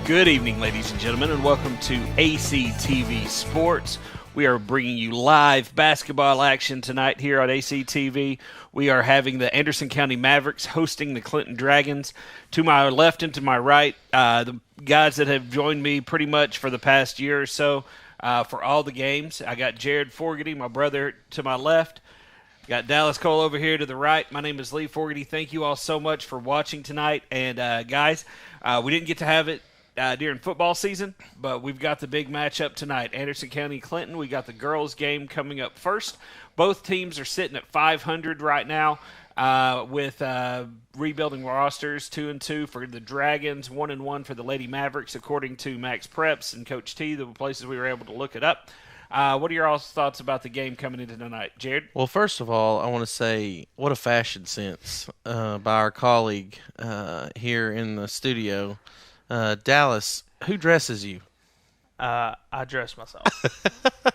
Good evening, ladies and gentlemen, and welcome to ACTV Sports. We are bringing you live basketball action tonight here on ACTV. We are having the Anderson County Mavericks hosting the Clinton Dragons. To my left and to my right, the guys that have joined me pretty much for the past year or so for all the games. I got Jared Fogarty, my brother, to my left. Got Dallas Cole over here to the right. My name is Lee Fogarty. Thank you all so much for watching tonight. And, guys, we didn't get to have it during football season, but we've got the big matchup tonight. Anderson County Clinton. We got the girls game coming up first. Both teams are sitting at 500 right now with rebuilding rosters, 2-2 for the Dragons, 1-1 for the Lady Mavericks, according to Max Preps and Coach T, the places we were able to look it up. What are your all's thoughts about the game coming into tonight? Jared? Well, first of all, I want to say what a fashion sense by our colleague here in the studio. Dallas, who dresses you? I dress myself.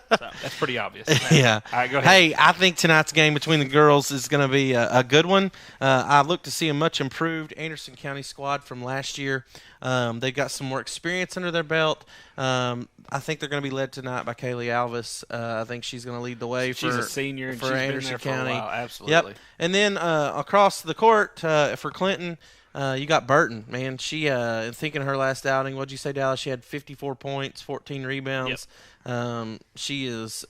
So, that's pretty obvious. Yeah. All right, go ahead. Hey, I think tonight's game between the girls is going to be a good one. I look to see a much improved Anderson County squad from last year. They've got some more experience under their belt. I think they're going to be led tonight by Kaylee Alvis. I think she's going to lead the way She's a senior and for she's Anderson been there County. for a while. Absolutely. Yep. And then across the court for Clinton, you got Burton, man. She, thinking of her last outing, what'd you say, Dallas? She had 54 points, 14 rebounds. Yep. She is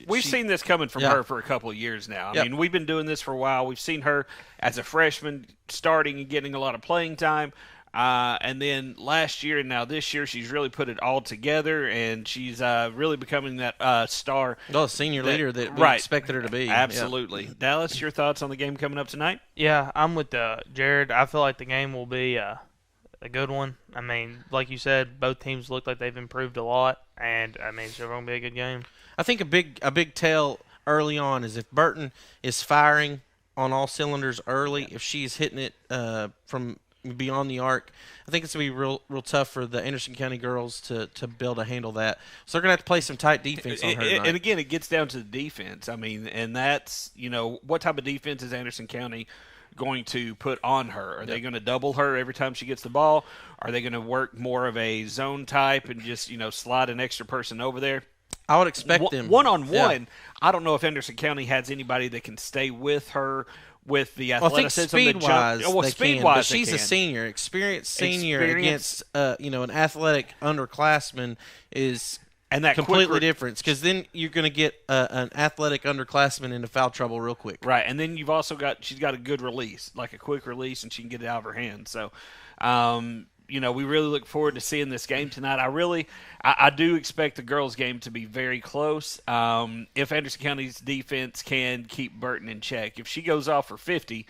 we've seen this coming from her for a couple of years now. I mean, we've been doing this for a while. We've seen her as a freshman starting and getting a lot of playing time. And then last year and now this year, she's really put it all together, and she's really becoming that star. Well, a senior leader that we expected her to be. Absolutely. Yeah. Dallas, your thoughts on the game coming up tonight? Yeah, I'm with Jared. I feel like the game will be a good one. I mean, like you said, both teams look like they've improved a lot, and I mean, it's going to be a good game. I think a big tell early on is if Burton is firing on all cylinders early, if she's hitting it from beyond the arc, I think it's going to be real tough for the Anderson County girls to be able to handle that. So they're going to have to play some tight defense on her tonight. And again, it gets down to the defense. I mean, and that's, what type of defense is Anderson County going to put on her? Are they going to double her every time she gets the ball? Are they going to work more of a zone type and just, slide an extra person over there? I would expect them. One-on-one, I don't know if Anderson County has anybody that can stay with her with the athleticism. I think speed-wise, speed-wise, she's a senior, experienced senior against an athletic underclassman is and that completely different, because then you're going to get an athletic underclassman into foul trouble real quick. Right, and then you've also she's got a good release, like a quick release, and she can get it out of her hand. So, we really look forward to seeing this game tonight. I do expect the girls' game to be very close. If Anderson County's defense can keep Burton in check, if she goes off for 50,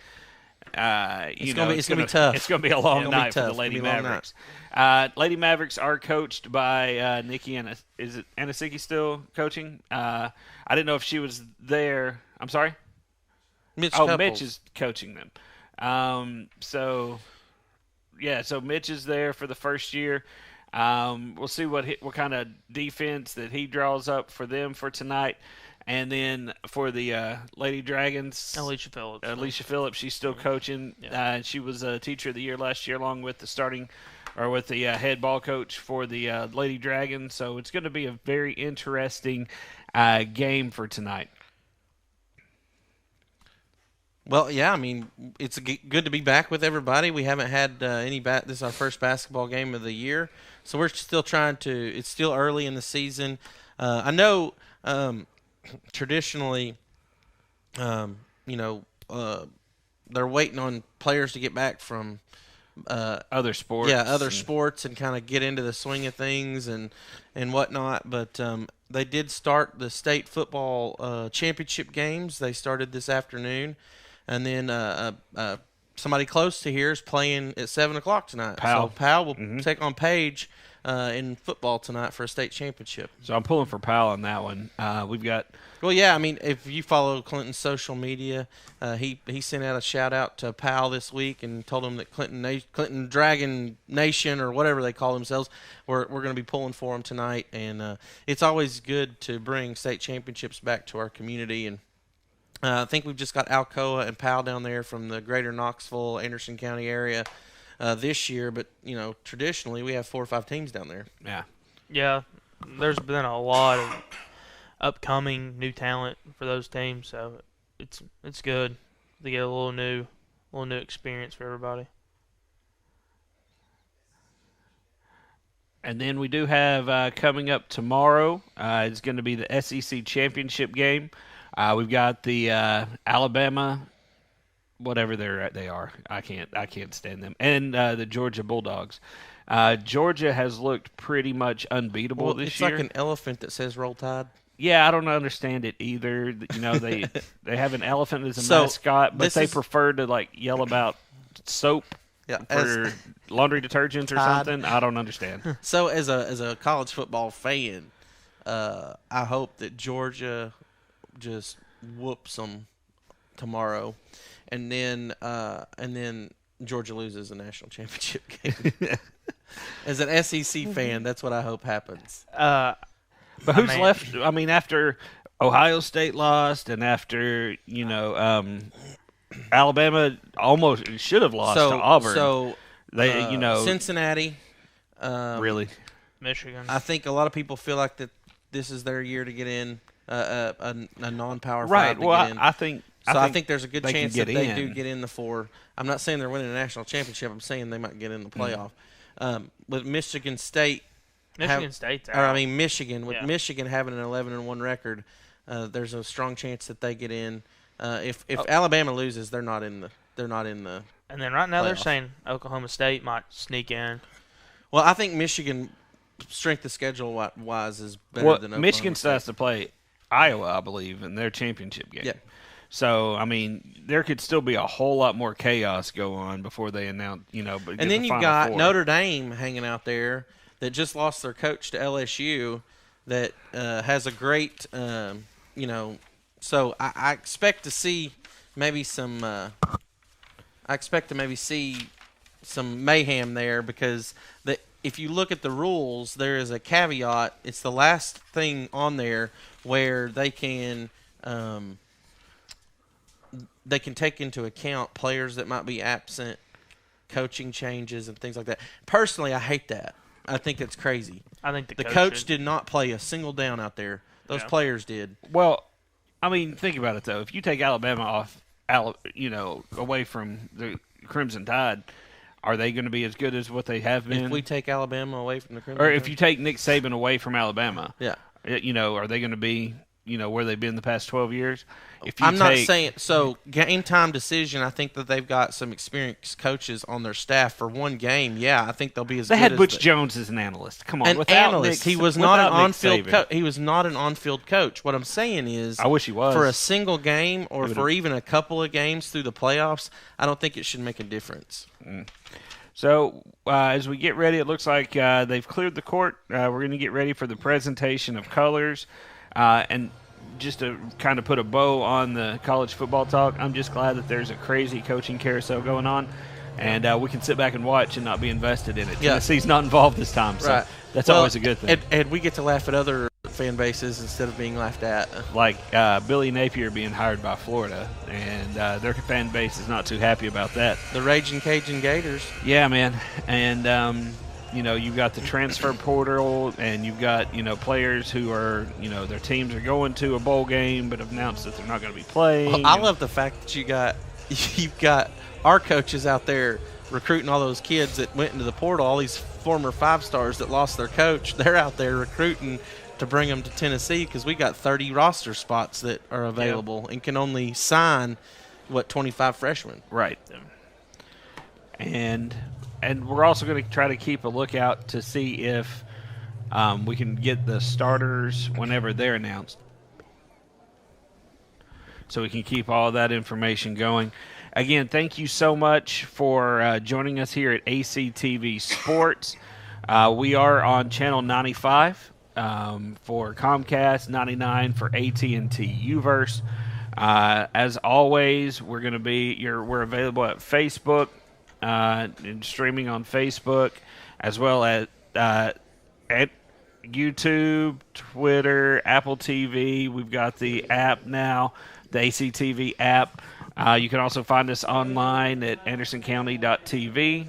it's going to be tough. It's going to be a long night for the Lady Mavericks. Lady Mavericks are coached by Nikki is it Anasicki still coaching? I didn't know if she was there. I'm sorry. Mitch is coaching them. So Mitch is there for the first year. We'll see what kind of defense that he draws up for them for tonight. And then for the Lady Dragons, Alicia Phillips, she's still coaching. Yeah. She was a teacher of the year last year, along with the head ball coach for the Lady Dragons. So it's going to be a very interesting game for tonight. Well, yeah, I mean, it's good to be back with everybody. We haven't had this is our first basketball game of the year, so we're still it's still early in the season. I know traditionally, they're waiting on players to get back from other sports. Yeah, sports and kind of get into the swing of things and whatnot, but they did start the state football championship games. They started this afternoon. And then somebody close to here is playing at 7 o'clock tonight. Powell. So Powell will take on Page in football tonight for a state championship. So I'm pulling for Powell on that one. We've got. Well, yeah. I mean, if you follow Clinton's social media, he sent out a shout out to Powell this week and told him that Clinton Dragon Nation or whatever they call themselves, we're going to be pulling for him tonight. And it's always good to bring state championships back to our community. And I think we've just got Alcoa and Powell down there from the greater Knoxville, Anderson County area. this year, but traditionally we have 4 or 5 teams down there. Yeah. Yeah, there's been a lot of upcoming new talent for those teams, so it's good to get a little new experience for everybody. And then we do have coming up tomorrow. It's going to be the SEC championship game. We've got the Alabama, whatever they are. I can't stand them, and the Georgia Bulldogs. Georgia has looked pretty much unbeatable this year. It's like an elephant that says "Roll Tide." Yeah, I don't understand it either. They have an elephant as a mascot, but they prefer to yell about soap. Yeah, for laundry detergents or something. I don't understand. So as a college football fan, I hope that Georgia just whoops them tomorrow, and then Georgia loses a national championship game. As an SEC fan, that's what I hope happens. But who's left? I mean, after Ohio State lost, and after Alabama almost should have lost to Auburn. So they, Cincinnati, really, Michigan. I think a lot of people feel like that this is their year to get in a non-power right. 5 Well, get in. I think there's a good chance that they do get in the 4. I'm not saying they're winning a national championship. I'm saying they might get in the playoff. With Michigan State, State's out. Michigan. With Michigan having an 11-1 record, there's a strong chance that they get in. If Alabama loses, they're not in the. And then right now they're saying Oklahoma State might sneak in. Well, I think Michigan, strength of schedule wise, is better than Oklahoma Michigan State. has to play Iowa, I believe, in their championship game. Yeah. So there could still be a whole lot more chaos go on before they announce. But and then you've got 4. Notre Dame hanging out there that just lost their coach to LSU. That has a great, So I expect to see maybe some. I expect to maybe see some mayhem there because if you look at the rules, there is a caveat. It's the last thing on there where they can take into account players that might be absent, coaching changes, and things like that. Personally, I hate that. I think it's crazy. I think the coach did not play a single down out there. Those players did. Well, think about it though. If you take Alabama off, away from the Crimson Tide, are they going to be as good as what they have been? If we take Alabama away from the Crimson Tide, or if you take Nick Saban away from Alabama, are they going to be where they've been the past 12 years? I'm not saying so. Game time decision. I think that they've got some experienced coaches on their staff for one game. Yeah, I think they'll be as good. They had Butch Jones as an analyst. Come on, an analyst. He was not an on-field. He was not an on-field coach. What I'm saying is, I wish he was for a single game or for even a couple of games through the playoffs. I don't think it should make a difference. So as we get ready, it looks like they've cleared the court. We're going to get ready for the presentation of colors, and just to kind of put a bow on the college football talk, I'm just glad that there's a crazy coaching carousel going on, and we can sit back and watch and not be invested in it. Yeah. Tennessee's not involved this time, so that's always a good thing. And we get to laugh at other fan bases instead of being laughed at. Like Billy Napier being hired by Florida, and their fan base is not too happy about that. The Raging Cajun Gators. Yeah, man. And you've got the transfer portal, and you've got, players who are, their teams are going to a bowl game but have announced that they're not going to be playing. Well, I love the fact that you've got our coaches out there recruiting all those kids that went into the portal, all these former 5-stars that lost their coach. They're out there recruiting to bring them to Tennessee because we got 30 roster spots that are available and can only sign, 25 freshmen. Right. And we're also going to try to keep a lookout to see if we can get the starters whenever they're announced, so we can keep all that information going. Again, thank you so much for joining us here at ACTV Sports. We are on Channel 95 for Comcast, 99 for AT&T UVerse. As always, we're available at Facebook. And streaming on Facebook, as well as at YouTube, Twitter, Apple TV. We've got the app now, the ACTV app. You can also find us online at andersoncounty.tv.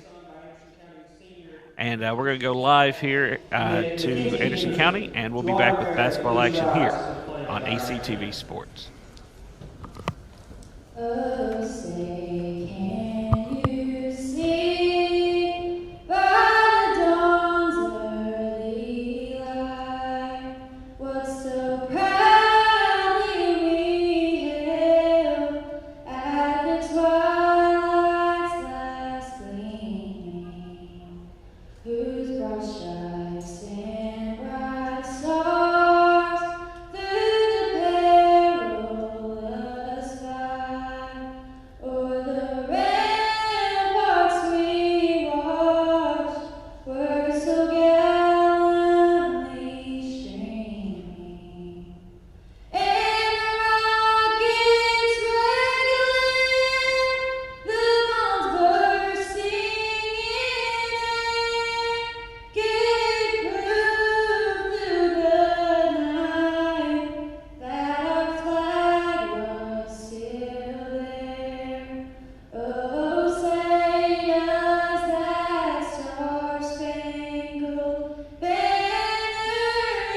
And we're going to go live here to Anderson County, and we'll be back with basketball action here on ACTV Sports. Oh, say, can you see by the dawn's early light what so proudly we hailed at the twilight's last gleaming, whose broad stripes and bright stars through the perilous fight o'er the ramparts we watched were so gallantly streaming. And the rockets regular, the bombs bursting in air, gave proof through the night that our flag was still there. Oh, say does that star-spangled banner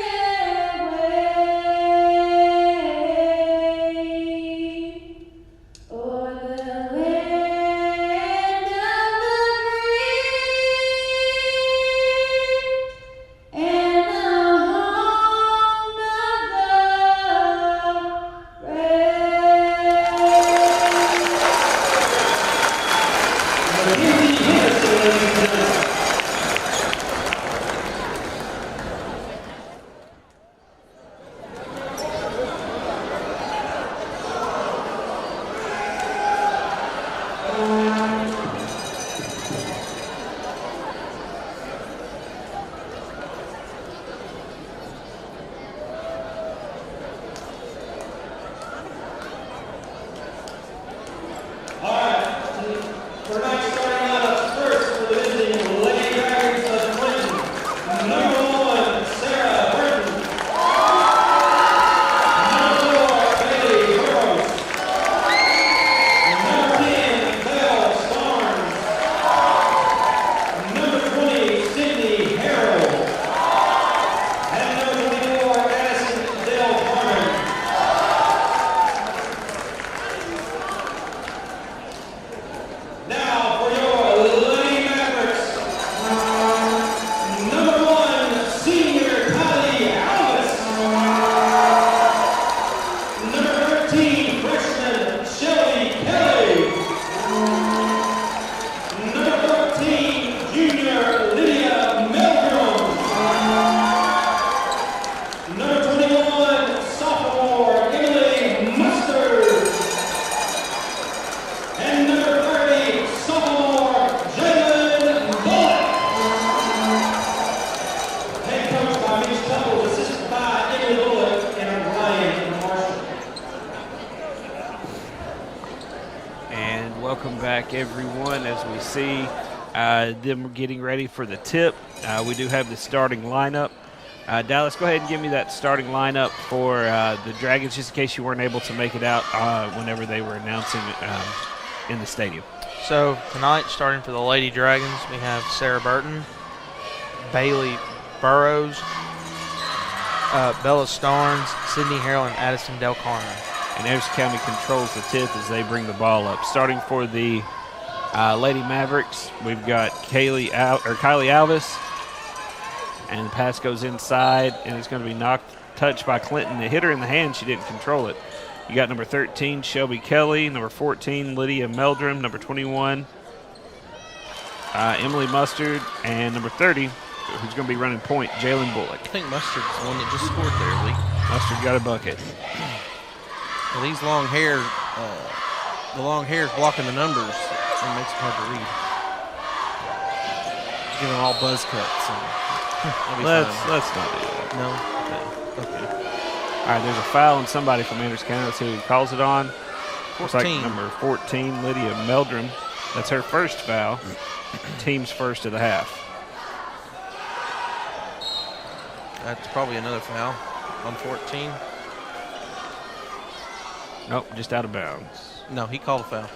yet wave o'er the land of the free and the home of the brave. We're not starting out first for the visiting Lady Dragons of Clinton. Number 1, Sarah Burton. Number 4, Bailey Burrows. Number 10, Belle Starnes. Number 20, Sydney Harrell. And number 24, Addison Del Carmen. Now for your Lady Mavericks, number 1, senior Kylie Alvis. Number 13, freshman Shelly Kelly. Number 14, junior Lydia Meldrum. Number 21, sophomore Emily Mustard. And number 30, sophomore Jalen Bullock. Head coached by Mitch Tuckles, assisted by Emily Bullock and Ryan Marshall. And welcome back, everyone. As we see them getting ready for the tip, we do have the starting lineup. Dallas, go ahead and give me that starting lineup for the Dragons, just in case you weren't able to make it out whenever they were announcing in the stadium. So tonight, starting for the Lady Dragons, we have Sarah Burton, Bailey Burrows, Bella Starnes, Sydney Harrell, and Addison Del Carmen. And Anderson County controls the tip as they bring the ball up. Starting for the Lady Mavericks, we've got Kylie Alvis, and the pass goes inside, and it's going to be touched by Clinton. It hit her in the hand. She didn't control it. You got number 13, Shelby Kelly, number 14, Lydia Meldrum, number 21, Emily Mustard, and number 30, who's going to be running point, Jalen Bullock. I think Mustard's the one that just scored there, Lee. Mustard got a bucket. Well, these long hair, the long hair is blocking the numbers. It makes it hard to read. Give them all buzz cuts. Let's not do that. No? Okay. All right, there's a foul on somebody from Anderson County. Let's see who calls it on. Looks like 14. number 14, Lydia Meldrum. That's her first foul. Team's first of the half. That's probably another foul on 14. Nope, just out of bounds. No, he called a foul.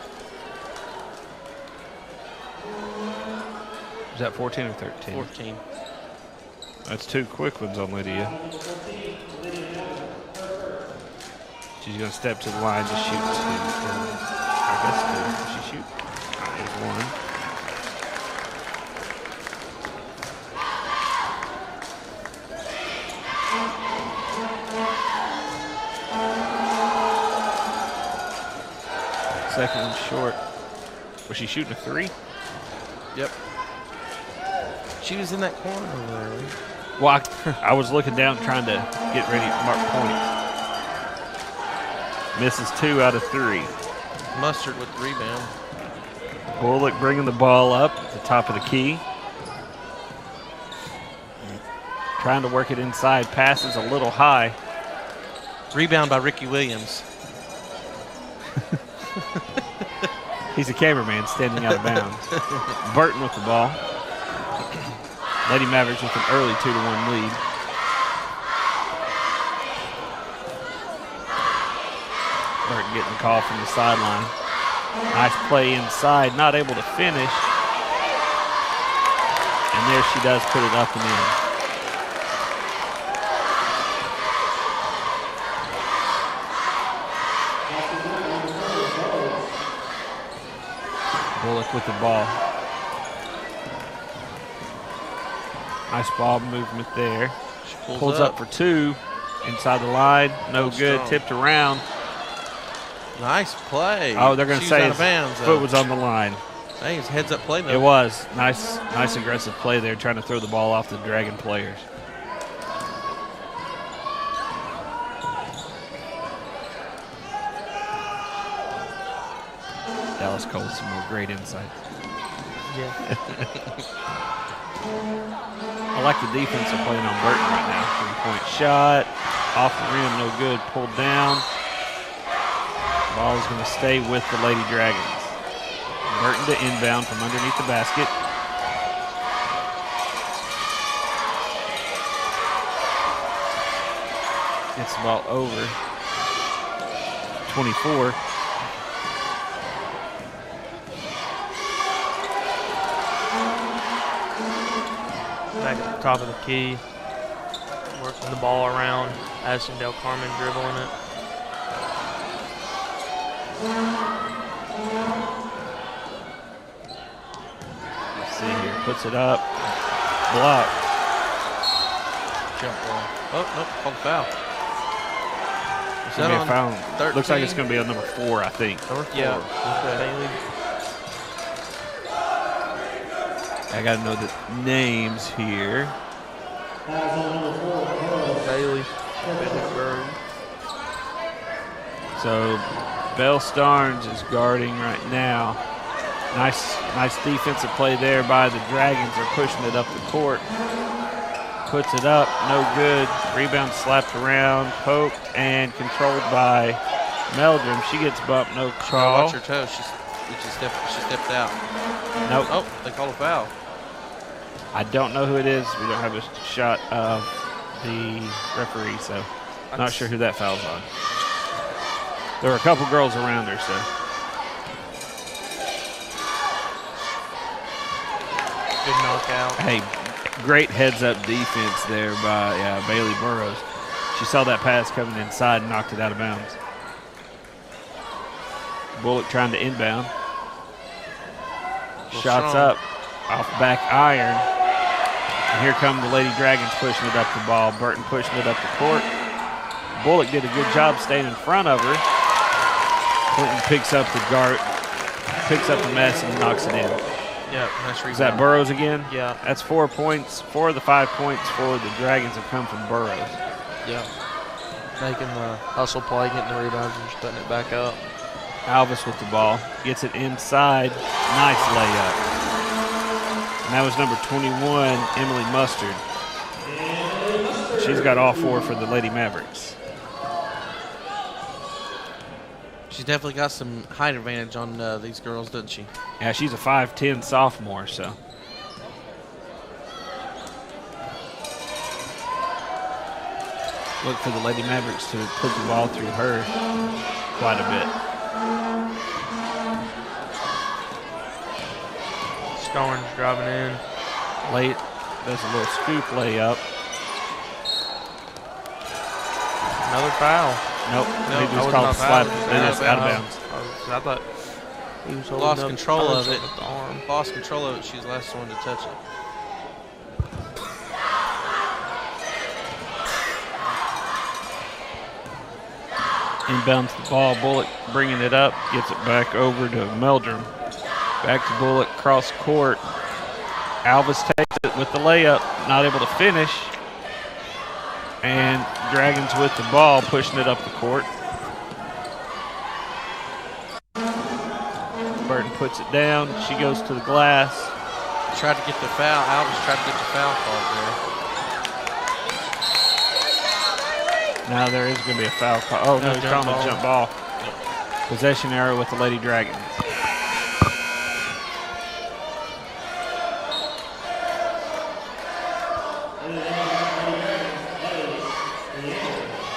Is that 14 or 13? 14. That's two quick ones on Lydia. She's going to step to the line to shoot two. I guess two. Does she shoot? There's one. Second one short. Was she shooting a three? Yep. She was in that corner over there. Right? Well, I was looking down trying to get ready to mark points. Misses 2 out of 3. Mustard with the rebound. Bullock bringing the ball up at the top of the key. Trying to work it inside. Passes a little high. Rebound by Ricky Williams. He's a cameraman standing out of bounds. Burton with the ball. Lady Mavericks with an early 2-1 lead. Burton getting the call from the sideline. Nice play inside, not able to finish. And there she does put it up and in. Bullock with the ball. Nice ball movement there. She Pulls up for 2 inside the line. No Goes good. strong. Tipped around. Nice play. Oh, they're going to She was say out his of bounds, foot though. was on the line. Hey, it's heads up play though. It was. Nice aggressive play there, trying to throw the ball off the Dragon players. Dallas Cole with some more great insight. Yeah. I like the defense they're playing on Burton right now. 3-point shot. Off the rim, no good. Pulled down. Ball is going to stay with the Lady Dragons. Burton to inbound from underneath the basket. Gets the ball over. 24. Back at the top of the key. Working the ball around. Addison Del Carmen dribbling it. Let's see here. Puts it up. Block. Jump ball. Oh, nope, called foul. Is Gonna that be a on foul. 13? Looks like it's going to be on number 4, I think. Number 4. Yeah. Okay. Bailey. I got to know the names here. Bailey. Bailey Burrow. So Belle Starnes is guarding right now. Nice defensive play there by the Dragons. They're pushing it up the court. Puts it up, no good. Rebound slapped around, poked, and controlled by Meldrum. She gets bumped, no call. Watch her toes. She stepped out. Nope. Oh, they called a foul. I don't know who it is. We don't have a shot of the referee, so not sure who that foul's on. There were a couple girls around her, so. Good knockout. Hey, great heads-up defense there by Bailey Burrows. She saw that pass coming inside and knocked it out of bounds. Bullock trying to inbound. Shots strong. up off back iron. And here come the Lady Dragons pushing it up the ball. Burton pushing it up the court. Bullock did a good job staying in front of her. Clinton picks up the mess and knocks it in. Yeah, nice rebound. Is that Burrows again? Yeah. That's 4 points. 4 of the 5 points for the Dragons have come from Burrows. Yeah. Making the hustle play, getting the rebounds, and just putting it back up. Alvis with the ball. Gets it inside. Nice layup. And that was number 21, Emily Mustard. She's got all 4 for the Lady Mavericks. She's definitely got some height advantage on these girls, doesn't she? Yeah, she's a 5'10 sophomore, so. Look for the Lady Mavericks to put the ball through her quite a bit. Starnes driving in. Does a little scoop layup. Another foul. Nope. No, They that just was called not the slap. foul. They just out of bounds. I thought he was holding Lost up control of it. with the arm. Lost control of it. She was the last one to touch it. Inbounds the ball. Bullock bringing it up. Gets it back over to Meldrum. Back to Bullock. Cross court. Alvis takes it with the layup. Not able to finish. And Dragons with the ball, pushing it up the court. Burton puts it down. She goes to the glass. Tried to get the foul. Alvis tried to get the foul called there. Now there is going to be a foul call. Oh, no, he's jump calling a jump ball. Possession error with the Lady Dragons.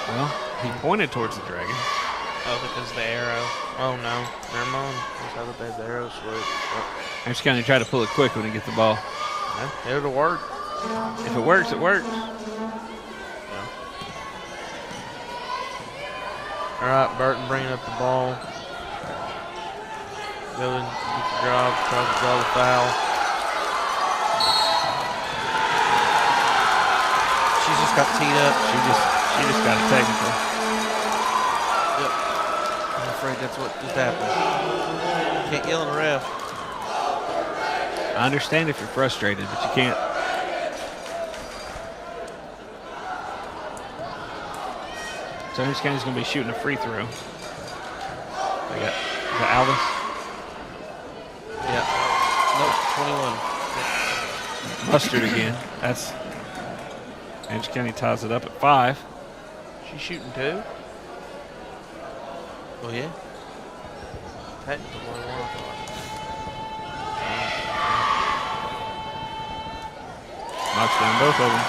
Well, he pointed towards the Dragons. Oh, because of the arrow. Oh, no. Never mind. That's how they have the arrow switch. I'm just going to try to pull it quick when he gets the ball. Yeah, it'll work. If it works, it works. All right, Burton bringing up the ball. Going, gets the drop, tries to draw the foul. She's just got teed up. She just got a technical. Yep. I'm afraid that's what just happened. Can't yell at the ref. I understand if you're frustrated, but you can't. So Orange County's going to be shooting a free throw. They got, is that Alvis? Yeah. Nope, 21. Mustard again. That's Orange County ties it up at 5. She's shooting 2. Oh, yeah? Technically, one. Knocks down both of them.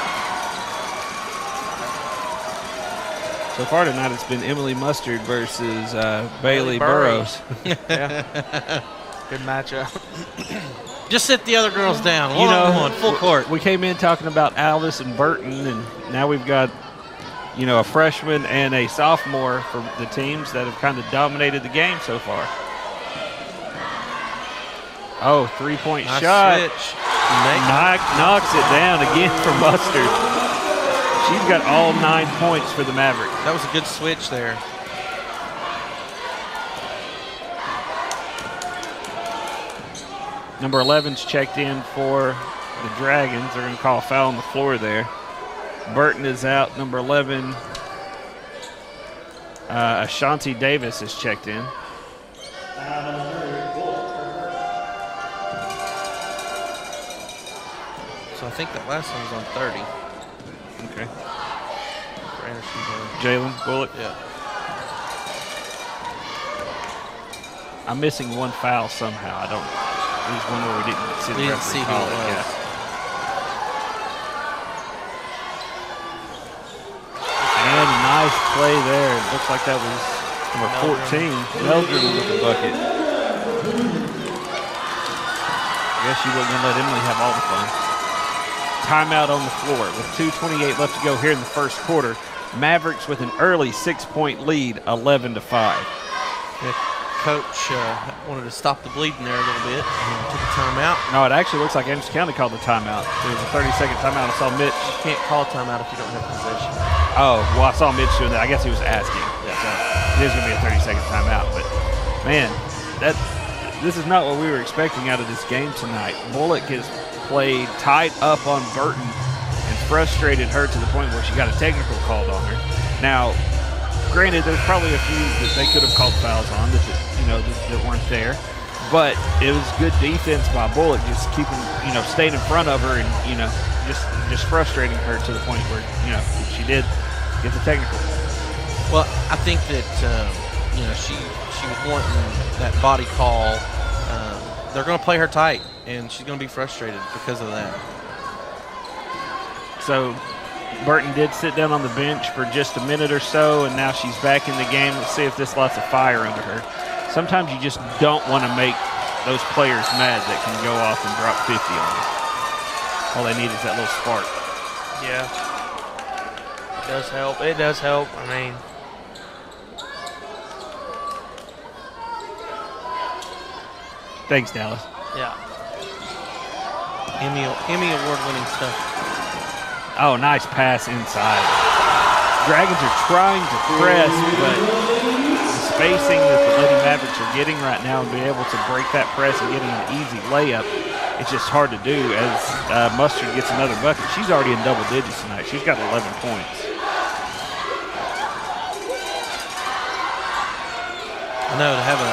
So far tonight, it's been Emily Mustard versus Bailey Burrows. Yeah. Good matchup. Just sit the other girls down. You know, One, full court. We came in talking about Alvis and Burton, and now we've got, you know, a freshman and a sophomore for the teams that have kind of dominated the game so far. Oh, three-point Nice shot. switch. Knocks it down again for Mustard. She's got all 9 points for the Mavericks. That was a good switch there. Number 11's checked in for the Dragons. They're going to call a foul on the floor there. Burton is out. Number 11, Ashanti Davis is checked in. So I think that last one was on 30. Okay. For Anderson Boone. Jalen Bullock. Yeah. I'm missing one foul somehow. I don't. There's one where we didn't see the We didn't referee see who call it was. Yeah. And a nice play there. It looks like that was number 14, Meldrum with the bucket. I guess you wasn't gonna let Emily have all the fun. Timeout on the floor with 2:28 left to go here in the first quarter. Mavericks with an early 6-point lead, 11-5. Yeah, Coach wanted to stop the bleeding there a little bit and took a timeout. No, it actually looks like Anderson County called the timeout. There was a 30-second timeout. I saw Mitch. You can't call a timeout if you don't have possession. Oh, well, I saw Mitch doing that. I guess he was asking. Yeah. So it is going to be a 30-second timeout. But, man, this is not what we were expecting out of this game tonight. Bullock has played tight up on Burton and frustrated her to the point where she got a technical called on her. Now, granted, there's probably a few that they could have called fouls on that weren't there. But it was good defense by Bullock, just keeping, staying in front of her and, just frustrating her to the point where, she did get the technical. Well, I think that she was wanting that body call. They're going to play her tight, and she's going to be frustrated because of that. So Burton did sit down on the bench for just a minute or so, and now she's back in the game. Let's see if this lights a fire under her. Sometimes you just don't want to make those players mad that can go off and drop 50 on you. All they need is that little spark. Yeah. It does help. It does help. I mean, Thanks, Dallas. yeah. Emmy award-winning stuff. Oh, nice pass inside. Dragons are trying to press, but the spacing that the Lady Mavericks are getting right now and being able to break that press and getting an easy layup, it's just hard to do as Mustard gets another bucket. She's already in double digits tonight. She's got 11 points. I know, to have a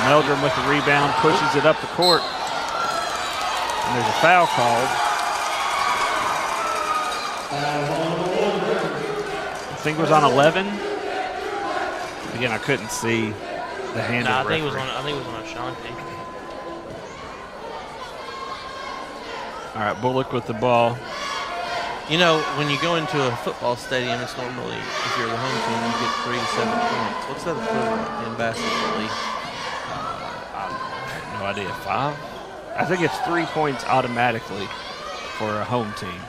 Meldrum with the rebound, pushes it up the court. And there's a foul called. I think it was on 11. Again, I couldn't see the hand Nah, of I the think it was referee. on. I think it was on Ashanti. All right, Bullock with the ball. You know, when you go into a football stadium, it's normally, if you're the home team, you get 3 to 7 points. What's that equivalent in basketball league? I have no idea. 5? I think it's 3 points automatically for a home team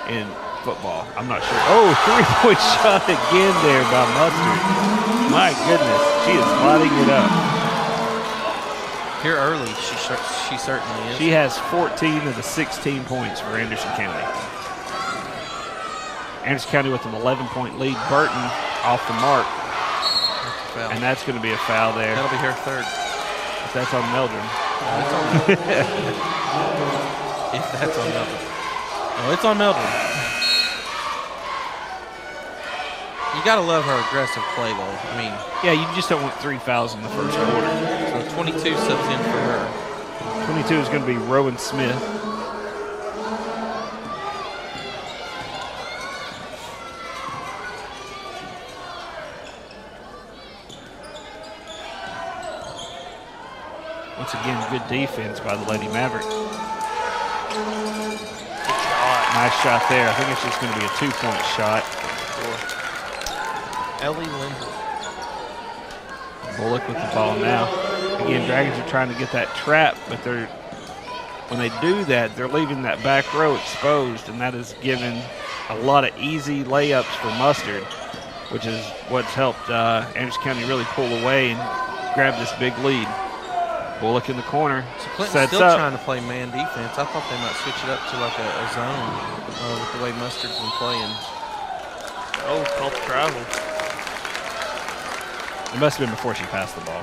in football. I'm not sure. Oh, 3-point shot again there by Mustard. My goodness, she is lighting it up. Here early, she certainly is. She has 14 of the 16 points for Anderson County. Anderson County with an 11-point lead. Burton off the mark, That's a foul. and that's going to be a foul there. That'll be her third. If that's on Meldrum. If that's on Meldrum. Oh, it's on Meldrum. You got to love her aggressive play, though. I mean, Yeah, you just don't want 3 fouls in the first quarter. so 22 subs in for her. 22 is going to be Rowan Smith. Once again, good defense by the Lady Mavericks. Good shot. Nice shot there. I think it's just going to be a 2-point shot. Ellie Lindsay. Bullock with the ball now. Again, Dragons are trying to get that trap, but when they do that, they're leaving that back row exposed, and that is giving a lot of easy layups for Mustard, which is what's helped Anderson County really pull away and grab this big lead. Bullock in the corner, So Clinton's sets still up. trying to play man defense. I thought they might switch it up to like a zone with the way Mustard's been playing. Oh, called travel. It must have been before she passed the ball.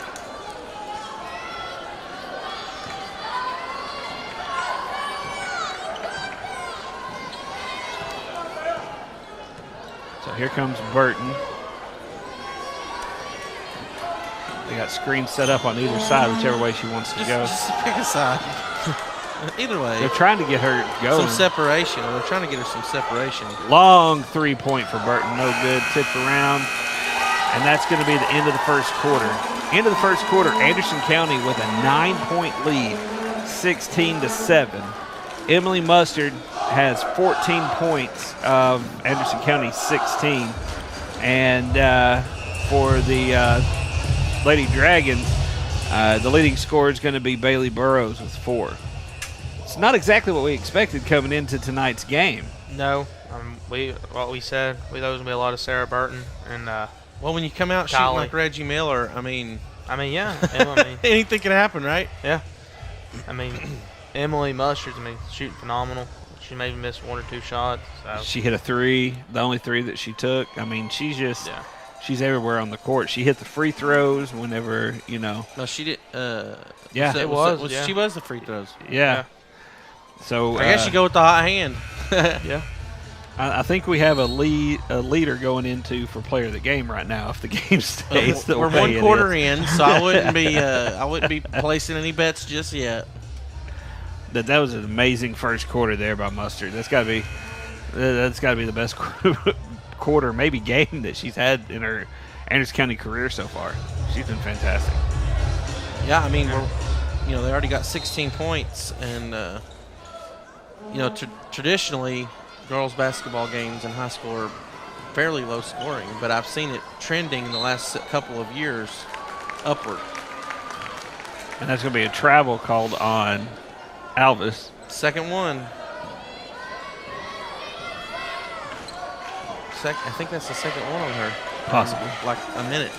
So here comes Burton. They got screens set up on either side, whichever way she wants to go. Just pick a side. Either way, They're trying to get her going. some separation. They're trying to get her some separation. Long 3-point for Burton. No good. Tipped around. And that's going to be the end of the first quarter. End of the first quarter, Anderson County with a 9-point lead, 16-7. Emily Mustard has 14 points of Anderson County 16. And for the Lady Dragons, the leading scorer is going to be Bailey Burrows with 4. It's not exactly what we expected coming into tonight's game. No, what we said, we thought it was gonna be a lot of Sarah Burton and Well, when you come out shooting Golly. like Reggie Miller, I mean, yeah, Emily, anything can happen, right? yeah. I mean, Emily Mustard, shooting phenomenal. She maybe missed 1 or 2 shots. So. She hit a 3, the only 3 that she took. I mean, she's just Yeah. she's everywhere on the court. She hit the free throws whenever, No, she did. Yeah. It was, She was the free throws. yeah. So I guess you go with the hot hand. Yeah. I think we have a leader going into for player of the game right now if the game stays the We're way 1 it quarter is. in, so I wouldn't be placing any bets just yet. That was an amazing first quarter there by Mustard. That's got to be the best quarter, maybe game that she's had in her Anderson County career so far. She's been fantastic. Yeah, I mean, they already got 16 points, and traditionally, girls basketball games in high school are fairly low scoring, but I've seen it trending in the last couple of years upward. And that's going to be a travel called on Alvis. Second one. I think that's the second one on her. Possibly. Like a minute.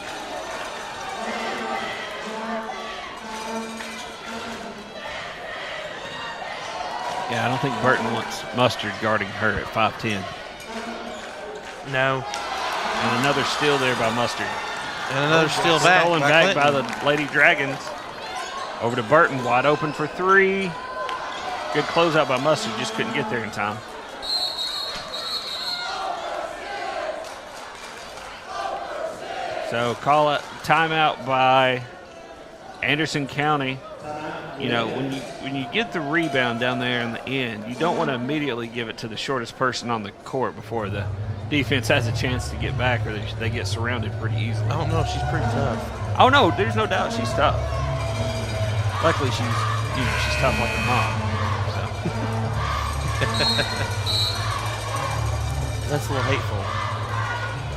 Yeah, I don't think Burton wants Mustard guarding her at 5'10". No. And another steal there by Mustard. And another steal back. Stolen back by Clinton. the Lady Dragons. Over to Burton, wide open for three. Good closeout by Mustard, just couldn't get there in time. So call it timeout by Anderson County. You know, when you get the rebound down there in the end, you don't want to immediately give it to the shortest person on the court before the defense has a chance to get back, or they get surrounded pretty easily. I don't know. She's pretty tough. Oh no, there's no doubt she's tough. Luckily, she's tough like her mom. So. That's a little hateful.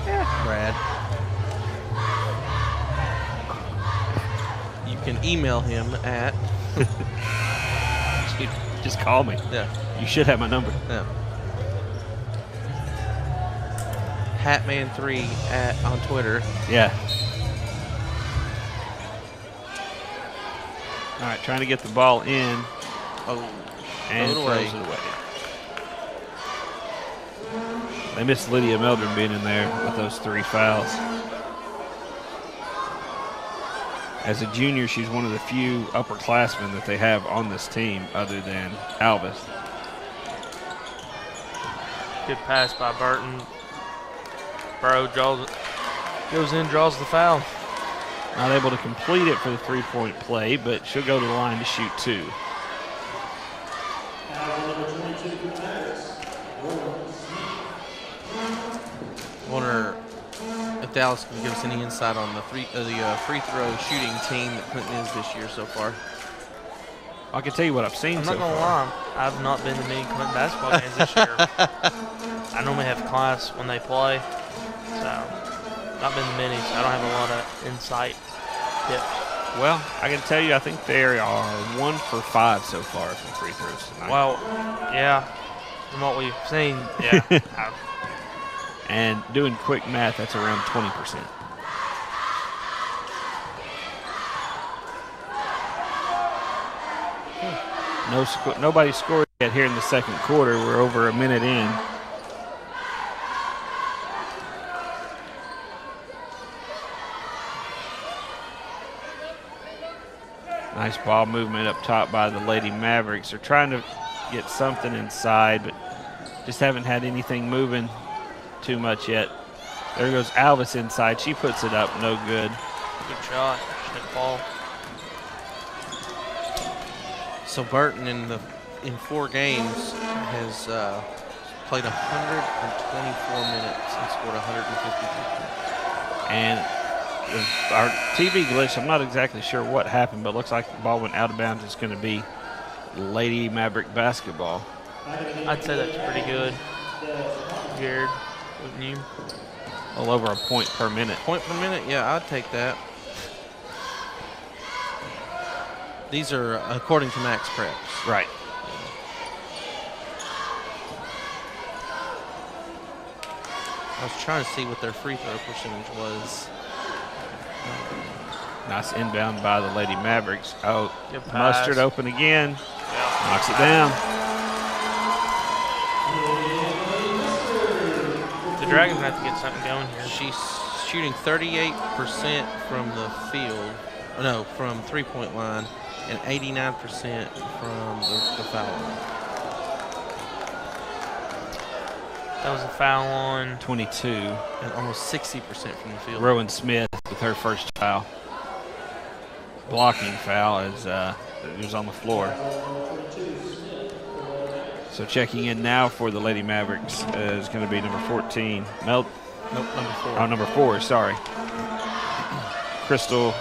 Yeah. Brad. You can email him at. Just call me. Yeah. You should have my number. Yeah. Hatman3 on Twitter. Yeah. All right, trying to get the ball in. Oh, And throw it throws it away. They missed Lydia Meldrum being in there with those 3 fouls. As a junior, she's one of the few upperclassmen that they have on this team other than Alvis. Good pass by Burton. Bro goes in, draws the foul. Not able to complete it for the 3-point play, but she'll go to the line to shoot 2. Wonder if Dallas can give us any insight on the free throw shooting team that Clinton is this year so far. I can tell you what I've seen I'm so not going to far. lie. I've not been to many Clinton basketball games this year. I normally have class when they play, so not been to many, so I don't have a lot of insight tips. Well, I can tell you I think they are 1 for 5 so far from free throws tonight. Well, yeah, from what we've seen, yeah. And doing quick math, that's around 20%. Nobody scored yet here in the second quarter. We're over a minute in. Nice ball movement up top by the Lady Mavericks. They're trying to get something inside, but just haven't had anything moving too much yet. There goes Alvis inside. She puts it up. No good. Good shot. Shouldn't fall. So Burton in 4 games has played 124 minutes and scored 153 points. And our TV glitch, I'm not exactly sure what happened, but it looks like the ball went out of bounds. It's going to be Lady Maverick basketball. I'd say that's pretty good, Jared, wouldn't you? Well over a point per minute. Point per minute? Yeah, I'd take that. These are according to Max Preps. Right. I was trying to see what their free throw percentage was. Nice inbound by the Lady Mavericks. Oh, Good pass. Mustard open again. Yeah. Knocks it down. The Dragons have to get something going here. She's shooting 38% from the field, from 3-point line, and 89% from the foul line. That was a foul on 22. And almost 60% from the field. Rowan Smith with her first foul. Blocking foul as it was on the floor. So checking in now for the Lady Mavericks is going to be number 14. Nope, number 4. Oh, number 4, sorry. Kristen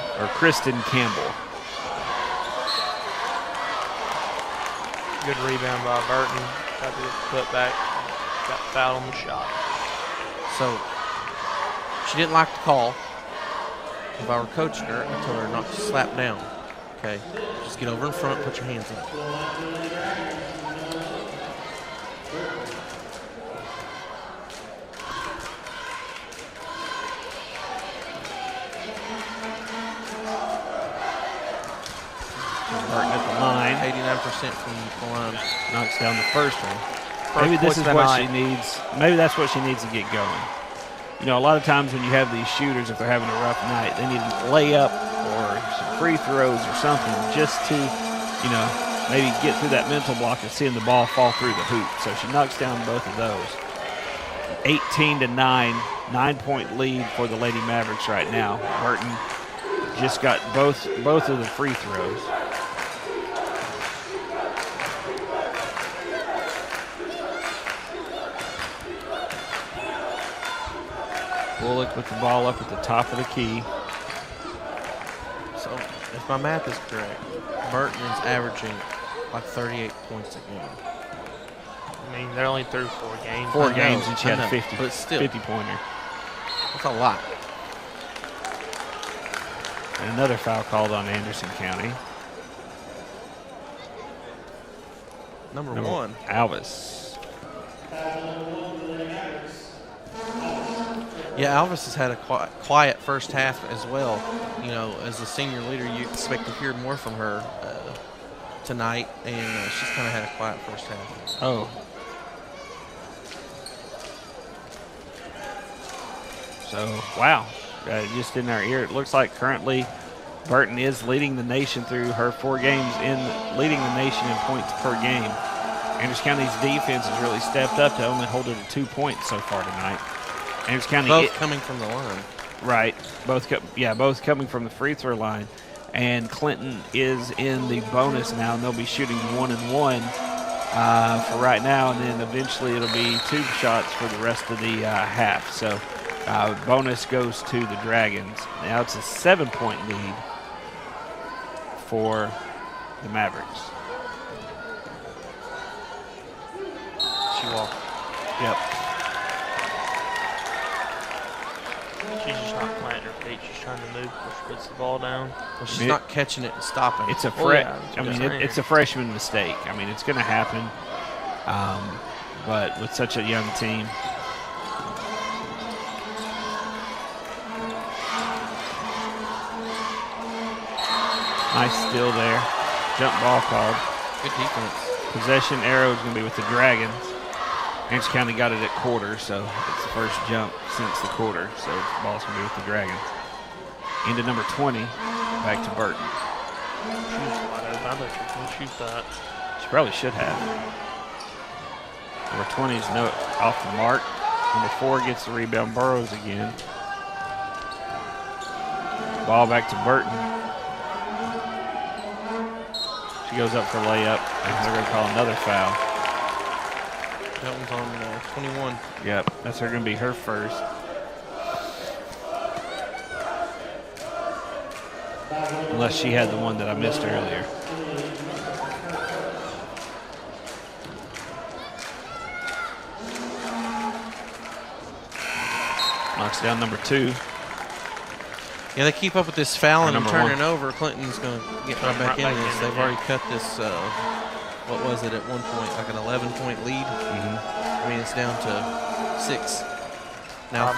Campbell. good rebound by Burton. Got the put back. Got fouled on the shot. So she didn't like the call. If I were coaching her, I told her not to slap down. Okay, just get over in front, put your hands up. from the line. Knocks down the first one. First Maybe this points is of the what night. she needs. Maybe that's what she needs to get going. You know, a lot of times when you have these shooters, if they're having a rough night, they need a layup or some free throws or something just to, you know, maybe get through that mental block of seeing the ball fall through the hoop. So she knocks down both of those. 18-9, 9-point lead for the Lady Mavericks right now. Burton just got both of the free throws. Bullock with the ball up at the top of the key. So, if my math is correct, Burton is averaging like 38 points a game. I mean, they're only through 4 games. Four I know, games and she I had a know, 50, but still. 50-pointer. That's a lot. And another foul called on Anderson County. Number 1. Alvis. Yeah, Alvis has had a quiet first half as well. You know, as a senior leader, you expect to hear more from her tonight, and she's kind of had a quiet first half. Oh. So, wow. Just in our ear, it looks like currently Burton is leading the nation through her 4 games leading the nation in points per game. Anderson County's defense has really stepped up to only hold it to 2 points so far tonight. Anderson County Both coming from the line. Right. Both coming from the free throw line. And Clinton is in the bonus now, and they'll be shooting 1 and 1 for right now, and then eventually it'll be 2 shots for the rest of the half. So bonus goes to the Dragons. Now it's a 7-point lead for the Mavericks. She walked. Yep. She's just not planting her feet. She's trying to move before she puts the ball down. Well, she's not catching it and stopping. It's a yeah, that's what I'm saying. it's a freshman mistake. I mean, it's going to happen. But with such a young team, nice steal there. Jump ball called. Good defense. Possession arrow is going to be with the Dragons. Anderson County got it at quarter, so it's the first jump since the quarter. So the ball's going to be with the Dragons. Into number 20, back to Burton. She's wide open. I bet she can shoot that. She probably should have. Number 20 is off the mark. Number 4 gets the rebound, Burrows again. Ball back to Burton. She goes up for a layup, and they're going to call another foul. That one's on 21. Yep, that's going to be her first. Unless she had the one that I missed earlier. Knocks down number 2. Yeah, they keep up with this fouling and number turning 1. over. Clinton's going to get right back in this. They've already cut this, what was it at one point, like an 11-point lead? I mean, it's down to 6. Now 5.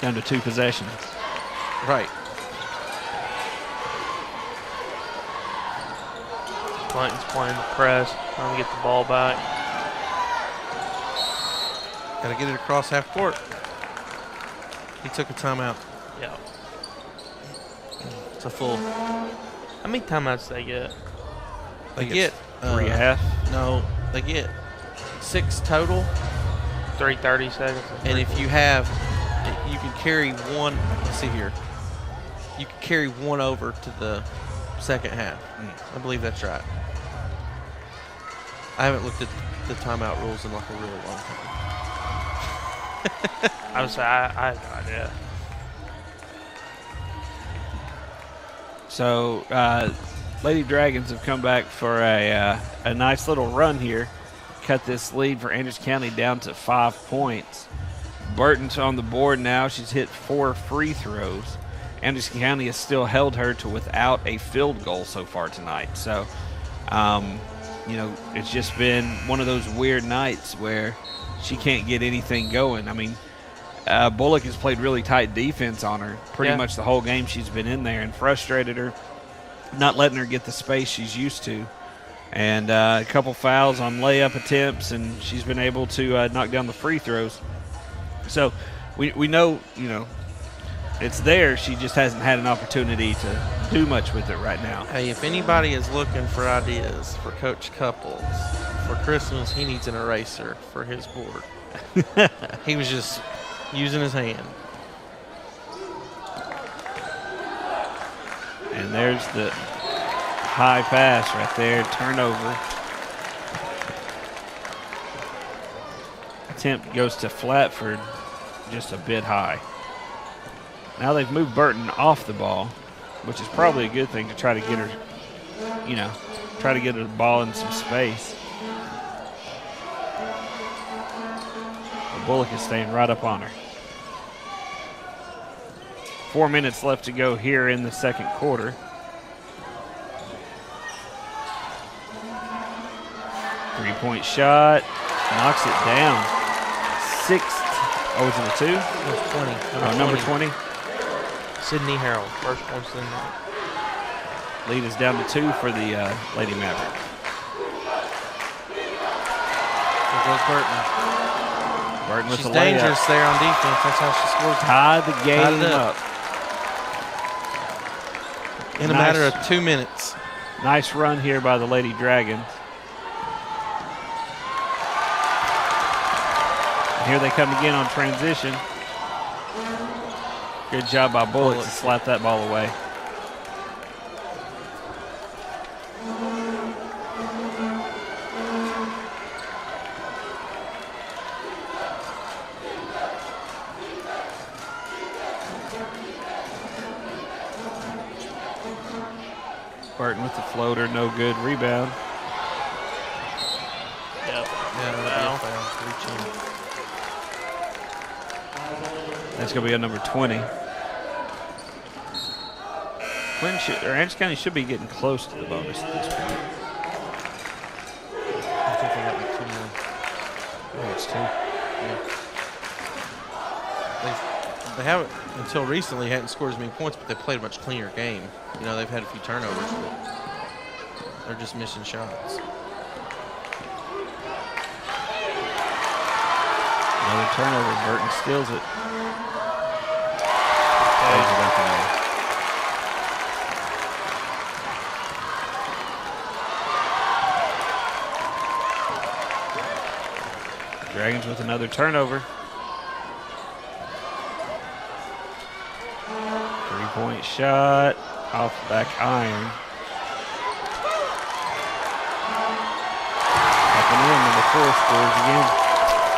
Yeah. Down to 2 possessions. Right. Clinton's playing the press, trying to get the ball back. Got to get it across half court. He took a timeout. Yeah. It's a full. How many timeouts they get? They think get it's 3.5. No, they get 6 total. 3:30 seconds. And if you have, you can carry one. Let's see here. You can carry one over to the second half. I believe that's right. I haven't looked at the timeout rules in like a really long time. I would say I have no idea. So, Lady Dragons have come back for a nice little run here. Cut this lead for Anderson County down to 5 points. Burton's on the board now. She's hit 4 free throws. Anderson County has still held her to without a field goal so far tonight. So, it's just been one of those weird nights where she can't get anything going. I mean, Bullock has played really tight defense on her pretty much the whole game she's been in there and frustrated her. not letting her get the space she's used to. And a couple fouls on layup attempts, and she's been able to knock down the free throws. So we know, it's there. She just hasn't had an opportunity to do much with it right now. Hey, if anybody is looking for ideas for Coach Couples for Christmas, he needs an eraser for his board. He was just using his hand. And there's the high pass right there, turnover. Attempt goes to Flatford, just a bit high. Now they've moved Burton off the ball, which is probably a good thing to try to get her, try to get her the ball in some space. But Bullock is staying right up on her. 4 minutes left to go here in the second quarter. Three-point shot, knocks it down. Sixth, is it a two? It was 20. Number 20. Sydney Harold, first points in that. Lead is down to 2 for the Lady Mavericks. There goes Burton. Burton with She's the layup. dangerous there on defense. That's how she scores. Tie the game it up. In a Nice. matter of 2 minutes. Nice run here by the Lady Dragons. And here they come again on transition. Good job by Bullock to slap that ball away. Burton with the floater, no good. Rebound. Yep. Yeah, that'd be a foul. Reaching. That's going to be a number 20. Anderson County should be getting close to the bonus at this point. I think they got like 2 more. Oh, it's 2. Yeah. They haven't, until recently, hadn't scored as many points, but they played a much cleaner game. They've had a few turnovers, but they're just missing shots. Another turnover. Burton steals it. Dragons with another turnover. 3-point shot off the back iron. Up and in, number 4 scores again.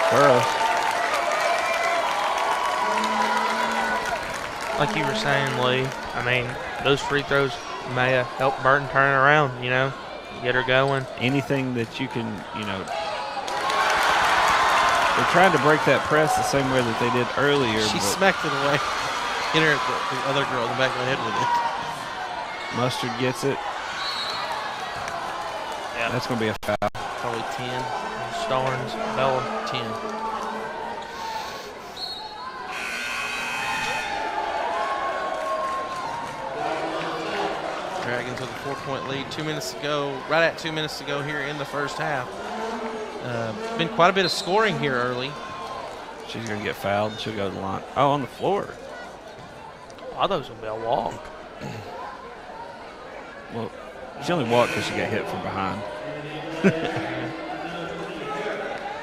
Burrows. Like you were saying, Lee, those free throws may have helped Burton turn it around, get her going. Anything that you can, they're trying to break that press the same way that they did earlier. She but smacked it away. Hit her at the other girl in the back of the head with it. Mustard gets it. Yeah. That's going to be a foul. Probably 10. Starnes, Bella. 10. Dragons with a 4-point lead. 2 minutes to go. Right at 2 minutes to go here in the first half. Been quite a bit of scoring here early. She's going to get fouled. She'll go to the line. Oh, on the floor. I thought it was going to be a walk. Well, she only walked because she got hit from behind.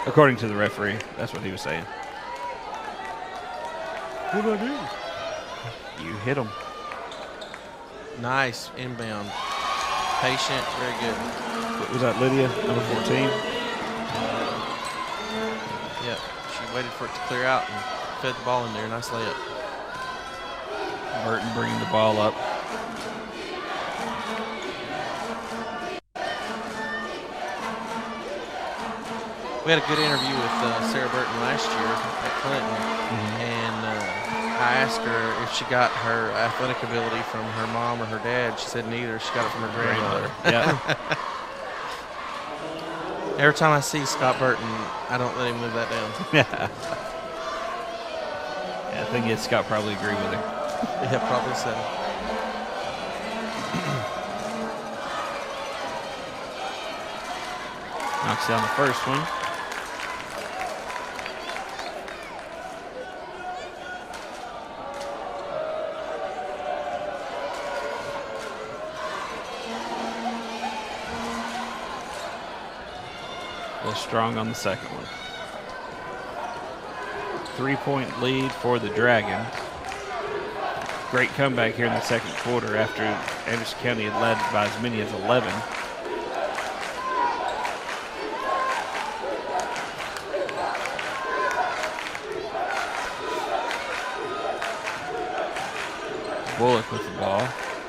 According to the referee, that's what he was saying. What did I do? You hit him. Nice inbound. Patient, very good. Was that Lydia, number 14? Yep. She waited for it to clear out and fed the ball in there. Nice layup. Burton bringing the ball up. We had a good interview with Sarah Burton last year at Clinton, and I asked her if she got her athletic ability from her mom or her dad. She said neither. She got it from her grandmother. Yeah. Every time I see Scott Burton, I don't let him live that down. Yeah, I think Scott probably agree with her. Yeah, probably so. Knocks down the first one. Strong on the second one. 3-point lead for the Dragons. Great comeback here in the second quarter after Anderson County had led by as many as 11. Bullock with the ball.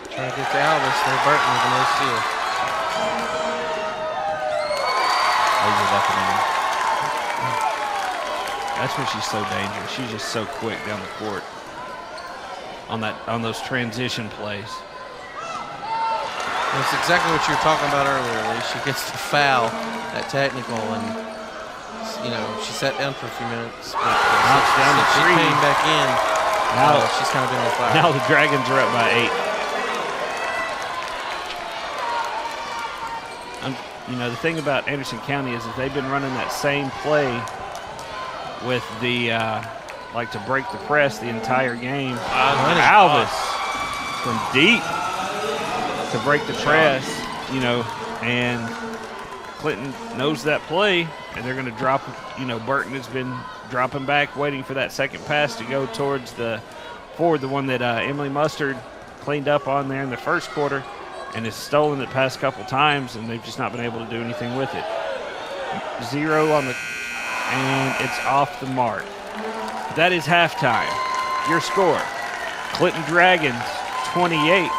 Trying to get to Alvis. They're Burton with a no steal. That's where she's so dangerous. She's just so quick down the court on those transition plays. That's exactly what you were talking about earlier, Lee. She gets the foul at technical, and she sat down for a few minutes. But Knocks down the she three. came back in. Now She's kind of been on fire. Now the Dragons are up by 8. The thing about Anderson County is that they've been running that same play with the to break the press the entire game. Alvis from deep to break the press, and Clinton knows that play, and they're going to drop. Burton has been dropping back, waiting for that second pass to go towards the forward, the one that Emily Mustard cleaned up on there in the first quarter, and has stolen it past couple times, and they've just not been able to do anything with it. 0 on the, and it's off the mark. That is halftime. Your score: Clinton Dragons 28,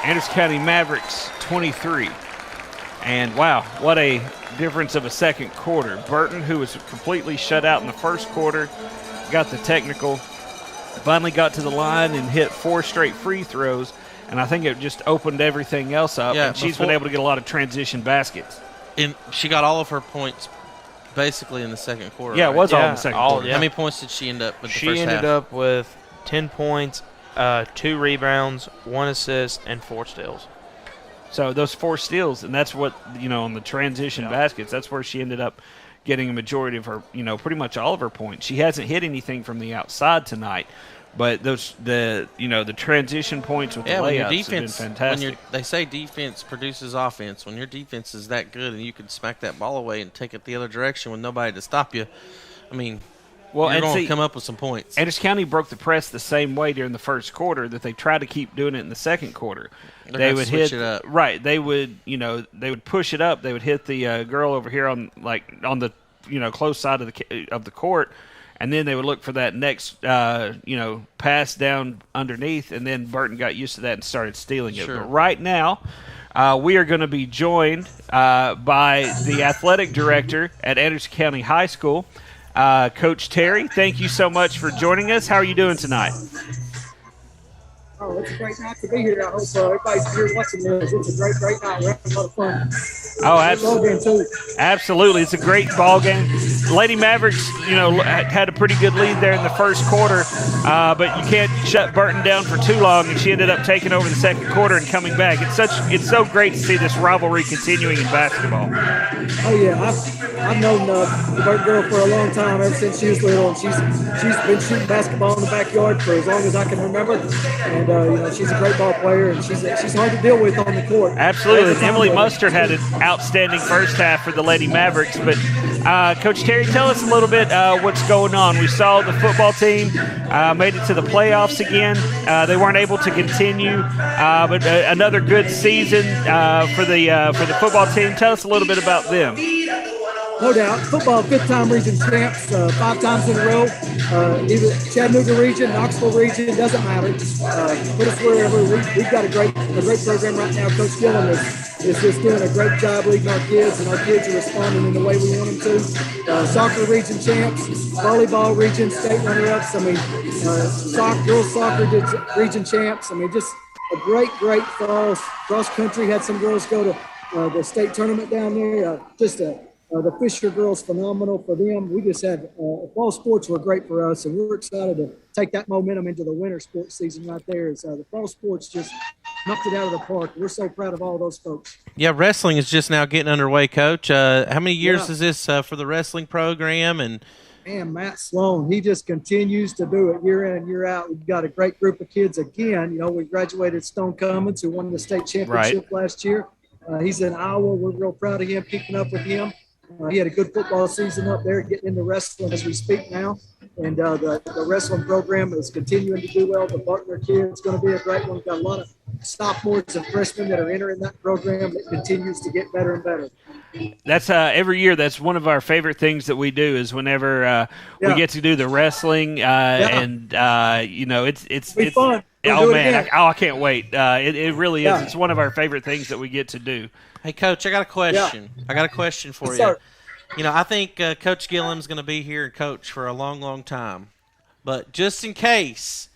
Anderson County Mavericks 23. And wow, what a difference of a second quarter. Burton, who was completely shut out in the first quarter, got the technical, finally got to the line and hit 4 straight free throws, and I think it just opened everything else up. Yeah, and she's been able to get a lot of transition baskets. And she got all of her points basically in the second quarter. Yeah, right? it was all in the second quarter. How many points did she end up with the She first half? ended up with 10 points, 2 rebounds, 1 assist, and 4 steals. So those 4 steals, and that's what, on the transition baskets, that's where she ended up getting a majority of her, pretty much all of her points. She hasn't hit anything from the outside tonight, but the transition points with the layups have been fantastic. They say defense produces offense. When your defense is that good and you can smack that ball away and take it the other direction with nobody to stop you, you're going to come up with some points. Anderson County broke the press the same way during the first quarter that they tried to keep doing it in the second quarter. They would switch it up. Right. They would, they would push it up. They would hit the girl over here on the, close side of the court, and then they would look for that next, pass down underneath, and then Burton got used to that and started stealing it. Sure. But right now, we are going to be joined by the athletic director at Anderson County High School, Coach Terry. Thank you so much for joining us. How are you doing tonight? Oh, it's a great night to be here. I hope everybody's here watching this. It's a great night. We're having a lot of fun. Oh, absolutely. It's a great ball game. Lady Mavericks, had a pretty good lead there in the first quarter, but you can't shut Burton down for too long, and she ended up taking over the second quarter and coming back. It's so great to see this rivalry continuing in basketball. Oh yeah, I've known the Burton girl for a long time, ever since she was little, and she's been shooting basketball in the backyard for as long as I can remember. And she's a great ball player, and she's hard to deal with on the court. Absolutely. Emily Mustard had an outstanding first half for the Lady Mavericks. But Coach Terry, tell us a little bit what's going on. We saw the football team made it to the playoffs again. They weren't able to continue, but another good season for the football team. Tell us a little bit about them. No doubt. Football, 5th-time region champs, 5 times in a row. Either Chattanooga region, Knoxville region, doesn't matter. Put us wherever. We've got a great program right now. Coach Gillum is just doing a great job leading our kids, and our kids are responding in the way we want them to. Soccer region champs, volleyball region state runner-ups. Girls soccer region champs. Just a great fall. Cross country had some girls go to the state tournament down there. The Fisher girls, phenomenal for them. We just had fall sports were great for us, and we're excited to take that momentum into the winter sports season right there. The fall sports just knocked it out of the park. We're so proud of all those folks. Yeah, wrestling is just now getting underway, Coach. How many years Yeah. is this for the wrestling program? And Man, Matt Sloan, he just continues to do it year in and year out. We've got a great group of kids again. You know, we graduated Stone Cummins, who won the state championship last year. He's in Iowa. We're real proud of him, keeping up with him. He had a good football season up there, getting into wrestling as we speak now. And the wrestling program is continuing to do well. The Buckner kid's going to be a great one. We've got a lot of sophomores and freshmen that are entering that program. It continues to get better and better. That's every year. That's one of our favorite things that we do is whenever we get to do the wrestling, and you know, it's fun. Oh man, I can't wait. It really is. It's one of our favorite things that we get to do. hey, Coach, I got a question. I got a question for you. Sir. You know, I think Coach Gillum's going to be here and coach for a long, long time. But just in case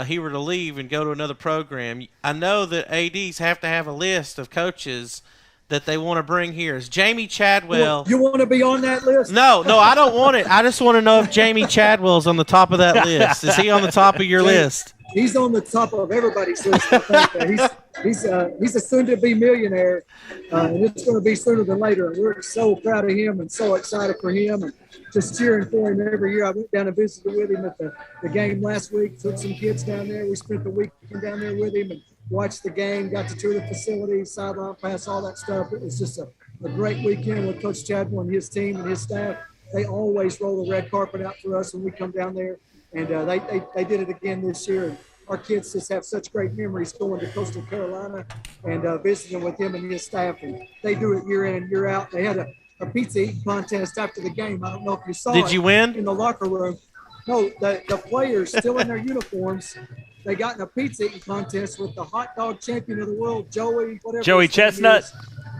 he were to leave and go to another program, I know that ADs have to have a list of coaches that they want to bring here. Is Jamie Chadwell? You want to be on that list? No, I don't want it. I just want to know if Jamie Chadwell's on the top of that list. Is he on the top of your list? He's on the top of everybody's list. I think. He's a soon-to-be millionaire, and it's going to be sooner than later. And we're so proud of him and so excited for him and just cheering for him every year. I went down and visited with him at the game last week, took some kids down there. We spent the weekend down there with him and watched the game, got to tour the facilities, sideline pass, all that stuff. It was just a great weekend with Coach Chadwell and his team and his staff. They always roll the red carpet out for us when we come down there. And they did it again this year. And our kids just have such great memories going to Coastal Carolina and visiting with him and his staff. And they do it year in and year out. They had a pizza eating contest after the game. I don't know if you saw it. Did you win? In the locker room. No, the players still in their uniforms. They got in a pizza eating contest with the hot dog champion of the world, Joey Chestnut. is.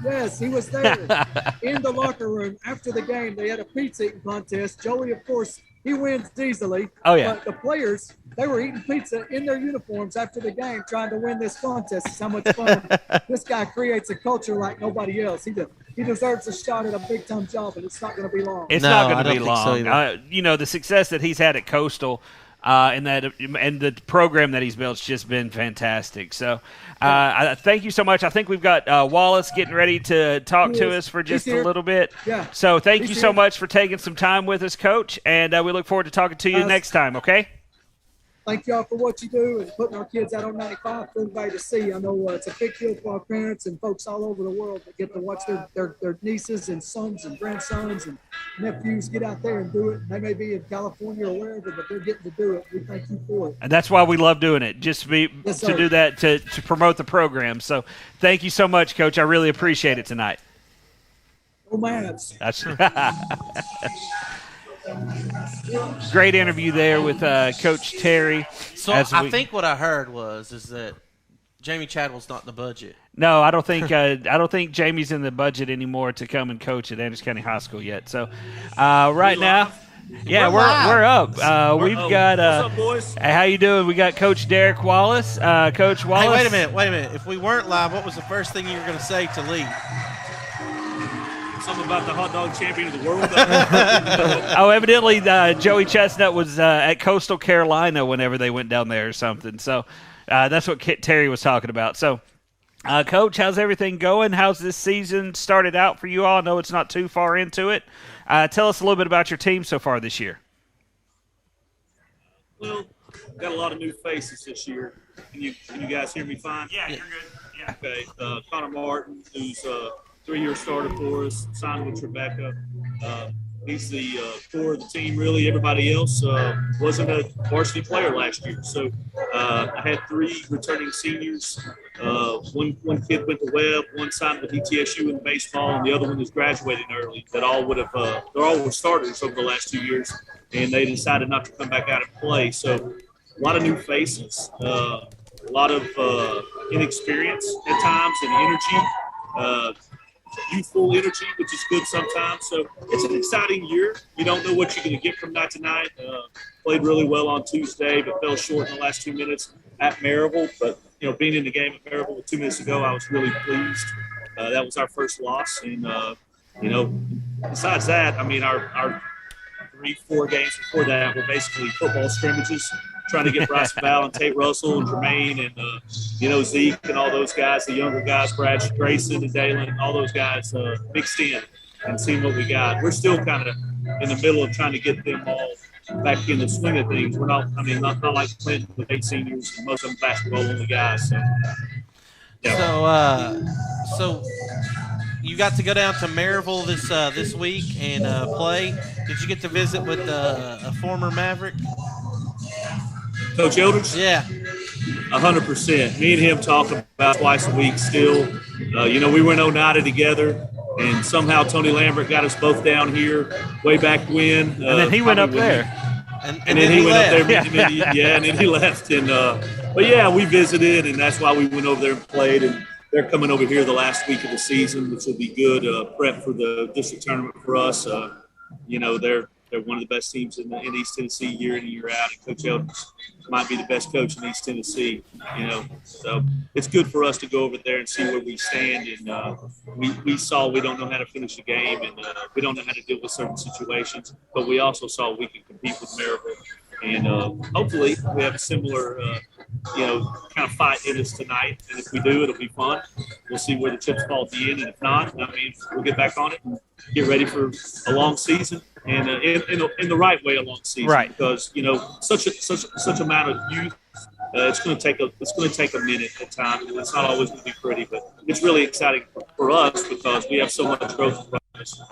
Yes, he was there in the locker room after the game. They had a pizza eating contest. Joey, of course, he wins easily. Oh, yeah. But the players, they were eating pizza in their uniforms after the game trying to win this contest. It's how much fun. This guy creates a culture like nobody else. He deserves a shot at a big-time job, and it's not going to be long. It's not going to be long. You know, the success that he's had at Coastal and the program that he's built has just been fantastic. So I thank you so much. I think we've got Wallace getting ready to talk to us for just a little bit. Yeah. So thank you so much for taking some time with us, Coach, and we look forward to talking to you next time, okay? Thank y'all for what you do and putting our kids out on 95 for everybody to see. I know it's a big deal for our parents and folks all over the world that get to watch their nieces and sons and grandsons and nephews get out there and do it. They may be in California or wherever, but they're getting to do it. We thank you for it. And that's why we love doing it, just to do that, to promote the program. So thank you so much, Coach. I really appreciate it tonight. Oh, man. That's great interview there with Coach Terry. So I think what I heard is that Jamie Chadwell's not in the budget. No, I don't think Jamie's in the budget anymore to come and coach at Anderson County High School yet. So right now, yeah, we're up. We've got what's up, boys? Hey, how you doing? We got Coach Derek Wallace. Coach Wallace. Hey, wait a minute. If we weren't live, what was the first thing you were going to say to Lee? Something about the hot dog champion of the world. Oh, evidently Joey Chestnut was at Coastal Carolina whenever they went down there or something. So that's what Terry was talking about. So, Coach, how's everything going? How's this season started out for you all? I know it's not too far into it. Tell us a little bit about your team so far this year. Well, got a lot of new faces this year. Can you guys hear me fine? Yeah, you're good. Yeah. Okay. Connor Martin, who's a 3-year starter for us, signed with Rebecca. He's the core of the team, really. Everybody else wasn't a varsity player last year. So I had 3 returning seniors. One kid went to Webb, one signed with ETSU in baseball, and the other one is graduating early. That all they're all were starters over the last 2 years, and they decided not to come back out and play. So a lot of new faces, a lot of inexperience at times and energy. Youthful energy, which is good sometimes. So it's an exciting year. You don't know what you're going to get from night to night. Played really well on Tuesday, but fell short in the last 2 minutes at Maryville. But, being in the game at Maryville 2 minutes ago, I was really pleased. That was our first loss. And, besides that, I mean, our 3-4 games before that were basically football scrimmages, trying to get Bryce Val and Tate Russell and Jermaine and Zeke and all those guys, the younger guys, Brad Grayson and Dalen, all those guys mixed in and seeing what we got. We're still kind of in the middle of trying to get them all back in the swing of things. We're not like Clinton with 8 seniors and most of them basketball-only guys. So, yeah. So you got to go down to Maryville this week and play. Did you get to visit with a former Maverick? Coach Eldridge? Yeah. 100%. Me and him talk about twice a week still. We were in Oneida together, and somehow Tony Lambert got us both down here way back when. And then he went up there. And then he went up there. And then he left. And but yeah, we visited, and that's why we went over there and played. And they're coming over here the last week of the season, which will be good prep for the district tournament for us. They're one of the best teams in East Tennessee year in and year out, and Coach Eldridge might be the best coach in East Tennessee. So it's good for us to go over there and see where we stand. And we saw we don't know how to finish a game, and we don't know how to deal with certain situations. But we also saw we can compete with Maryville, and hopefully we have a similar, kind of fight in us tonight. And if we do, it'll be fun. We'll see where the chips fall at the end, and if not, we'll get back on it and get ready for a long season. And in the right way, a long season, right? Because such amount of youth, it's going to take a minute at times, and it's not always going to be pretty. But it's really exciting for us because we have so much growth in front of us.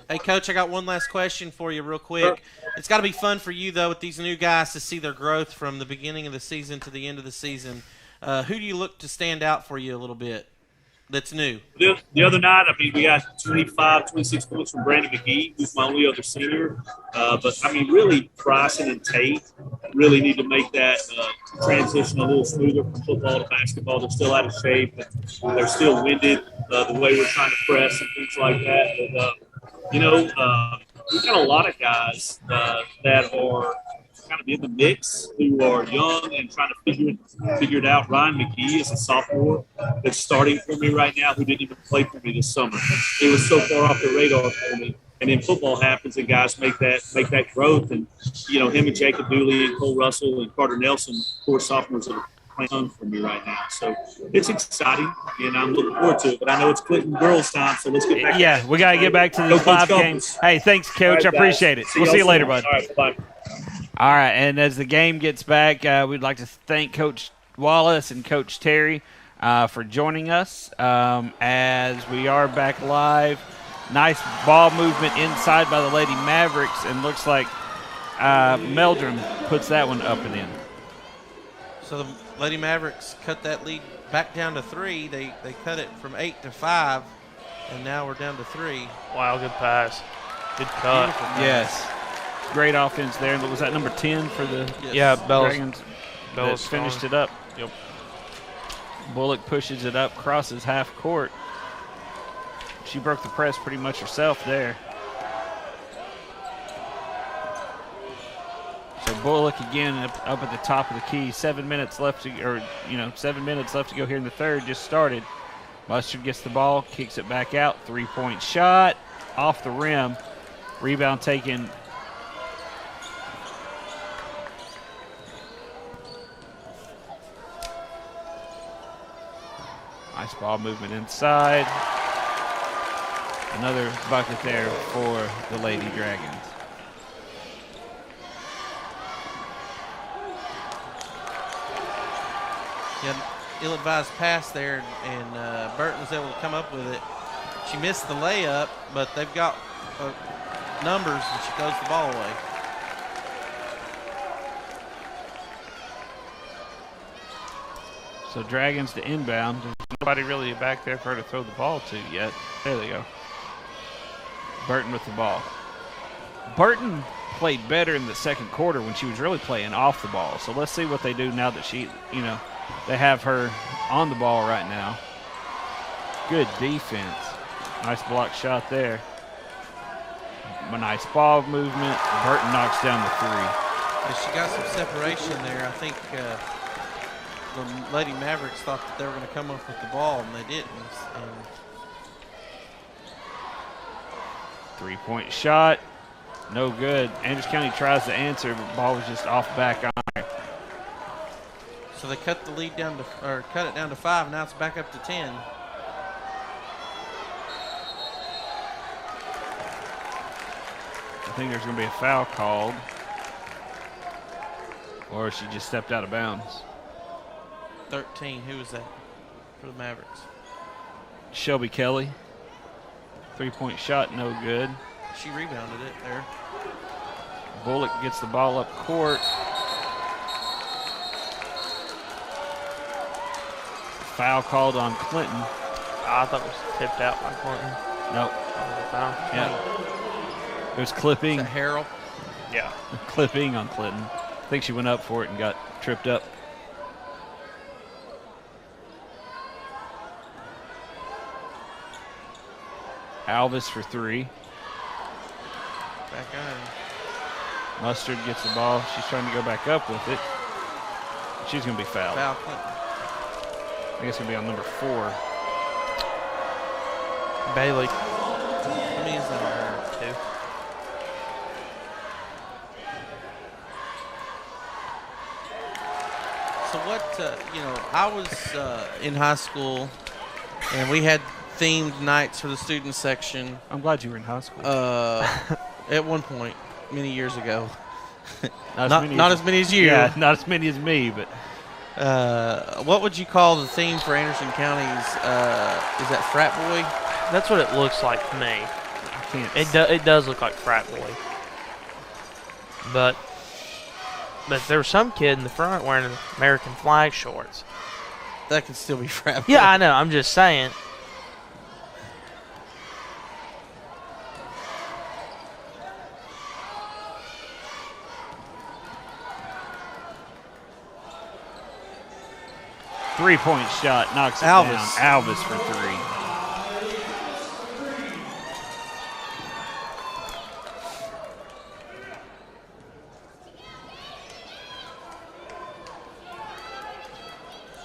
Hey, Coach, I got one last question for you, real quick. Sure. It's got to be fun for you though with these new guys to see their growth from the beginning of the season to the end of the season. Who do you look to stand out for you a little bit? That's new. The other night, we got 25, 26 points from Brandon McGee, who's my only other senior. But really, Bryson and Tate really need to make that transition a little smoother from football to basketball. They're still out of shape, and they're still winded the way we're trying to press and things like that. But, we've got a lot of guys that are kind of in the mix who are young and trying to figure it out. Ryan McGee is a sophomore that's starting for me right now who didn't even play for me this summer. He was so far off the radar for me. And then football happens and guys make that growth. And, him and Jacob Dooley and Cole Russell and Carter Nelson, 4 sophomores that are playing for me right now. So it's exciting, and I'm looking forward to it. But I know it's Clinton girls' time, so let's get back. Yeah, we got to get back to the 5 games. Hey, thanks, Coach. Right, I appreciate it. We'll see you later, bud. All right, bye. All right, and as the game gets back, we'd like to thank Coach Wallace and Coach Terry for joining us as we are back live. Nice ball movement inside by the Lady Mavericks, and looks like Meldrum puts that one up and in. So the Lady Mavericks cut that lead back down to 3. They cut it from 8 to 5, and now we're down to 3. Wow, good pass. Good cut. Yes. Great offense there. Was that number 10 for the Dragons? Bellas finished it up. Yep. Bullock pushes it up, crosses half court. She broke the press pretty much herself there. So Bullock again up at the top of the key. 7 minutes left to go here in the third. Just started. Mustard gets the ball, kicks it back out. 3-point shot off the rim. Rebound taken. Nice ball movement inside. Another bucket there for the Lady Dragons. Yeah, ill-advised pass there, and Burton was able to come up with it. She missed the layup, but they've got numbers, and she throws the ball away. So Dragons to inbound. There's nobody really back there for her to throw the ball to yet. There they go. Burton with the ball. Burton played better in the second quarter when she was really playing off the ball. So let's see what they do now that they have her on the ball right now. Good defense. Nice block shot there. A nice ball movement. Burton knocks down the 3. Yeah, she got some separation there. I think the Lady Mavericks thought that they were going to come up with the ball, and they didn't. And 3-point shot. No good. Andrews County tries to answer, but the ball was just off back on her. So they cut the lead down to, or cut it down to 5. Now it's back up to 10. I think there's going to be a foul called, or she just stepped out of bounds. 13. Who was that for the Mavericks? Shelby Kelly. 3-point shot, no good. She rebounded it there. Bullock gets the ball up court. Foul called on Clinton. I thought it was tipped out by Clinton. Nope. That was a foul. Yeah. It was clipping. Is that Harrell? Yeah. Clipping on Clinton. I think she went up for it and got tripped up. Alvis for 3. Back on. Mustard gets the ball. She's trying to go back up with it. She's going to be fouled. Foul Clinton. I think it's going to be on number 4. Bailey. How many is that on her? 2. So what, I was in high school, and we had themed nights for the student section I'm glad you were in high school. at one point, many years ago. Not Not as many as you. Yeah, not as many as me, but What would you call the theme for Anderson County's, is that frat boy? That's what it looks like to me. I can't. It does look like frat boy. But there was some kid in the front wearing American flag shorts. That could still be frat boy. Yeah, I know. I'm just saying. Three-point shot knocks it Alvis. down. Alvis for 3.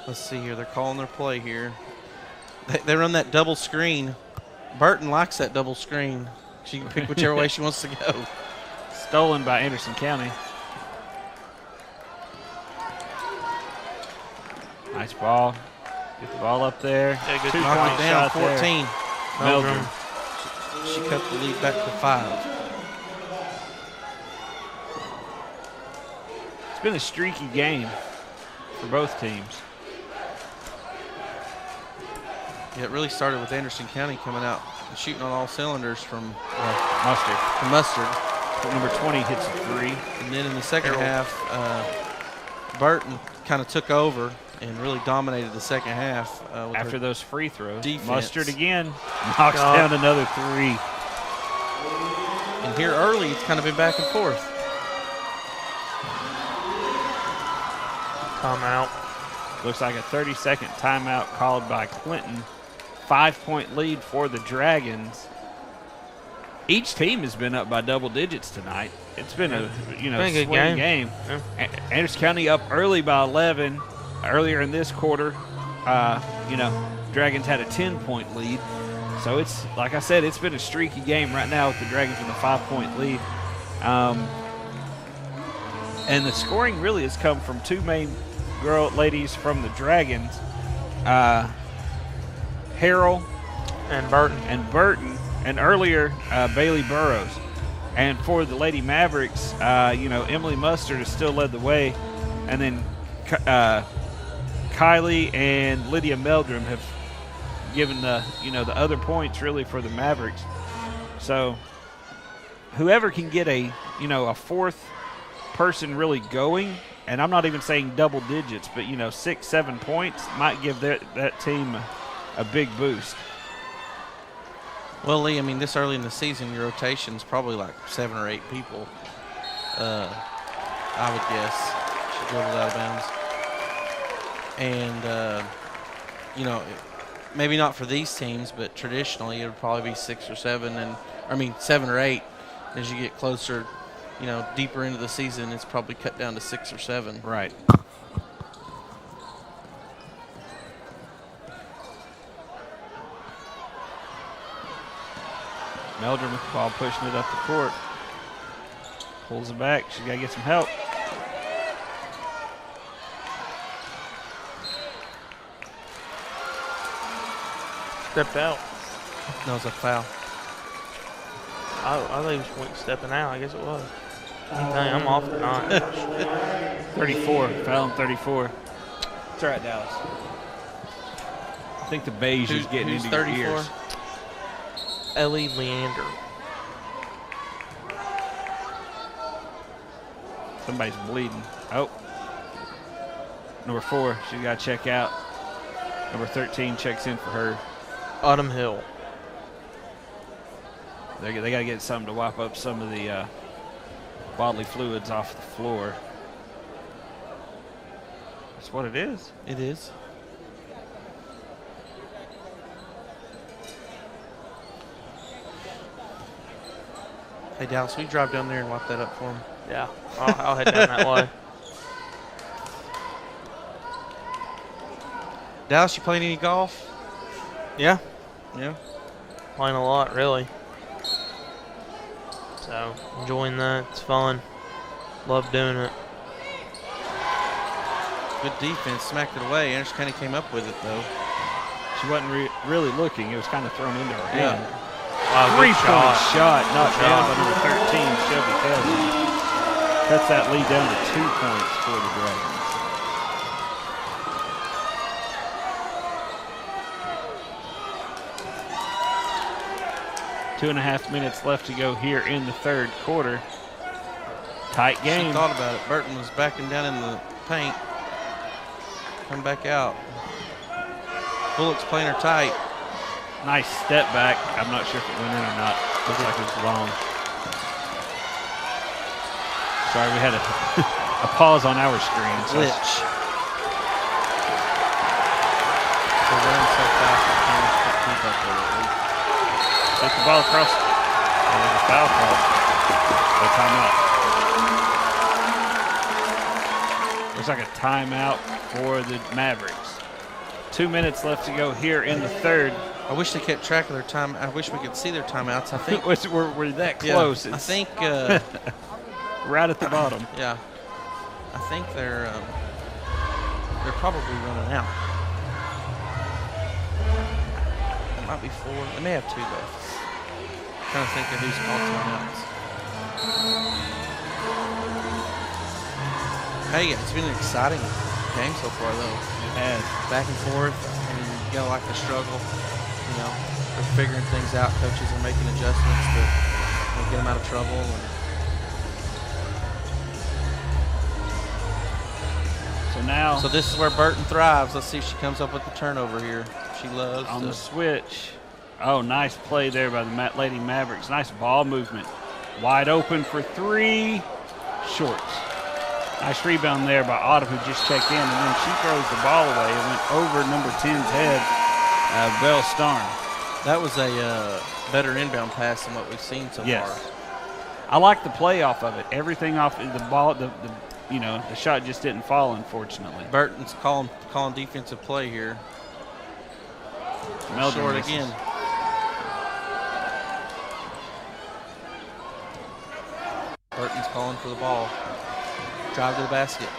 Let's see here. They're calling their play here. They run that double screen. Burton likes that double screen. She can pick whichever way she wants to go. Stolen by Anderson County. Nice ball. Get the ball up there. Yeah, good Two-point Knock it down, shot there. 14. Meldrum. She cut the lead back to 5. It's been a streaky game for both teams. Yeah, it really started with Anderson County coming out and shooting on all cylinders from Mustard. Mustard. Number 20 hits a 3. And then in the second half, Burton kind of took over and really dominated the second half. With After her those free throws, defense. Mustard again knocks down another 3. And here early, it's kind of been back and forth. Timeout. Looks like a 30-second timeout called by Clinton. 5-point lead for the Dragons. Each team has been up by double digits tonight. It's been a Been a good swing game. game. Anderson County up early by 11. Earlier in this quarter, Dragons had a 10-point lead. So it's, like I said, it's been a streaky game right now with the Dragons with a 5-point lead. And the scoring really has come from two main ladies from the Dragons, Harrell And Burton. and earlier Bailey Burrows. And for the Lady Mavericks, Emily Mustard has still led the way, and then Kylie and Lydia Meldrum have given the other points really for the Mavericks. So whoever can get a fourth person really going, and I'm not even saying double digits, but 6-7 points might give that team a big boost. Well, Lee, I mean, this early in the season, your rotation's probably like 7 or 8 people. I would guess. She dribbled out of bounds. And, maybe not for these teams, but traditionally it would probably be 6 or 7, 7 or 8. As you get closer, deeper into the season, it's probably cut down to 6 or 7. Right. Meldrum with the ball, pushing it up the court. Pulls it back. She's got to get some help. Stepped out. No, it was a foul. I thought he was stepping out. I guess it was. Dang, I'm off tonight. 34. Foul on 34. It's all right, Dallas. I think the beige is getting Who's into 34? your ears. Ellie Leander. Somebody's bleeding. Oh. Number 4, she's got to check out. Number 13 checks in for her. Autumn Hill. They got to get something to wipe up some of the bodily fluids off the floor. That's what it is. It is. Hey, Dallas, will you drive down there and wipe that up for him? Yeah, I'll head down that way. Dallas, you playing any golf? Yeah, Yeah. playing a lot, really. So, enjoying that. It's fun. Love doing it. Good defense, smacked it away. Anderson County came up with it, though. She wasn't really looking. It was kind of thrown into her hand. Wow, good Three-point shot. shot, knocked Good down shot. by number 13, Shelby Kelly. Cuts that lead down to 2 points for the Dragons. Two and a half minutes left to go here in the third quarter. Tight game. She thought about it. Burton was backing down in the paint. Come back out. Bullock's playing her tight. Nice step back. I'm not sure if it went in or not. Looks like it was long. Sorry, we had a pause on our screen. So Glitch. They're running so fast, I can't keep up with it. take the ball across. And there's a foul call. So timeout. Looks like a timeout for the Mavericks. 2 minutes left to go here in the third. I wish they kept track of their time. I wish we could see their timeouts. I think We're that close. Yeah, I It's think. right at the bottom. Yeah, I think they're probably running out. It might be 4. They may have 2 left. Trying to think of who's called timeouts. Hey, it's been an exciting game so far, though. It has. Back and forth. I mean, you gotta like the struggle. You know, they're figuring things out. Coaches are making adjustments to get them out of trouble. And So now so this is where Burton thrives. Let's see if she comes up with the turnover here. She loves on to. the switch. Oh, nice play there by the Lady Mavericks. Nice ball movement. Wide open for 3. Short. Nice rebound there by Autumn, who just checked in, and then she throws the ball away. It went over number 10's head, Belle Starn. That was a better inbound pass than what we've seen so Yes. far. I like the play off of it. Everything off the ball, the shot just didn't fall, unfortunately. Burton's calling defensive play here. Meldon Short misses. again. Burton's calling for the ball. Drive to the basket.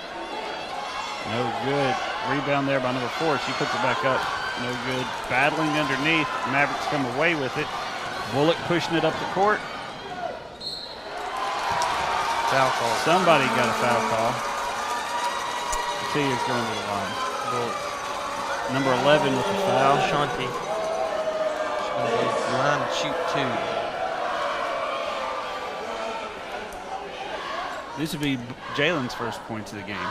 No good. Rebound there by number 4. She puts it back up. No good. Battling underneath. Mavericks come away with it. Bullock pushing it up the court. Foul call. Somebody got a foul call. Cecilia's going to the line. Bullock. Number 11 with the foul. Shanti. She's going to go to the line and shoot 2. This would be Jalen's first points of the game.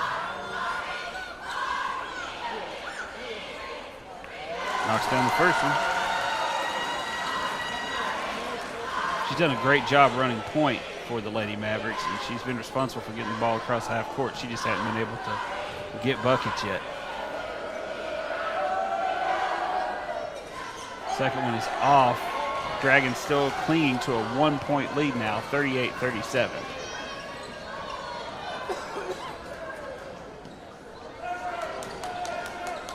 Knocks down the first one. She's done a great job running point for the Lady Mavericks, and she's been responsible for getting the ball across half court. She just hasn't been able to get buckets yet. Second one is off. Dragons still clinging to a 1-point lead now, 38-37.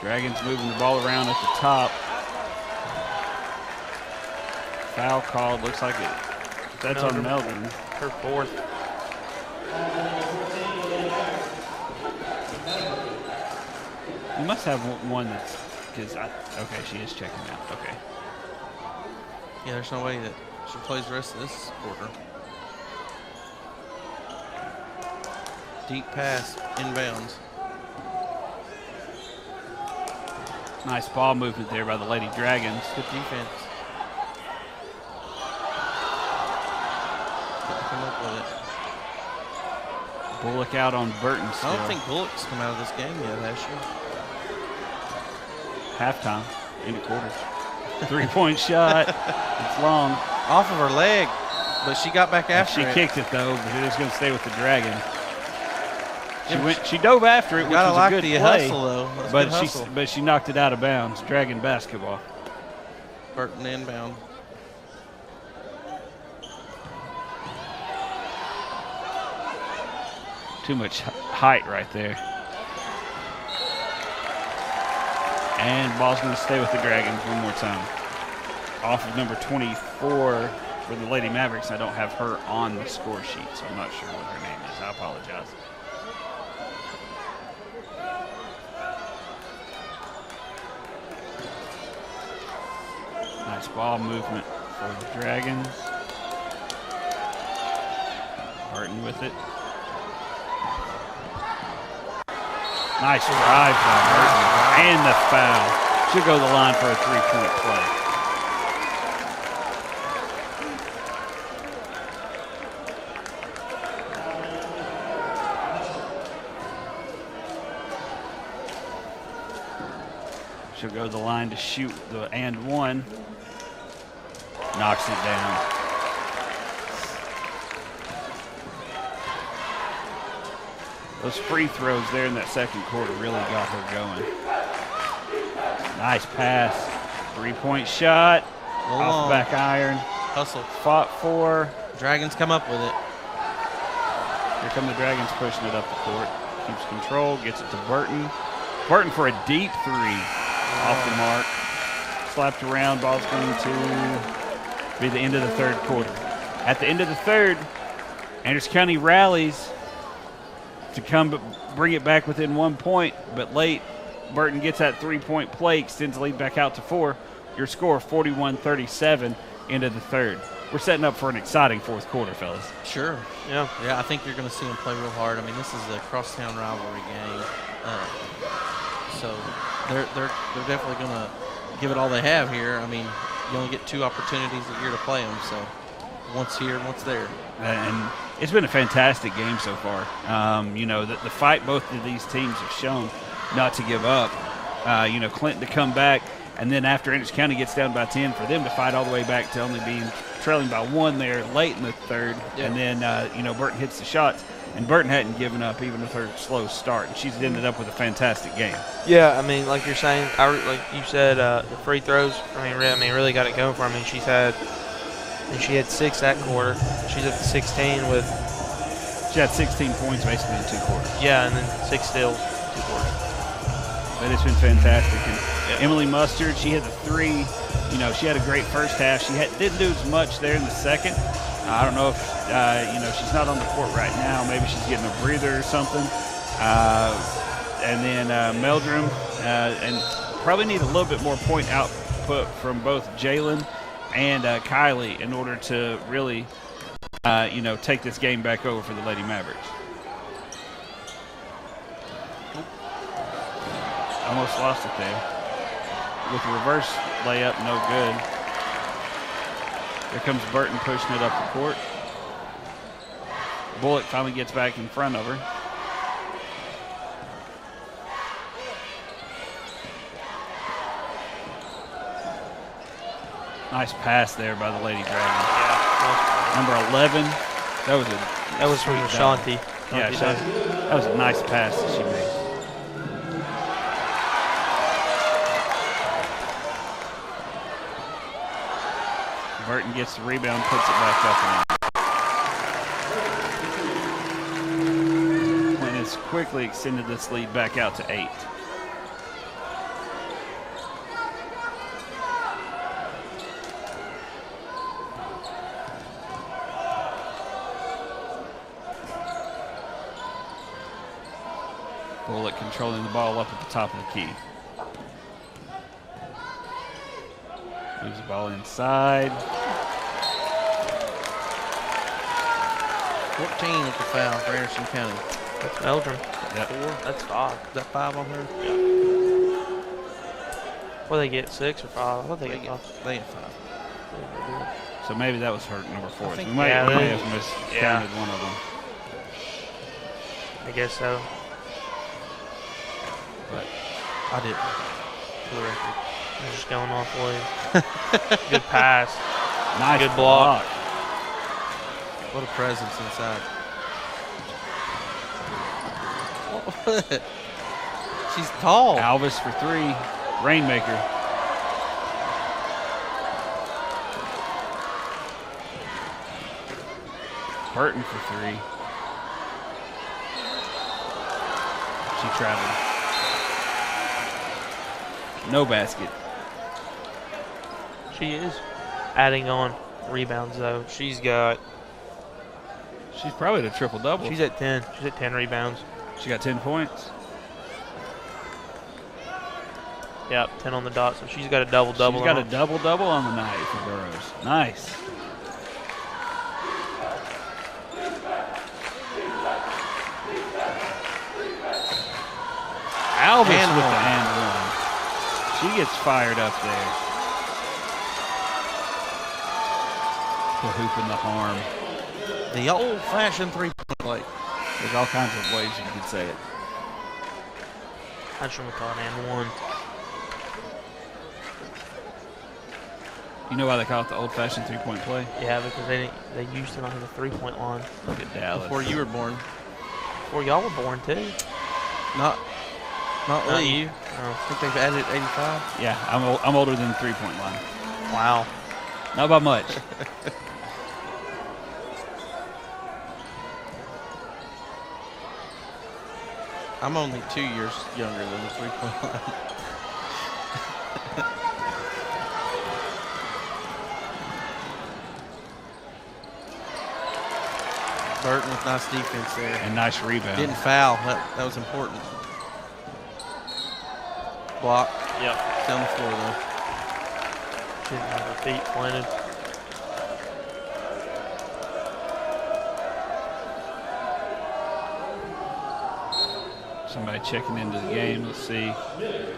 Dragons moving the ball around at the top. Foul called. Looks like it. That's on Meldon. Her 4th. You must have one that's because okay, she is checking out. Okay. Yeah, there's no way that she plays the rest of this quarter. Deep pass, inbounds. Nice ball movement there by the Lady Dragons. Good defense. Come up with it. Bullock out on Burton still. I don't think Bullock's come out of this game yet, has she? Halftime, end of quarter. 3-point shot. It's long. Off of her leg, but she got back after She it. kicked it though, but it was going to stay with the Dragon. She dove after it, which Gotta was like a good the play. hustle, though. That's good hustle. But she knocked it out of bounds. Dragon basketball. Burton inbound. Too much height right there. And ball's going to stay with the Dragons one more time. Off of number 24 for the Lady Mavericks. I don't have her on the score sheet, so I'm not sure what her name is. I apologize. Nice ball movement for the Dragons. Burton with it. Nice drive by Burton. And the foul. Should go to the line for a 3-point play. She'll go to the line to shoot the and one. Knocks it down. Those free throws there in that second quarter really got her going. Nice pass. 3-point shot. Off the back iron. Hustle. Fought for. Dragons come up with it. Here come the Dragons pushing it up the court. Keeps control. Gets it to Burton. Burton for a deep three. Off the mark. Slapped around. Ball's going to be the end of the third quarter. At the end of the third, Anderson County rallies to bring it back within 1 point, but late, Burton gets that 3-point play, extends the lead back out to 4. Your score, 41-37, end of the third. We're setting up for an exciting fourth quarter, fellas. Sure. Yeah. Yeah, I think you're going to see them play real hard. I mean, this is a crosstown rivalry game, so they're definitely going to give it all they have here. I mean, you only get 2 opportunities a year to play them, so once here, once there. And it's been a fantastic game so far. You know, the fight both of these teams have shown not to give up. You know, Clinton to come back, and then after Anderson County gets down by 10, for them to fight all the way back to only being trailing by 1 there late in the third. Yeah. And then, you know, Burton hits the shots, and Burton hadn't given up even with her slow start. And she's ended up with a fantastic game. Yeah, I mean, like you're saying, like you said, the free throws. I mean, really got it going for her. I mean, she had 6 that quarter. She's up to 16 with. She had 16 points basically in 2 quarters. Yeah, and then 6 steals, 2 quarters. But it's been fantastic. And Emily Mustard, she hit the 3. You know, she had a great first half. She didn't do as much there in the second. I don't know if, you know, she's not on the court right now. Maybe she's getting a breather or something. And then Meldrum, and probably need a little bit more point output from both Jalen and Kylie in order to really, you know, take this game back over for the Lady Mavericks. Almost lost it there. With the reverse layup, no good. Here comes Burton pushing it up the court. Bullock finally gets back in front of her. Nice pass there by the Lady Dragons. Yeah. Number 11. That was from sweet Shanti. Yeah, that was a nice pass that she made. Burton gets the rebound, puts it back up. Clinton has quickly extended this lead back out to 8. Bullock controlling the ball up at the top of the key. Moves the ball inside. 14 with the foul for Anderson County. That's Meldrum. Yep. 4. That's 5. Is that 5 on her? What they get, 6 or 5? I thought they get 5. They get 5. So maybe that was her number 4. I think- We may yeah, they- have miscounted one of them. I guess so. But I didn't. For the record. They're just going off William. Good pass. nice Good block. What a presence inside. She's tall. Alvis for 3. Rainmaker. Burton for 3. She traveled. No basket. She is adding on rebounds, though. She's She's probably at a triple-double. at 10. She's at 10 rebounds. She got 10 points. Yep, 10 on the dot. So she's got a double-double. She's got a double-double on the night for Burroughs. Nice. Alvis And with the one. and one. She gets fired up there. The hoop and the harm. The old-fashioned three-point play. There's all kinds of ways you could say it. I just want to call it and 1. You know why they call it the old-fashioned three-point play? Yeah, because they used to not have a 3-point line. Look at Dallas. Before you were born. Before y'all were born, too. Not Not Lee. you. I Oh, think they've added 85. Yeah, I'm older than the three-point line. wow. Not by much. I'm only 2 years younger than the three-point line. Burton with nice defense there. And nice rebound. Didn't foul. That was important. Block. Yep. Down the floor, though. Didn't have her feet planted. Somebody checking into the game. Let's see.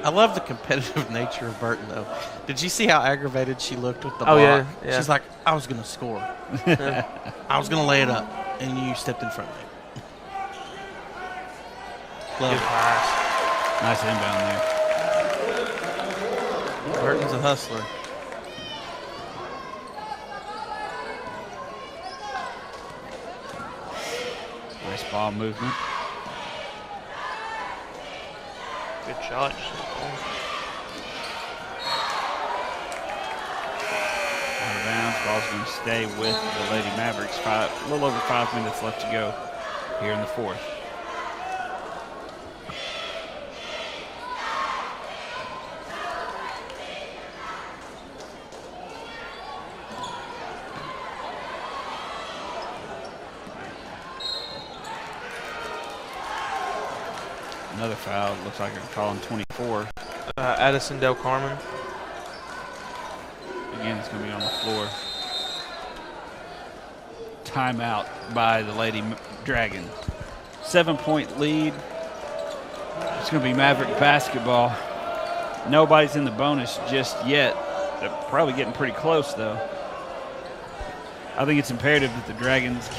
I love the competitive nature of Burton, though. Did you see how aggravated she looked with the Oh, block? yeah. She's like, I was going to score. I was going to lay it up, and you stepped in front of me. Love Good it. pass. Nice inbound there. Burton's a hustler. Nice ball movement. Good shot. Out of bounds. Ball's going to stay with the Lady Mavericks. A little over 5 minutes left to go here in the fourth. Another foul. Looks like they're calling 24. Addison Del Carmen. Again, it's going to be on the floor. Timeout by the Lady Dragon. 7-point lead. It's going to be Maverick basketball. Nobody's in the bonus just yet. They're probably getting pretty close, though. I think it's imperative that the Dragons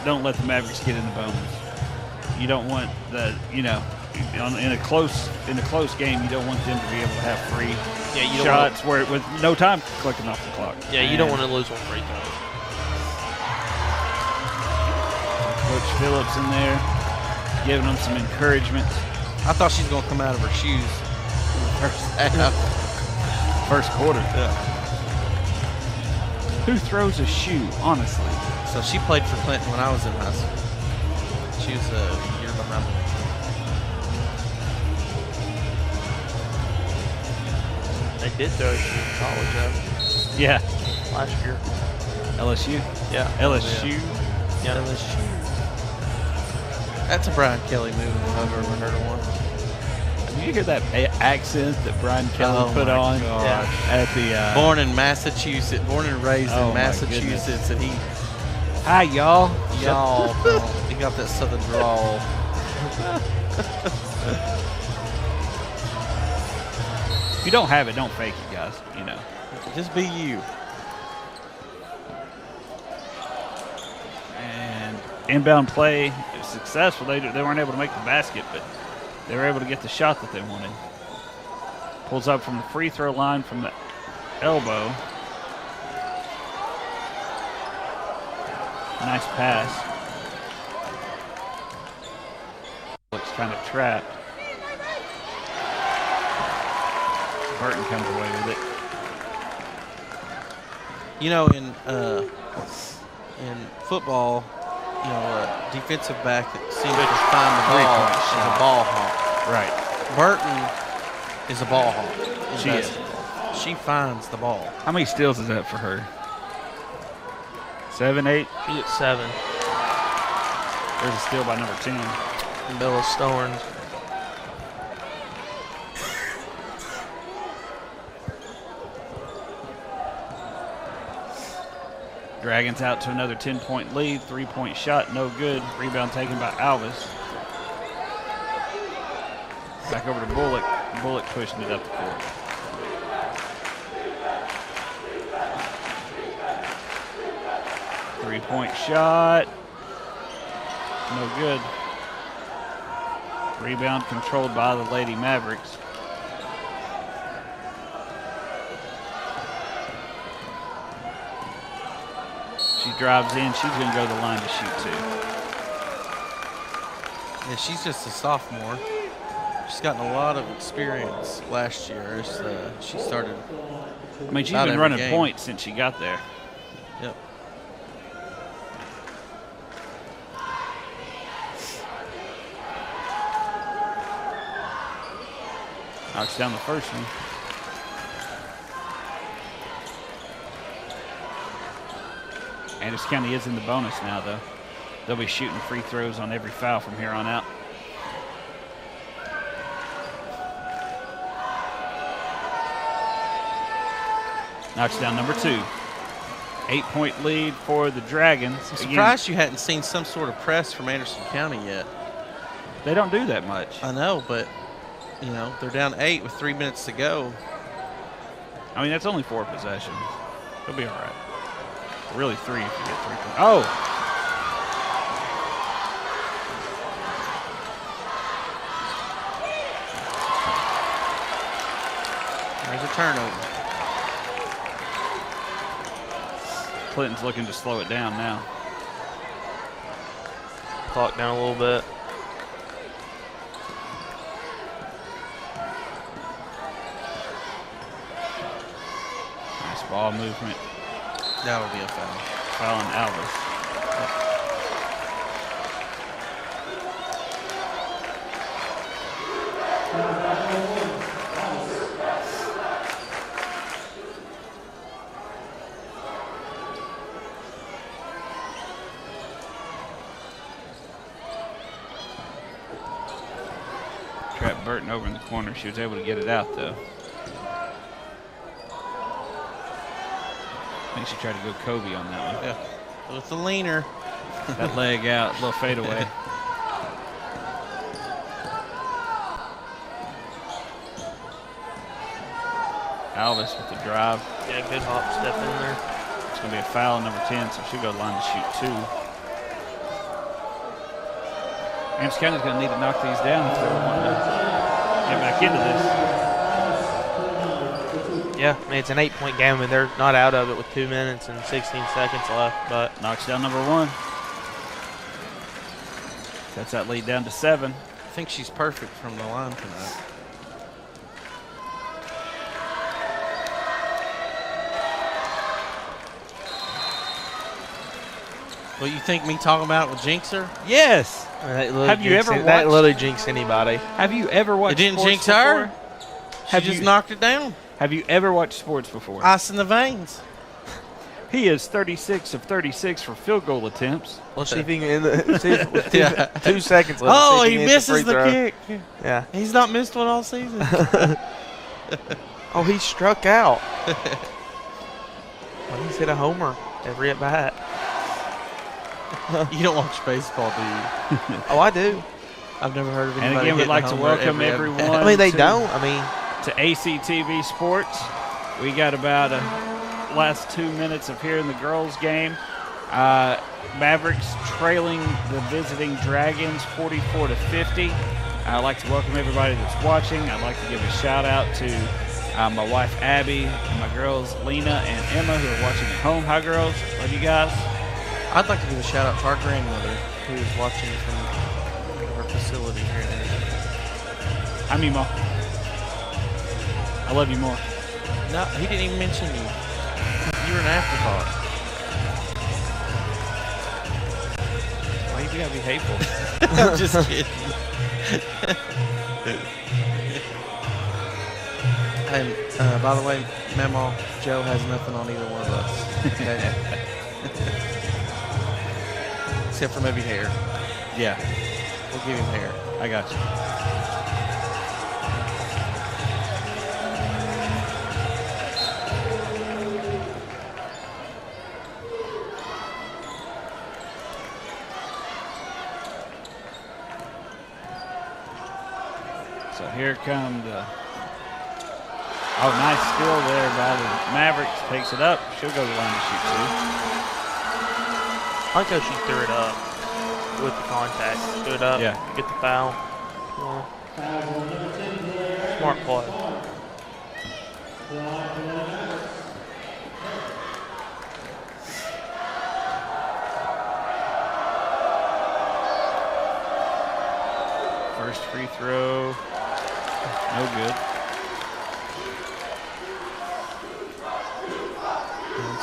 don't let the Mavericks get in the bonus. You don't want in a close game, you don't want them to be able to have free You don't shots with no time clicking off the clock. Yeah, you don't want to lose one free throw. Coach Phillips in there, giving them some encouragement. I thought she was going to come out of her shoes in the first half. First quarter. Who throws a shoe, honestly? So she played for Clinton when I was in high school. She was a year behind me. They did throw a shoe in college, Yeah. last year. LSU. Yeah. LSU. Yeah. That's a Brian Kelly move if I've ever heard of one. Did you hear that accent that Brian Kelly put my on gosh. at the? Born in Massachusetts, born and raised Oh, in my Massachusetts, and Hi, y'all. y'all, he got that southern drawl. If you don't have it, don't fake it, guys. You know. Just be you. And inbound play is successful. They weren't able to make the basket, but they were able to get the shot that they wanted. Pulls up from the free throw line from the elbow. Nice pass. Looks kind of trapped. Burton comes away with it. You know, in football, you know, a defensive back that seems to find the ball is a ball hawk. Right. Burton is a ball hawk. in She is. basketball. She finds the ball. How many steals is that for her? 7, 8? She gets 7. There's a steal by number 10. Bella Storms. Dragons out to another 10-point lead. 3-point shot, no good. Rebound taken by Alvis. Back over to Bullock. Bullock pushing it up the court. Three-point shot. No good. Rebound controlled by the Lady Mavericks. She drives in. She's going to go to the line to shoot too. Yeah, she's just a sophomore. She's gotten a lot of experience last year. She started. I mean, she's about been every running game. points since she got there. Yep. Knocks down the first one. Anderson County is in the bonus now, though. They'll be shooting free throws on every foul from here on out. Knocks down number 2. 8-point lead for the Dragons. I'm Again, surprised you hadn't seen some sort of press from Anderson County yet. they don't do that much. I know, but you know they're down 8 with 3 minutes to go. I mean, that's only 4 possessions. They'll be all right. Really 3 if you get 3 points. Oh! There's a turnover. Clinton's looking to slow it down now. Clock down a little bit. Nice ball movement. That would be a foul. Foul on Alvis. Trapped Burton over in the corner. She was able to get it out, though. I think she tried to go Kobe on that one. Yeah. With the leaner. That leg out, little fadeaway. Alvis with the drive. Yeah, good hop step in there. It's going to be a foul on number 10, so she'll go to the line to shoot 2. Anderson County's going to need to knock these down if they want to get back into this. Yeah, I mean, it's an 8-point game, and they're not out of it with 2 minutes and 16 seconds left. But Knocks down number 1. Cuts that lead down to 7. I think she's perfect from the line tonight. What you think me talking about with Jinxer? Yes. Have you ever that watched- literally jinx anybody? Have you ever watched It didn't sports jinx her? before? She Have just you- knocked it down. Have you ever watched sports before? Ice in the veins. He is 36 of 36 for field goal attempts. Let's see if he can end the see if, with Yeah. 2 seconds left. Oh, see if he can hit misses free the throw. kick. Yeah. He's not missed one all season. Oh, he struck out. Well, he's hit a homer every at bat. You don't watch baseball, do you? Oh, I do. I've never heard of And anybody again, we'd hitting like a to homer welcome every at everyone. bat. I mean, they to- don't. I mean, To ACTV Sports. We got about last 2 minutes of hearing the girls' game. Mavericks trailing the visiting Dragons 44-50. I'd like to welcome everybody that's watching. I'd like to give a shout out to my wife Abby, and my girls Lena and Emma who are watching at home. Hi girls, love you guys. I'd like to give a shout out to our grandmother who is watching from our facility here in Arizona. Hi Mimo. I love you more. No, he didn't even mention you. You were an afterthought. Why you gotta be hateful? I'm just kidding. And by the way, Memo, Joe has nothing on either one of us. Okay? Except for maybe hair. Yeah, We'll give him hair. I got you. So here come the. Oh, nice steal there by the Mavericks. Takes it up. She'll go to the line to shoot two. I like how she threw it up with the contact. Threw it up. Yeah. Get the foul. Yeah. Smart play. First free throw. No good.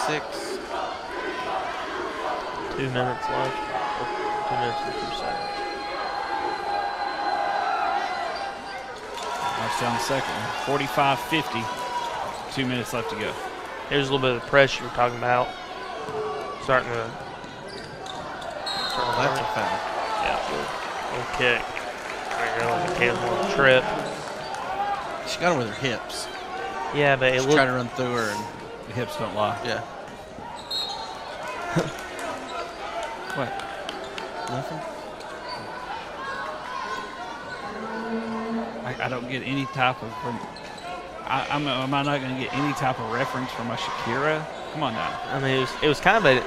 6. 2 minutes left. 2 minutes and 2 seconds. Marks down the second one. 45-50. 2 minutes left to go. Here's a little bit of the pressure you were talking about. Starting to. Oh, that's a foul. Yeah, little kick. Right here, like Michaela's little trip. She got her with her hips. Yeah, but it She's looked. trying to run through her. And, The hips don't lie. yeah. What? Nothing? I don't get any type of. Am I not going to get any type of reference from my Shakira? Come on now. I mean, it was kind of a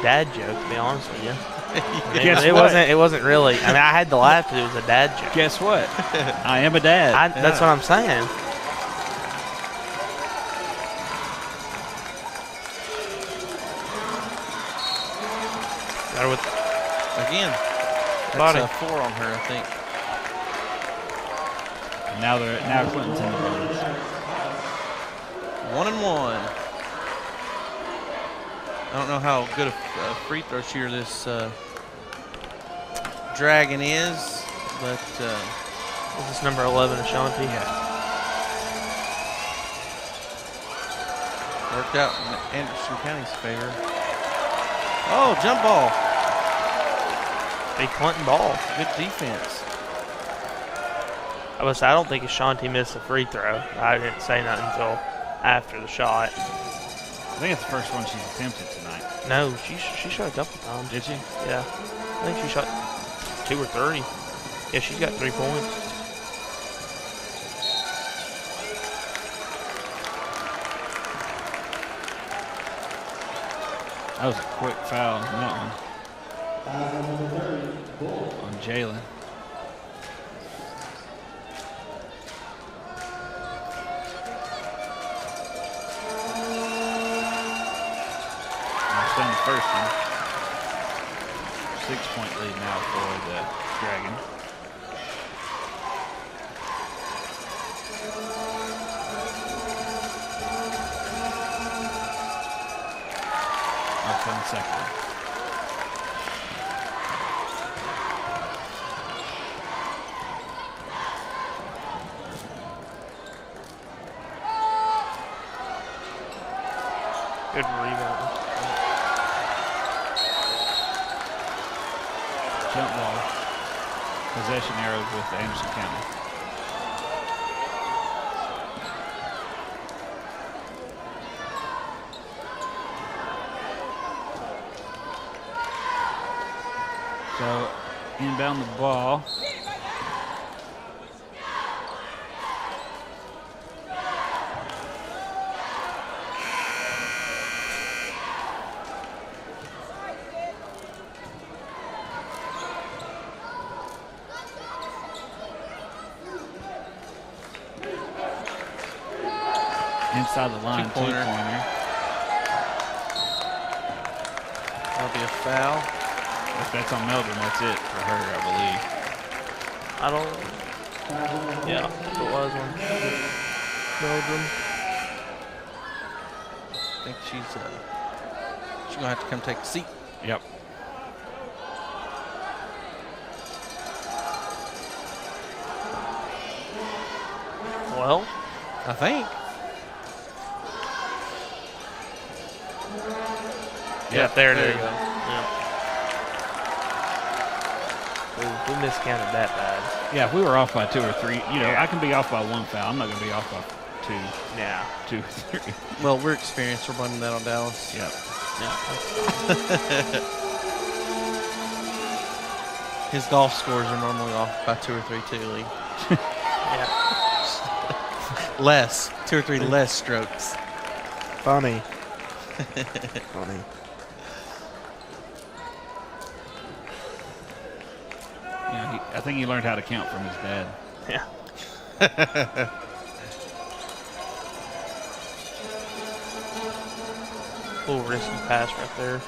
dad joke, to be honest with you. I mean, Guess it what? wasn't really. I mean, I had to laugh because it was a dad joke. Guess what? I am a dad. That's what I'm saying. Got her with Again. Body. That's 4 on her, I think. And now Clinton's in the bonus. 1-1. I don't know how good a free throw shooter this Dragon is, but this is number 11, Ashanti. Yeah. worked out in Anderson County's favor. Oh, jump ball. Big Clinton ball. Good defense. I don't think Ashanti missed a free throw. I didn't say nothing until after the shot. I think it's the first one she's attempted tonight. No, she shot a couple times. Did she? Yeah. I think she shot 2 or 3. Yeah, she's got 3 points. That was a quick foul on that one. On Jalen. That's done the first one. 6-point lead now for the Dragon. Up on the second one. Good rebound. jump ball. Possession arrows with Anderson County. So, inbound the ball. Inside the line, Two-pointer. two-pointer. That'll be a foul. If that's on Meldrum, that's it for her, I believe. I don't. Yeah, it was one. Meldrum. I think she's gonna have to come take a seat. Yep. Well, I think. yeah, there you go. Yeah. We miscounted that bad. Yeah, if we were off by 2 or 3, you know, I can be off by 1 foul. I'm not going to be off by 2, Yeah. 2 or 3. Well, we're experienced. We're blaming that on Dallas. Yep. His golf scores are normally off by 2 or 3 too, Lee. Yeah. Less. 2 or 3 less strokes. Funny. Funny. Yeah, I think he learned how to count from his dad. Yeah. Little risky pass right there.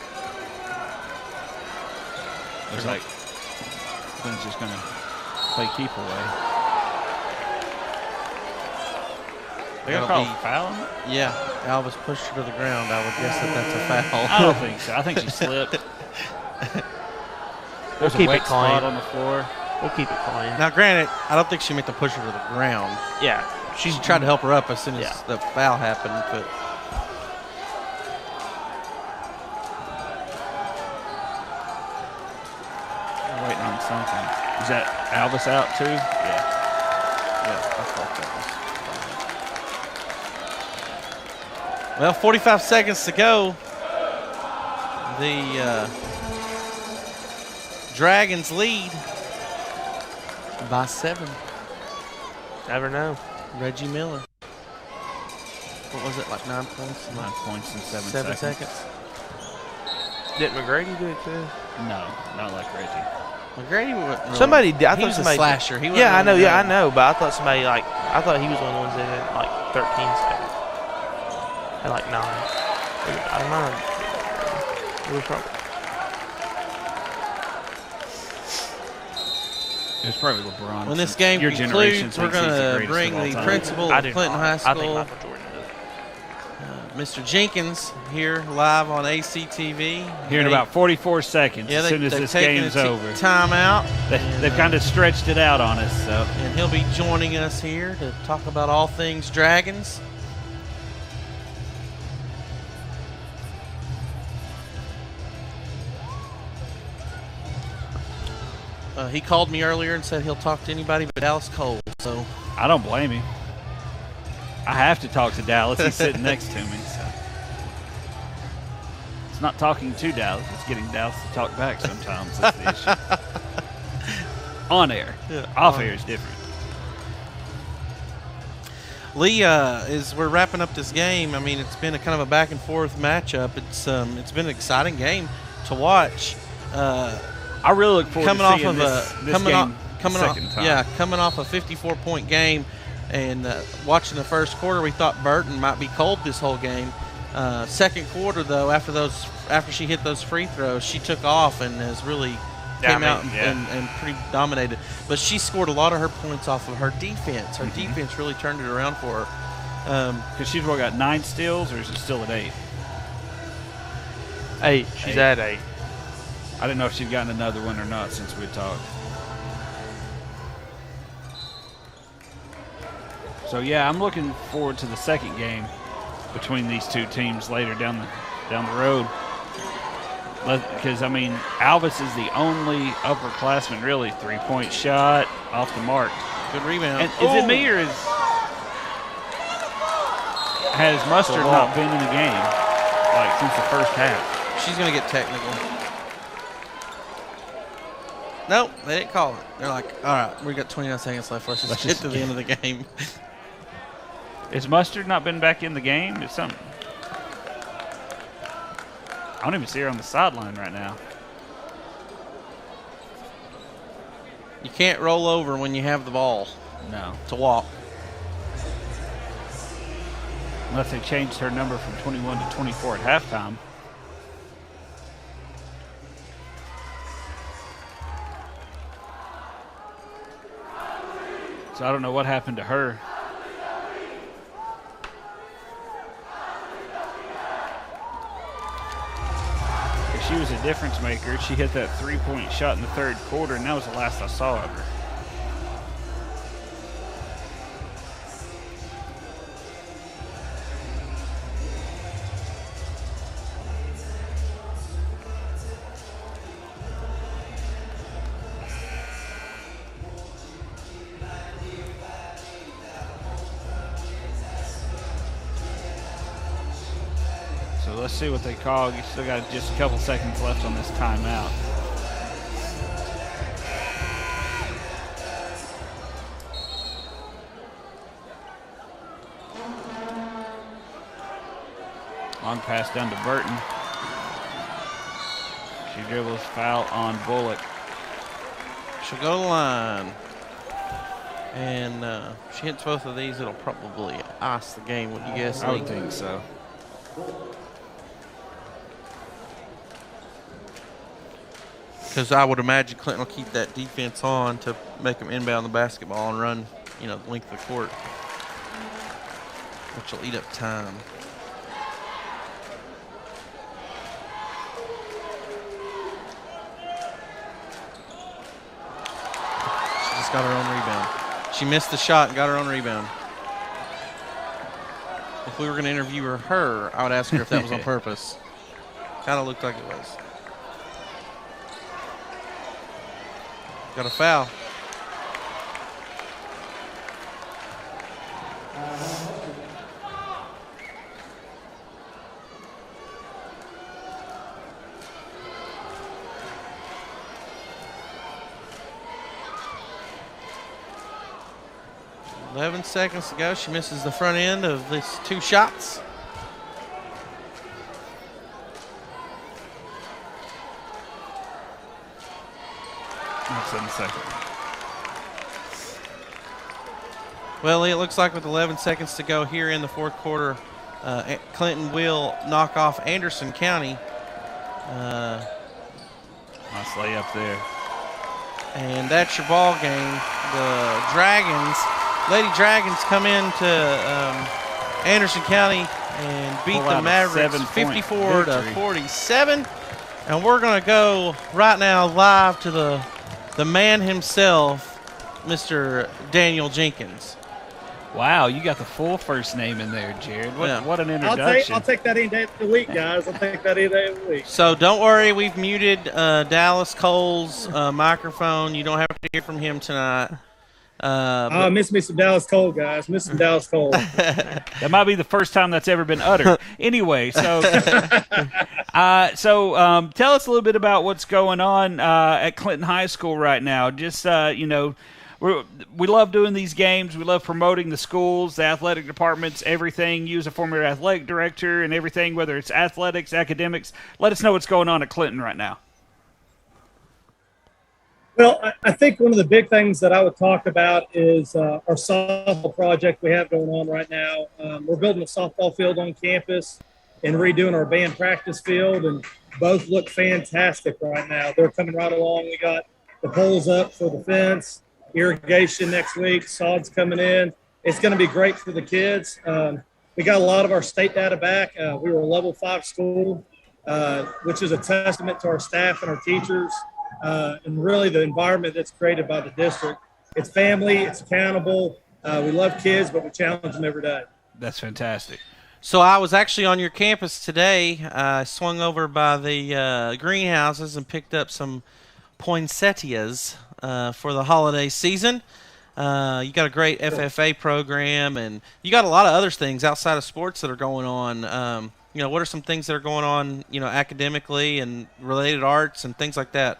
Looks like Quinn's just going to play keep away. They got to call a foul on it? Yeah, Alvis pushed her to the ground. I would guess that that's a foul. I don't think so. I think she slipped. There's keep a wet it spot clean. on the floor. We'll keep it clean. Now, granted, I don't think she meant to push her to the ground. Yeah. She tried to help her up as soon as Yeah. the foul happened, but I'm waiting on something. Is that Alvis out too? Yeah. yeah, I thought that was. Well, 45 seconds to go. The Dragons lead by 7. Never know. Reggie Miller. What was it, like 9 points? 9 points in 7 7 seconds. seconds. Didn't McGrady do it too? No, not like Reggie. McGrady wasn't really- Somebody did. I he thought was somebody a slasher. He wasn't yeah, I know. really Yeah, I good. know. But I thought somebody I thought he was one of the ones that had like 13 seconds. Had like 9. I don't know. It was probably. It was probably LeBron. When this since game your generation concludes, we're thinks he's the going to greatest bring of all the time. principal I of do Clinton not. High I think School, Michael Jordan is. Mr. Jenkins, here live on ACTV. Here in about 44 seconds, Yeah, as soon as they've this taken game's a over. timeout. They've kind of stretched it out on us. So And he'll be joining us here to talk about all things Dragons. He called me earlier and said he'll talk to anybody but Dallas Cole. So I don't blame him. I have to talk to Dallas. He's sitting next to me. So it's not talking to Dallas. It's getting Dallas to talk back sometimes. That's the issue. On air. Yeah, Off air is different. Lee, as we're wrapping up this game, I mean, it's been a kind of a back and forth matchup. It's been an exciting game to watch. I really look forward Coming to off seeing of this coming game off, second time. yeah, coming off a 54-point game, and watching the first quarter, we thought Burton might be cold this whole game. Second quarter, though, after she hit those free throws, she took off and has really came out and pretty dominated. But she scored a lot of her points off of her defense. Her defense really turned it around for her. Because she's got 9 steals, or is it still at 8? 8. She's 8. at 8. I didn't know if she'd gotten another one or not since we talked. So yeah, I'm looking forward to the second game between these two teams later down the road. Because, I mean, Alvis is the only upperclassman, really, three-point shot off the mark. Good rebound. And is it me or has Mustard not been in the game, like, since the first half? She's going to get technical. Nope, they didn't call it. They're like, all right, we got 29 seconds left. Let's just get to the end of the game. Is Mustard not been back in the game? It's something. I don't even see her on the sideline right now. You can't roll over when you have the ball No. to walk. Unless they changed her number from 21 to 24 at halftime. So I don't know what happened to her. She was a difference maker. She hit that three-point shot in the third quarter, and that was the last I saw of her. So let's see what they call. You still got just a couple seconds left on this timeout. Long pass down to Burton. She dribbles, foul on Bullock. She'll go to the line. And she hits both of these, it'll probably ice the game. What do you guys I think? would think so. Because I would imagine Clinton will keep that defense on to make them inbound the basketball and run, the length of the court, which will eat up time. She just got her own rebound. She missed the shot and got her own rebound. If we were going to interview her, I would ask her if that was on purpose. Kind of looked like it was. Got a foul. $11 seconds to go. She misses the front end of these two shots. That's in a second. Well, it looks like with 11 seconds to go here in the fourth quarter, Clinton will knock off Anderson County. Nice layup there. And that's your ball game. The Dragons, Lady Dragons, come into Anderson County and beat Pull the out a Mavericks 7-point 54 to victory. 47. And we're going to go right now live to the man himself, Mr. Daniel Jenkins. Wow, you got the full first name in there, Jared. What an I'll introduction. take that any day of the week, guys. I'll take that any day of the week. So don't worry, we've muted Dallas Cole's microphone. You don't have to hear from him tonight. I miss me some Dallas Cole, guys. Miss some Dallas Cole. That might be the first time that's ever been uttered. Anyway, so tell us a little bit about what's going on at Clinton High School right now. Just we love doing these games. We love promoting the schools, the athletic departments, everything. You as a former athletic director and everything, whether it's athletics, academics. Let us know what's going on at Clinton right now. Well, I think one of the big things that I would talk about is our softball project we have going on right now. We're building a softball field on campus and redoing our band practice field, and both look fantastic right now. They're coming right along. We got the poles up for the fence, irrigation next week, sod's coming in. It's going to be great for the kids. We got a lot of our state data back. We were a level 5 school, which is a testament to our staff and our teachers. And really the environment that's created by the district. It's family, it's accountable. We love kids, but we challenge them every day. That's fantastic. So I was actually on your campus today. I swung over by the greenhouses and picked up some poinsettias for the holiday season. You got a great FFA program, and you got a lot of other things outside of sports that are going on. What are some things that are going on, academically and related arts and things like that?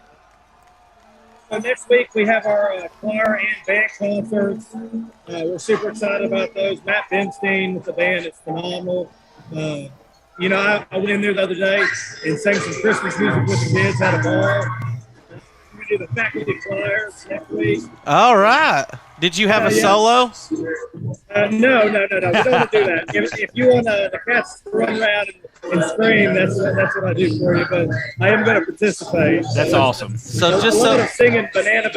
So next week we have our choir and band concerts. We're super excited about those. Matt Benstein with the band is phenomenal. I went in there the other day and sang some Christmas music with the kids, had a ball. We do the faculty choir next week. All right. Did you have a solo? No. We don't want to do that. If you want the cats to run around and scream, that's what I do for you. But I am going to participate. That's awesome. So singing banana.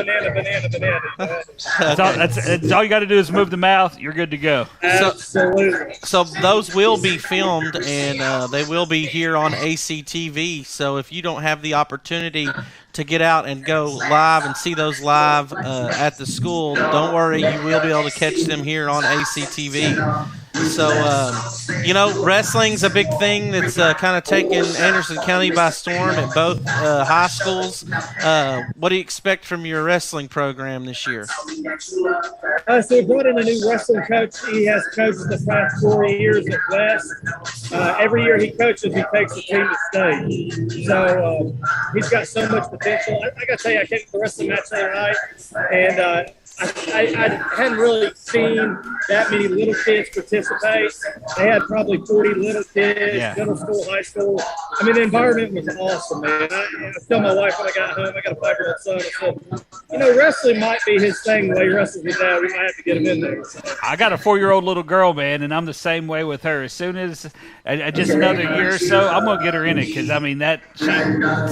That's all you got to do is move the mouth. You're good to go. Absolutely. So those will be filmed, and they will be here on ACTV. So if you don't have the opportunity to get out and go live and see those live at the school, don't worry, you will be able to catch them here on ACTV. So, wrestling's a big thing that's kind of taken Anderson County by storm at both high schools. What do you expect from your wrestling program this year? So we brought in a new wrestling coach. He has coached the past 4 years at West. Every year he coaches, he takes the team to state. So he's got so much potential. I got to tell you, I came to the wrestling match the other night, and I hadn't really seen that many little kids participate. They had probably 40 little kids, middle school, high school. I mean, the environment was awesome, man. I told my wife when I got home, I got a 5-year-old son, I said, wrestling might be his thing the way he wrestles with dad. We might have to get him in there. So. I got a 4-year-old little girl, man, and I'm the same way with her. As soon as just another year or so, I'm going to get her in it because,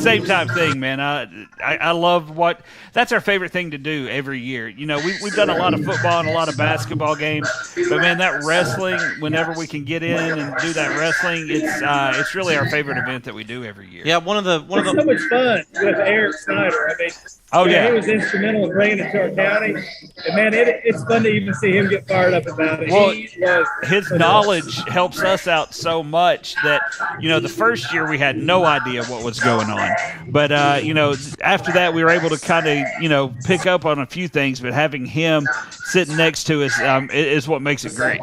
same type thing, man. I love that's our favorite thing to do every year. We've done a lot of football and a lot of basketball games, but, man, that wrestling, whenever we can get in and do that wrestling, it's really our favorite event that we do every year. Yeah, one of the so much fun with Eric Snyder. I mean, he was instrumental in bringing it to our county. And, man, it's fun to even see him get fired up about it. Well, his knowledge helps us out so much that, the first year we had no idea what was going on. But, after that we were able to kind of, pick up on a few things, but having him sitting next to us is what makes it great.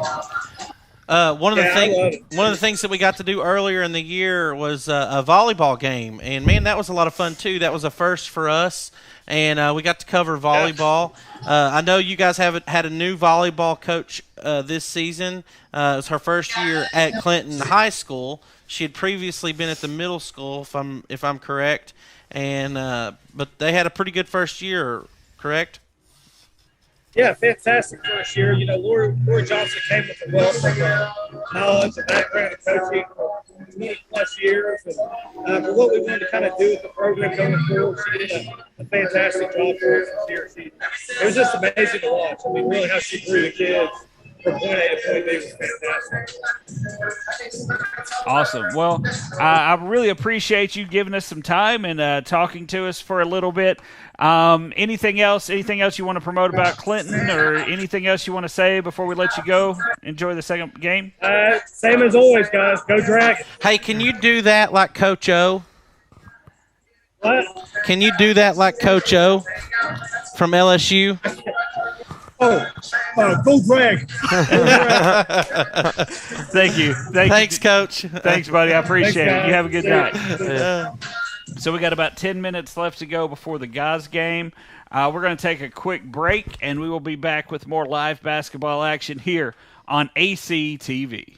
One of the things that we got to do earlier in the year was a volleyball game, and man, that was a lot of fun too. That was a first for us, and we got to cover volleyball. I know you guys haven't had a new volleyball coach this season. It was her first year at Clinton High School. She had previously been at the middle school, if I'm correct, and but they had a pretty good first year, correct? Yeah, fantastic first year. Lori Johnson came with a wealth of knowledge and background of coaching for 20-plus years. And for what we wanted to kind of do with the program going forward, she did a fantastic job for us this year. It was just amazing to watch. I mean, really how she grew the kids from point A to point B was fantastic. Awesome. Well, I really appreciate you giving us some time and talking to us for a little bit. Anything else you want to promote about Clinton or anything else you want to say before we let you go? Enjoy the second game. Same as always, guys. Go Dragons. Hey, can you do that like Coach O? What? Can you do that like Coach O from LSU? Go Dragons. Thank you. Thanks, Coach. Thanks, buddy. I appreciate it. You have a good night. Yeah. So we got about 10 minutes left to go before the guys' game. We're going to take a quick break, and we will be back with more live basketball action here on ACTV.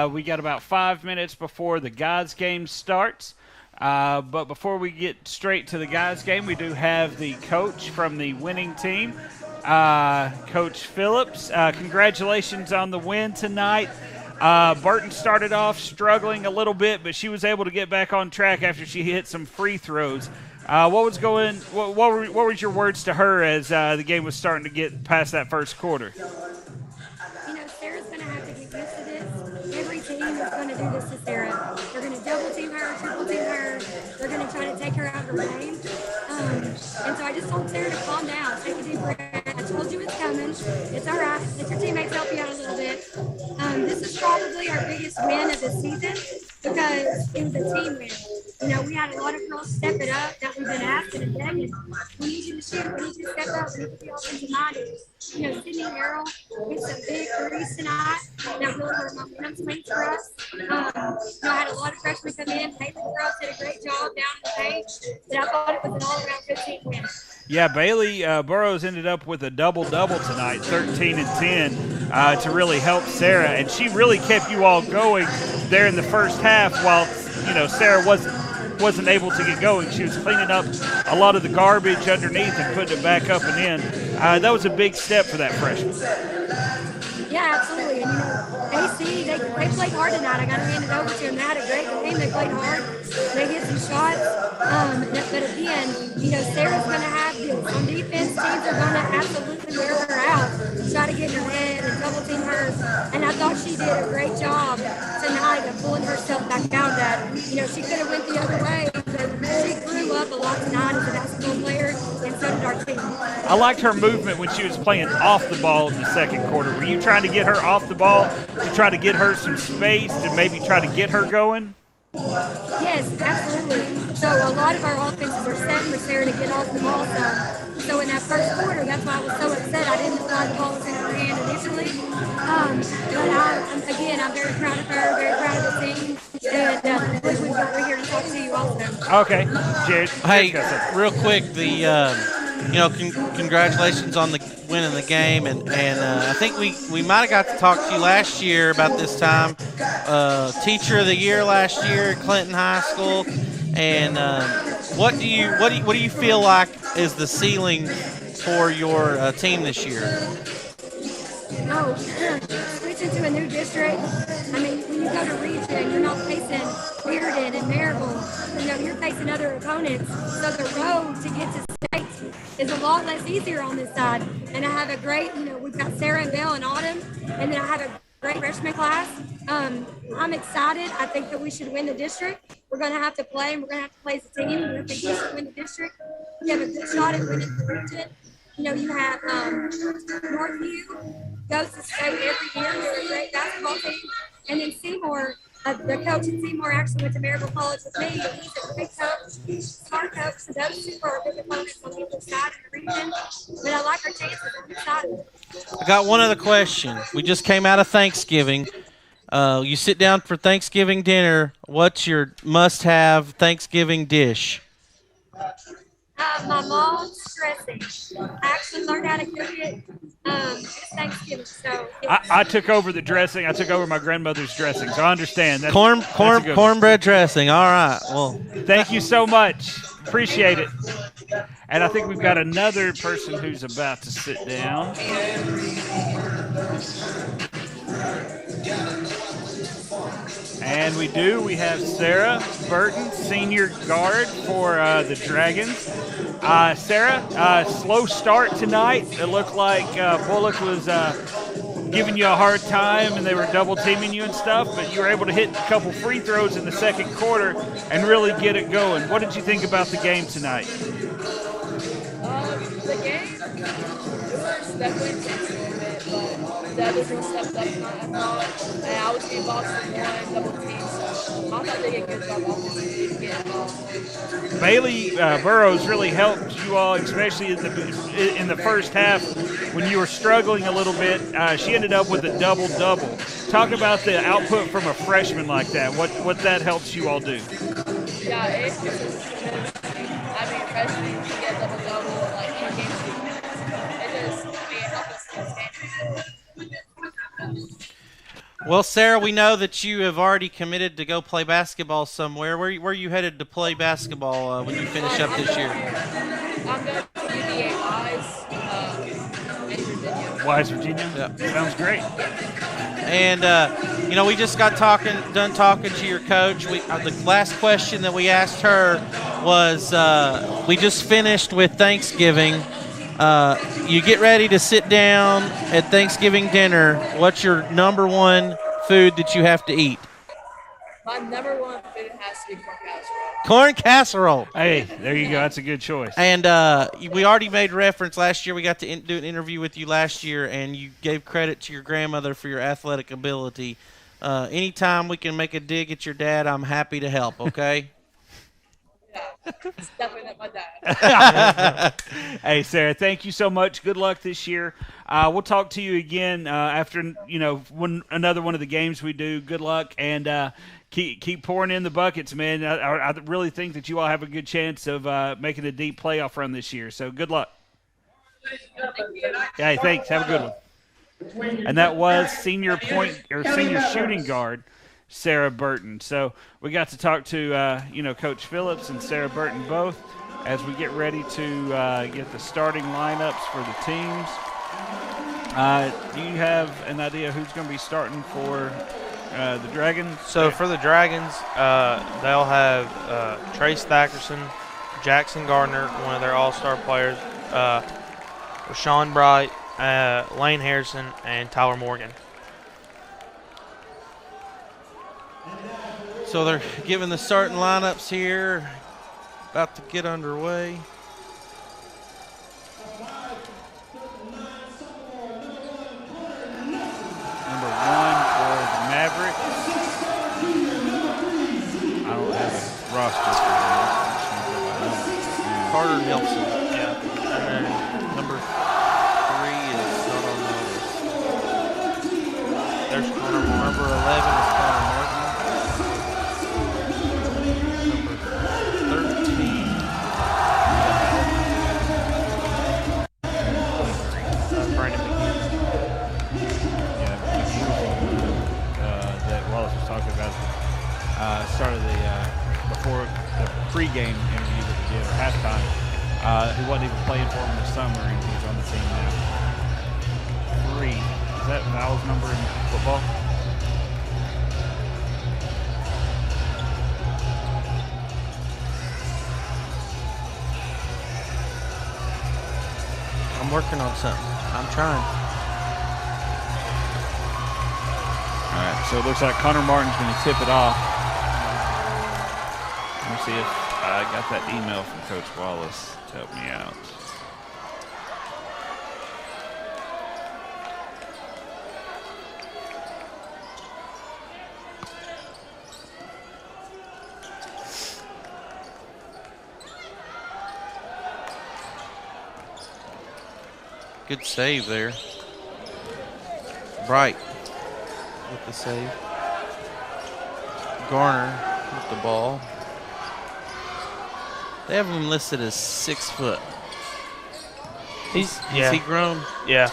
We got about 5 minutes before the guys' game starts. But before we get straight to the guys' game, we do have the coach from the winning team, Coach Phillips. Congratulations on the win tonight. Burton started off struggling a little bit, but she was able to get back on track after she hit some free throws. What were your words to her as the game was starting to get past that first quarter? Sarah's going to have to get used to this. Every team is going to do this to Sarah. They're going to double team her, triple team her. They're going to try to take her out of her game. And so I just told Sarah to calm down, take a deep breath. I told you it's coming. It's all right. Let your teammates help you out a little bit. This is probably our biggest win of the season because it was a team win. We had a lot of girls step it up that we've been asking and begging. We need you to shoot. We need you to step up. We need to be offensive minded. Sydney Harrell hit some big threes tonight that really were momentum swings for us. I had a lot of freshmen come in. Bailey girls did a great job down in the paint. But I thought it was an all-around good team win. Yeah, Bailey Burrows ended up with a double-double tonight, 13 and 10, to really help Sarah. And she really kept you all going there in the first half while, Sarah wasn't able to get going. She was cleaning up a lot of the garbage underneath and putting it back up and in. That was a big step for that freshman. Yeah, absolutely. And, AC, they played hard tonight. I got to hand it over to them. They had a great game. They played hard. They hit some shots. But again, Sarah's going to have this. On defense, teams are going to absolutely wear her out, try to get in her head and double team her. And I thought she did a great job tonight of pulling herself back out of that. She could have went the other way, but she grew up a lot tonight as a basketball player, and so did our team. I liked her movement when she was playing off the ball in the second quarter. Were you trying to get her off the ball to try to get her some space to maybe try to get her going? Yes, absolutely. So a lot of our offenses are set for Sarah to get off the ball some. So in that first quarter, that's why I was so upset. I didn't feel like the ball was in her hand initially. But I'm very proud of her, very proud of the team. And we're here to talk to you also. Okay, Jared. Hey, real quick, congratulations on the winning the game, and I think we might have got to talk to you last year about this time. Teacher of the year last year at Clinton High School, and what do you feel like is the ceiling for your team this year? Switching to a new district. When you go to region, you're not facing Bearden and Maryville. You're facing other opponents. So the road to get to state is a lot less easier on this side. And I have a great, we've got Sarah and Belle and Autumn, and then I have a great freshman class. I'm excited. I think that we should win the district. We're going to have to play, and we're going to have to play as a team. I think we should win the district. We have a good shot at winning the region. You have Northview goes to state every year. They're a great basketball team. And then Seymour, the coach at Seymour actually went to Maryville College with me. He's a big coach, smart coach. So those two are big opponents on either side of the region. But I like our chances. I'm excited. I got one other question. We just came out of Thanksgiving. You sit down for Thanksgiving dinner. What's your must-have Thanksgiving dish? My mom's dressing. I actually learned how to cook it this Thanksgiving. So I took over the dressing. I took over my grandmother's dressing, so I understand. That's Cornbread dressing. All right. Well, thank you so much. Appreciate it. And I think we've got another person who's about to sit down. And we do. We have Sarah Burton, senior guard for the Dragons. Sarah, slow start tonight. It looked like Bullock was giving you a hard time and they were double teaming you and stuff, but you were able to hit a couple free throws in the second quarter and really get it going. What did you think about the game tonight? The game, we were definitely taking a bit, but the other girls stepped up tonight, I thought, and I was getting boxed in one, double team, so I thought they did a good job offensively to get involved. Bailey Burrows really helped you all, especially in the first half when you were struggling a little bit. She ended up with a double-double. Talk about the output from a freshman like that, what that helps you all do. Yeah, it's freshman to get double-double, like, in a game sheet. It just, it helped us in this game. Well, Sarah, we know that you have already committed to go play basketball somewhere. Where are you headed to play basketball when you finish up this year? I'm going to UVA Wise in Virginia. Wise, Virginia? Yeah. Sounds great. And, we just got done talking to your coach. The last question that we asked her was, we just finished with Thanksgiving. You get ready to sit down at Thanksgiving dinner. What's your number one food that you have to eat? My number one food has to be corn casserole. Corn casserole. Hey, there you go. That's a good choice. And we already made reference last year. We got to do an interview with you last year, and you gave credit to your grandmother for your athletic ability. Anytime we can make a dig at your dad, I'm happy to help, okay? Yeah, it's definitely not my dad. Hey, Sarah, thank you so much. Good luck this year. We'll talk to you again after another one of the games we do. Good luck, and keep pouring in the buckets, man. I really think that you all have a good chance of making a deep playoff run this year. So good luck. Hey, thanks. Have a good one. And that was senior shooting guard Sarah Burton. So we got to talk to Coach Phillips and Sarah Burton both as we get ready to get the starting lineups for the teams. Do you have an idea who's going to be starting for the Dragons? So for the Dragons, they'll have Trace Thackerson, Jackson Gardner, one of their all-star players, Rashawn Bright, Lane Harrison, and Tyler Morgan. So they're giving the starting lineups here. About to get underway. Number 1 for the Mavericks. I don't have a roster for them. Carter Nelson. Yeah. And then number 3 is not on notice. There's Connor Martin. Number 11 is Connor Martin. Number 13. Brandon McGee. That Wallace was talking about started before the pregame interview that we did, or halftime. He wasn't even playing for him this summer, and he's on the team now. 3. Is that Val's number in football? I'm working on something. I'm trying. All right, so it looks like Connor Martin's going to tip it off. Let me see if I got that email from Coach Wallace to help me out. Good save there. Bright with the save. Garner with the ball. They have him listed as 6 foot. Is he grown? Yeah.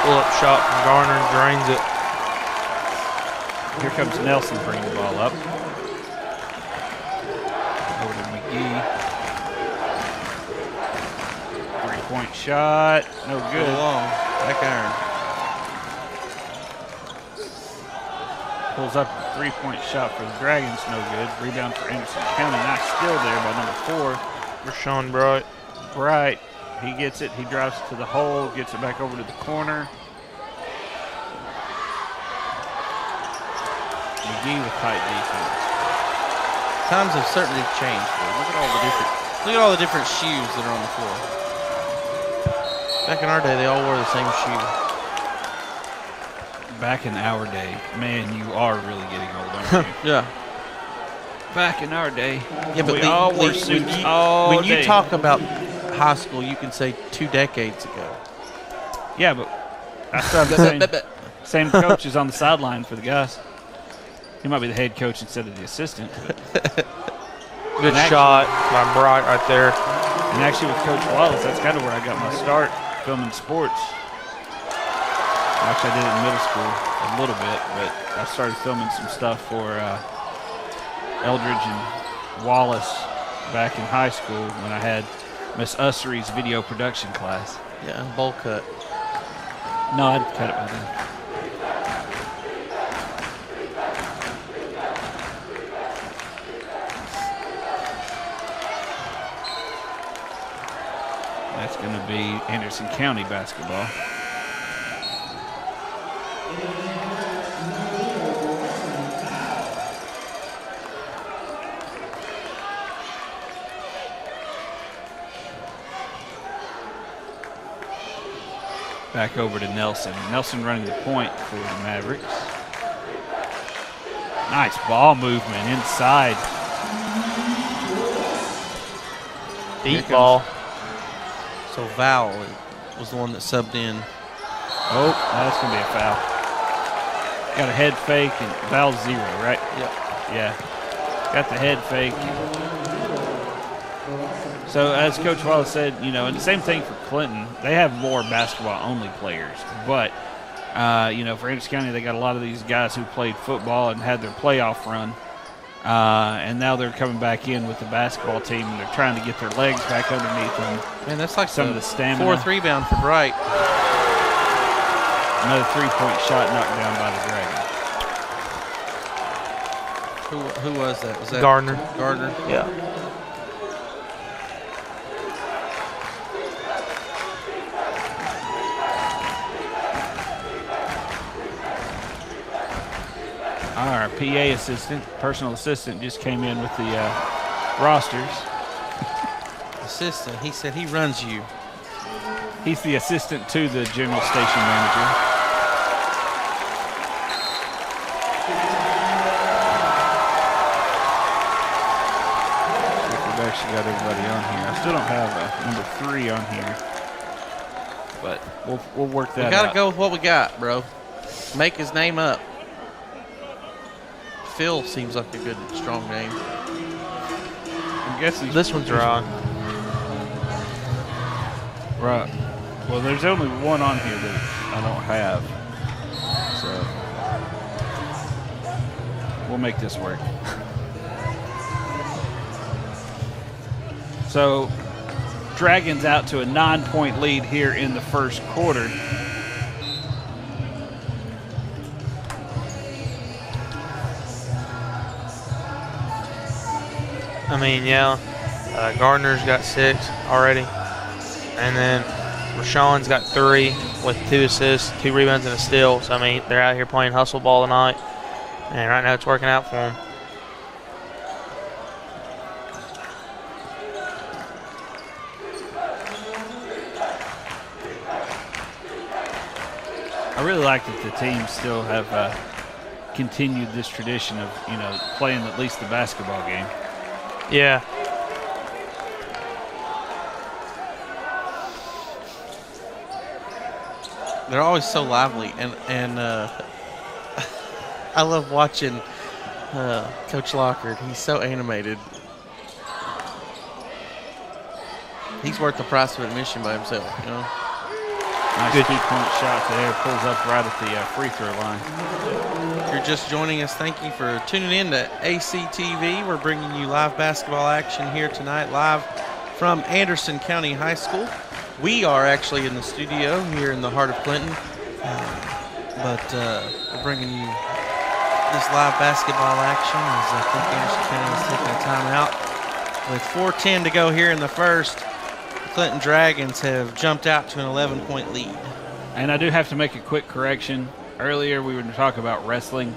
Pull-up shot from Garner, drains it. Here comes Nelson bringing the ball up. Over to McGee. 3-point shot. No good. Long. Back iron. Pulls up a 3-point shot for the Dragons. No good. Rebound for Anderson County. Nice steal there by number 4. Rashawn Bright. Bright. He gets it. He drives it to the hole. Gets it back over to the corner. McGee with tight defense. Times have certainly changed. Look at all the different shoes that are on the floor. Back in our day, they all wore the same shoe. Back in our day, man, you are really getting old, aren't you? Yeah. Back in our day, Yeah, but we all wore suits all when you day. talk about high school, you can say 2 decades ago. Yeah, but that's what I'm saying. Same coach is on the sideline for the guys. He might be the head coach instead of the assistant. Good shot by Bright right there. And actually with Coach Wallace, that's kind of where I got my start filming sports. Actually, I did it in middle school a little bit, but I started filming some stuff for Eldridge and Wallace back in high school when I had Miss Ussery's video production class. Yeah, bowl cut. No, I'd cut it by then. That's going to be Anderson County basketball. Back over to Nelson. Nelson running the point for the Mavericks. Nice ball movement inside. Deep ball. So Val was the one that subbed in. Oh, that's going to be a foul. Got a head fake, and Val's 0, right? Yep. Yeah. Got the head fake. So as Coach Wallace said, you know, and the same thing for Clinton, they have more basketball-only players. But, you know, for Anderson County, they got a lot of these guys who played football and had their playoff run. And now they're coming back in with the basketball team, and they're trying to get their legs back underneath them. Man, that's like some of the stamina. Fourth rebound for Bright. Another three-point shot knocked down by the Dragon. Who was that? Was that Gardner. Gardner? Yeah. Our PA assistant, personal assistant, just came in with the rosters. Assistant, he said he runs you. He's the assistant to the general station manager. We've actually got everybody on here. I still don't have number 3 on here, but we'll work that out. We gotta go with what we got, bro. Make his name up. Phil seems like a good, strong name. I'm guessing This one's wrong. Right. Well, there's only one on here that I don't have, so we'll make this work. So, Dragons out to a 9-point lead here in the first quarter. I mean, yeah, Gardner's got 6 already. And then Rashawn's got 3 with 2 assists, 2 rebounds, and a steal. So, I mean, they're out here playing hustle ball tonight. And right now it's working out for them. I really like that the teams still have continued this tradition of, you know, playing at least the basketball game. Yeah. They're always so lively, and I love watching Coach Lockard. He's so animated. He's worth the price of admission by himself, you know. Nice good 2-point shot there. Pulls up right at the free throw line. If you're just joining us, thank you for tuning in to ACTV. We're bringing you live basketball action here tonight, live from Anderson County High School. We are actually in the studio here in the heart of Clinton, but we're bringing you this live basketball action as I think Anderson County is taking a timeout. With 4:10 to go here in the first, the Clinton Dragons have jumped out to an 11-point lead. And I do have to make a quick correction. Earlier we were talking about wrestling.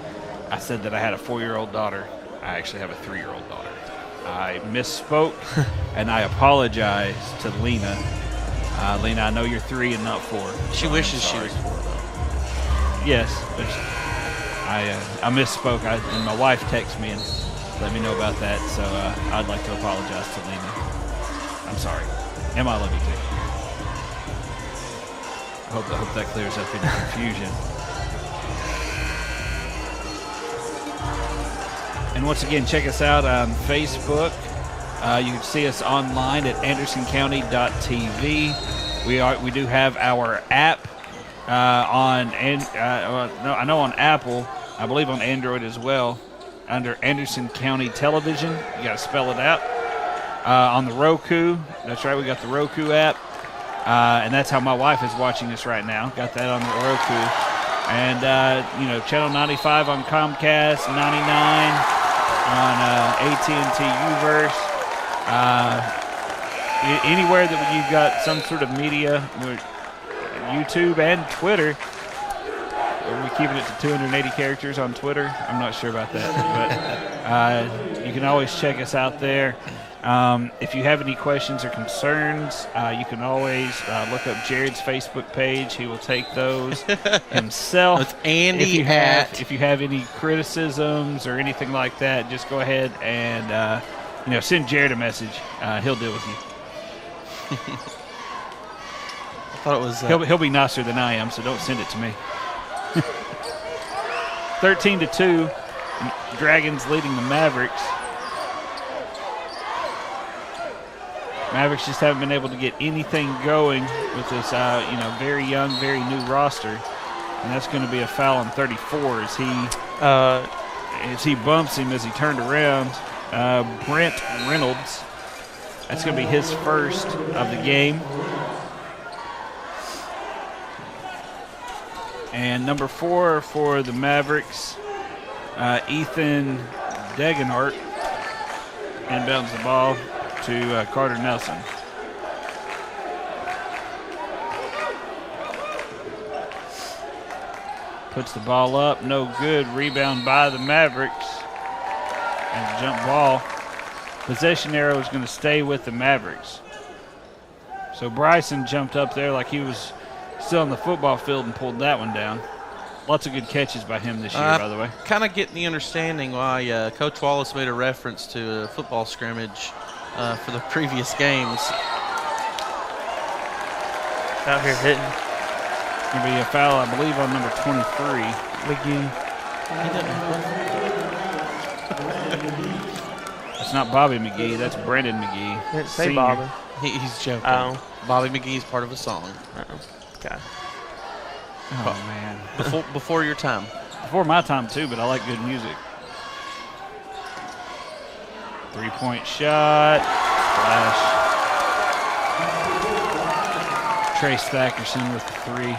I said that I had a 4-year-old daughter. I actually have a 3-year-old daughter. I misspoke, and I apologize to Lena. Lena, I know you're 3 and not 4. She wishes she was 4, though. Yes, but I misspoke. And my wife texted me and let me know about that, so I'd like to apologize to Lena. I'm sorry. Emma, I love you too. I hope that clears up any confusion. And once again, check us out on Facebook. You can see us online at andersoncounty.tv. We do have our app on I know on Apple, I believe on Android as well, under Anderson County Television. You got to spell it out. On the Roku, that's right, we got the Roku app, and that's how my wife is watching us right now. Got that on the Roku, and channel 95 on Comcast, 99 on AT&T Uverse. Anywhere that you've got some sort of media, YouTube and Twitter. We're keeping it to 280 characters on Twitter. I'm not sure about that, but you can always check us out there. If you have any questions or concerns, you can always look up Jared's Facebook page. He will take those himself. It's Andy if you have any criticisms or anything like that, just go ahead and send Jared a message. He'll deal with you. I thought it was. He'll be nicer than I am, so don't send it to me. 13-2, Dragons leading the Mavericks. Mavericks just haven't been able to get anything going with this, very young, very new roster, and that's going to be a foul on 34 as he bumps him as he turned around. Brent Reynolds. That's going to be his first of the game. And number 4 for the Mavericks, Ethan Degenhart, inbounds the ball to Carter Nelson. Puts the ball up, no good. Rebound by the Mavericks. And jump ball. Possession arrow is going to stay with the Mavericks. So Bryson jumped up there like he was still on the football field and pulled that one down. Lots of good catches by him this year, by the way. Kind of getting the understanding why Coach Wallace made a reference to a football scrimmage for the previous games. Out here hitting. Going to be a foul, I believe, on number 23. McGee. It's not Bobby McGee. That's Brandon McGee. Didn't say senior. Bobby. He's joking. Oh. Bobby McGee is part of a song. Okay. Oh, man. Before your time. Before my time, too, but I like good music. 3-point shot. Flash. Trace Thackerson with the 3.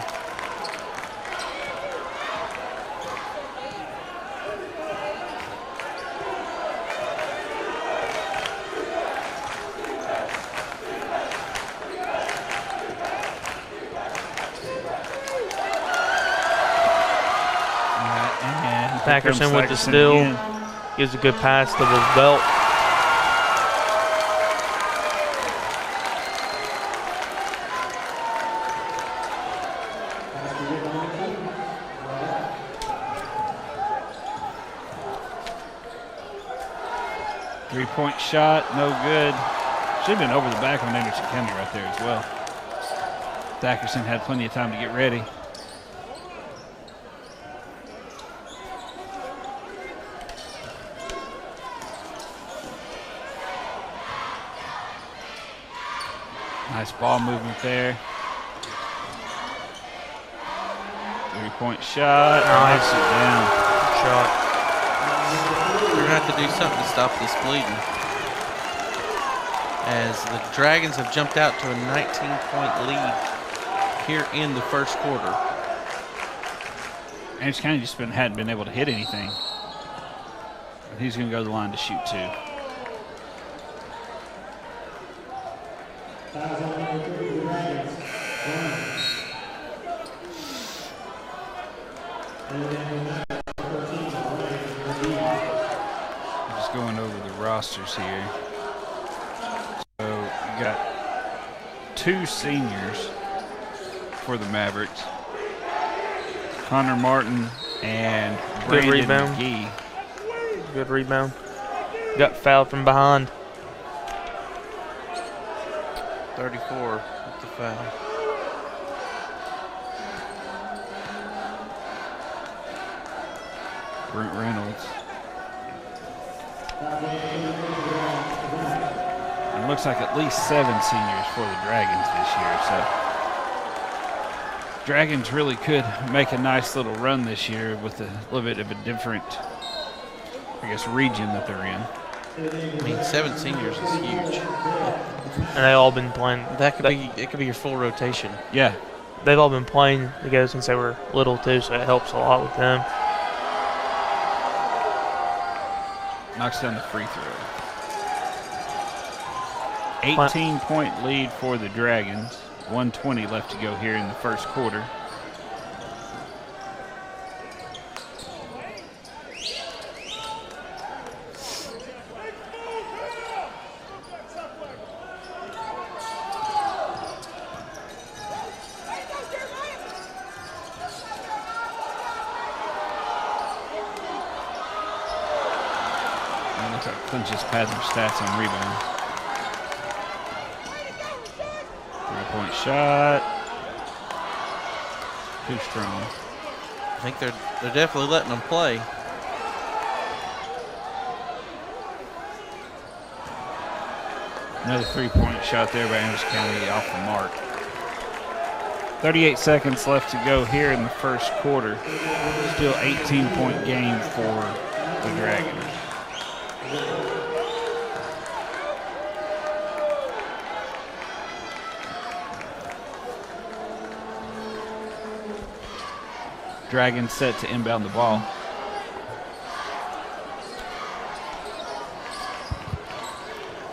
Thackerson with the steal. Again. Gives a good pass to his belt. Three-point shot, no good. Should have been over the back on Anderson County right there as well. Thackerson had plenty of time to get ready. Nice ball movement there. Three-point shot. Nice. Knocks it down. Shot. They're going to have to do something to stop this bleeding. As the Dragons have jumped out to a 19-point lead here in the first quarter. Anderson County just hadn't been able to hit anything. He's going to go to the line to shoot 2. Just going over the rosters here. So you got 2 seniors for the Mavericks. Connor Martin and Good Brandon rebound. McGee. Good rebound. Got fouled from behind. 34 with the foul. Brent Reynolds. It looks like at least 7 seniors for the Dragons this year. So Dragons really could make a nice little run this year with a little bit of a different, I guess, region that they're in. I mean, 7 seniors is huge. And they all been playing. It could be your full rotation. Yeah. They've all been playing together since they were little too, so it helps a lot with them. Knocks down the free throw. 18-point lead for the Dragons. 1:20 left to go here in the first quarter. And look at Clinch's pads and stats on rebounds. 3-point shot. Too strong. I think they're definitely letting them play. Another 3-point shot there by Anderson County off the mark. 38 seconds left to go here in the first quarter. Still 18-point game for the Dragons. Dragons set to inbound the ball.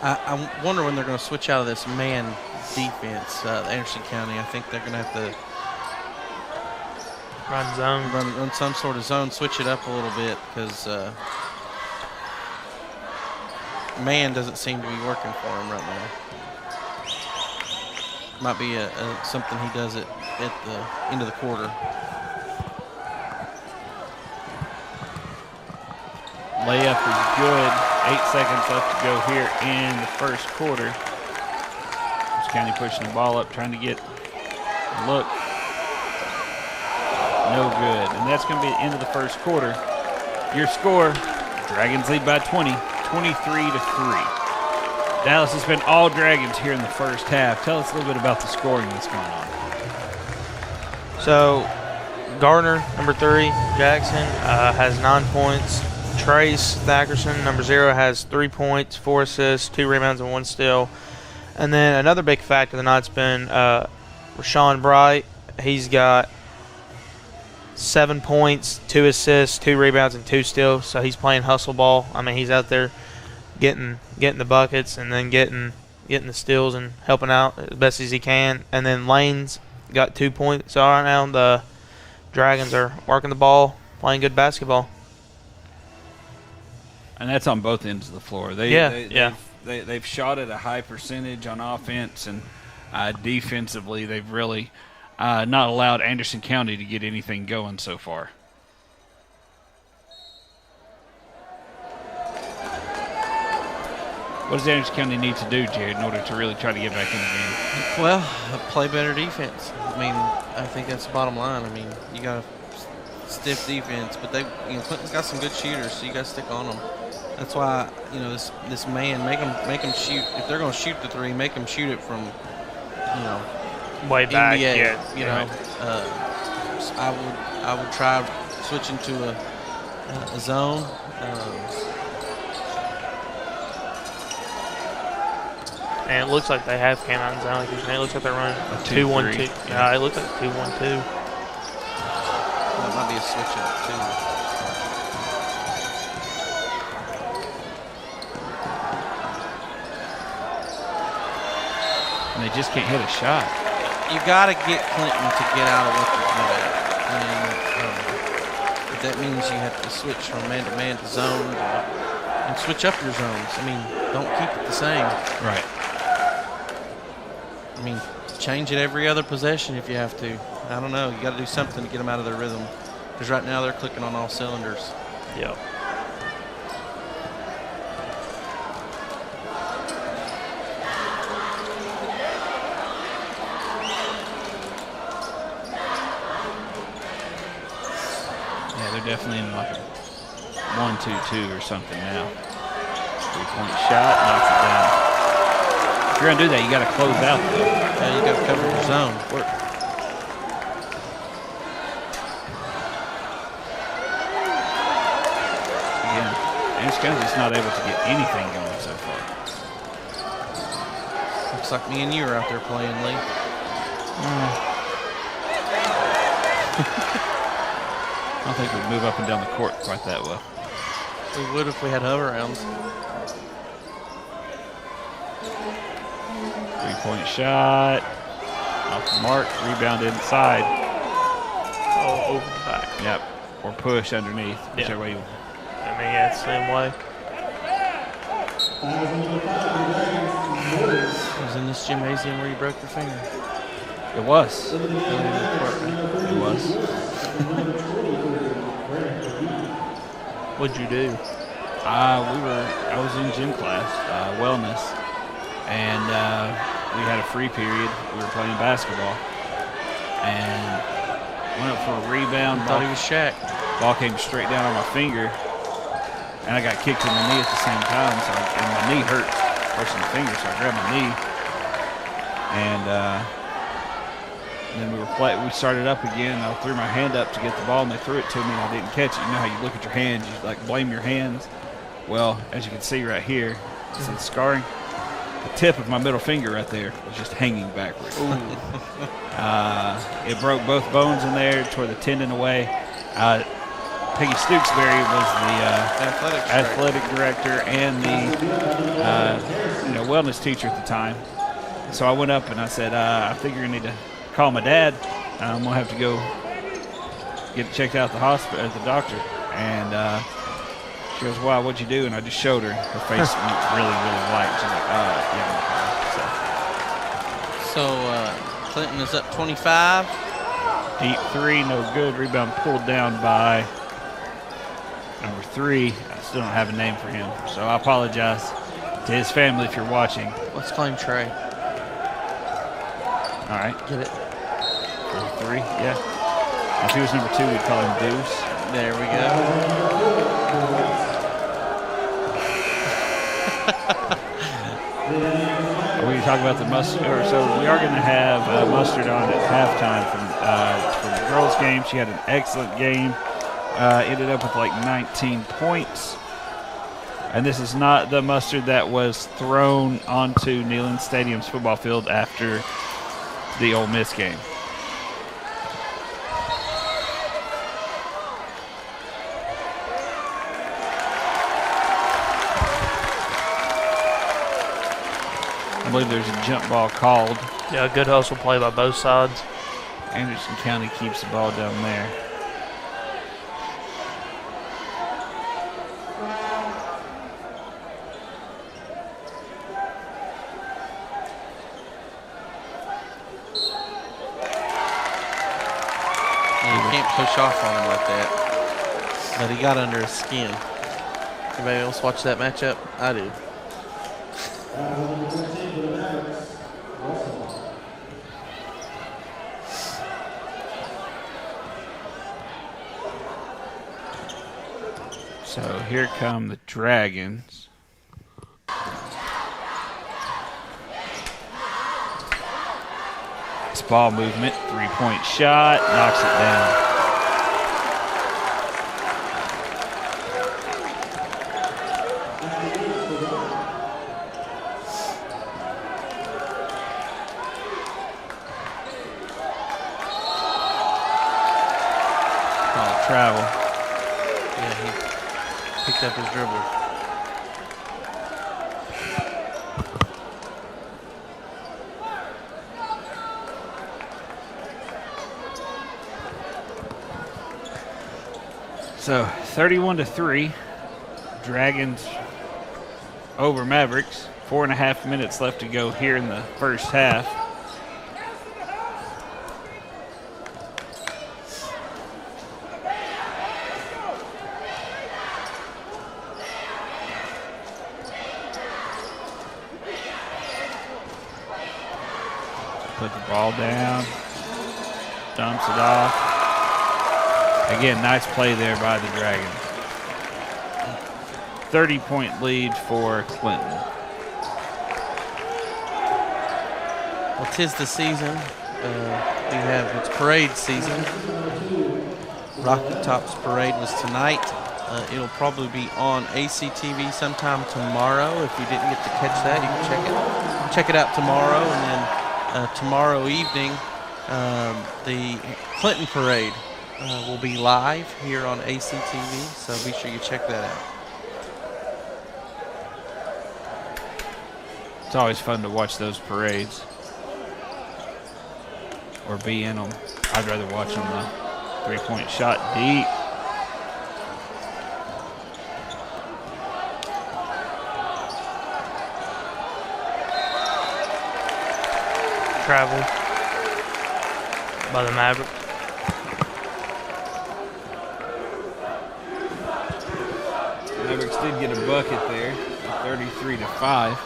I wonder when they're going to switch out of this man defense, Anderson County. I think they're going to have to Run zone. run some sort of zone, switch it up a little bit, because man doesn't seem to be working for him right now. Might be something he does at the end of the quarter. Layup is good. 8 seconds left to go here in the first quarter. Anderson County pushing the ball up, trying to get a look. No good. And that's going to be the end of the first quarter. Your score, Dragons lead by 20, 23-3. Dallas has been all Dragons here in the first half. Tell us a little bit about the scoring that's going on. So, Gardner, number 3, Jackson, has 9 points. Trace Thackerson, number 0, has 3 points, 4 assists, 2 rebounds, and 1 steal. And then another big factor of the night's been Rashawn Bright. He's got 7 points, 2 assists, 2 rebounds, and 2 steals. So he's playing hustle ball. I mean, he's out there getting the buckets and then getting the steals and helping out as best as he can. And then Lane's got 2 points. So right now the Dragons are working the ball, playing good basketball. And that's on both ends of the floor. They've shot at a high percentage on offense, and defensively they've really not allowed Anderson County to get anything going so far. What does Anderson County need to do, Jared, in order to really try to get back in the game? Well, play better defense. I mean, I think that's the bottom line. I mean, you got a stiff defense, but Clinton's got some good shooters, so you got to stick on them. That's why, this man, make them shoot. If they're going to shoot the 3, make them shoot it from, Way back, NBA, yeah. I would try switching to a zone. And it looks like they have came out in zone. Like you're saying. It looks like they're running a 2-1-2. Yeah, it looks like 2-1-2. That might be a switch up too. And they just can't hit a shot. You got to get Clinton to get out of what they're good at. But that means you have to switch from man-to-man to zone and switch up your zones. I mean, don't keep it the same. Right. I mean, change it every other possession if you have to. I don't know. You got to do something to get them out of their rhythm. Because right now they're clicking on all cylinders. Yeah. Definitely in like a 1-2-2 or something now. 3-point shot, knocks it down. If you're gonna do that, you got to close out though. Yeah, you got to cover your zone. Anderson County's just not able to get anything going so far. Looks like me and you are out there playing, Lee. I don't think we'd move up and down the court quite that well. We would if we had hover rounds. 3-point shot. Off the mark. Rebound inside. Oh, over the back. Yep. Or push underneath. Whichever way you. I mean, yeah, it's the same way. It was in this gymnasium where you broke your finger. It was. It was. What'd you do? I was in gym class, wellness, and we had a free period. We were playing basketball, and went up for a rebound. Thought he was Shaq. Ball came straight down on my finger, and I got kicked in the knee at the same time. And my knee hurt worse than the finger, so I grabbed my knee, and then we started up again. And I threw my hand up to get the ball, and they threw it to me, and I didn't catch it. You know how you look at your hands, you like blame your hands. Well, as you can see right here, see the scarring. The tip of my middle finger right there was just hanging backwards. It broke both bones in there, tore the tendon away. Peggy Stooksbury was the athletic director and the wellness teacher at the time. So I went up and I said, I think you're going to need to call my dad. I'm going to have to go get checked out at the hospital, at the doctor. And she goes, wow, what'd you do? And I just showed her. Her face went really, really white. She's like, yeah. So Clinton is up 25. Deep three, no good. Rebound pulled down by number 3. I still don't have a name for him. So I apologize to his family if you're watching. Let's claim Trey. All right. Get it. Number 3, yeah. If he was number 2, we'd call him Deuce. There we go. We can talk about the mustard. So we are going to have mustard on at halftime from the girls' game. She had an excellent game. Ended up with like 19 points. And this is not the mustard that was thrown onto Neyland Stadium's football field after the Ole Miss game. I believe there's a jump ball called. Yeah, a good hustle play by both sides. Anderson County keeps the ball down there. You can't push off on him like that. But he got under his skin. Anybody else watch that matchup? I did. So here come the Dragons. It's ball movement, 3-point shot, knocks it down. Travel. Yeah, he picked up his dribble. So 31-3, Dragons over Mavericks. 4.5 minutes left to go here in the first half. Put the ball down, dumps it off. Again, nice play there by the Dragons. 30-point lead for Clinton. Well, 'tis the season. We have it's parade season. Rocky Top's parade was tonight. It'll probably be on ACTV sometime tomorrow. If you didn't get to catch that, you can check it out tomorrow. And then tomorrow evening, the Clinton Parade will be live here on ACTV, so be sure you check that out. It's always fun to watch those parades or be in them. I'd rather watch them. The three-point shot deep. Travel by the Mavericks. Mavericks did get a bucket there, 33-5.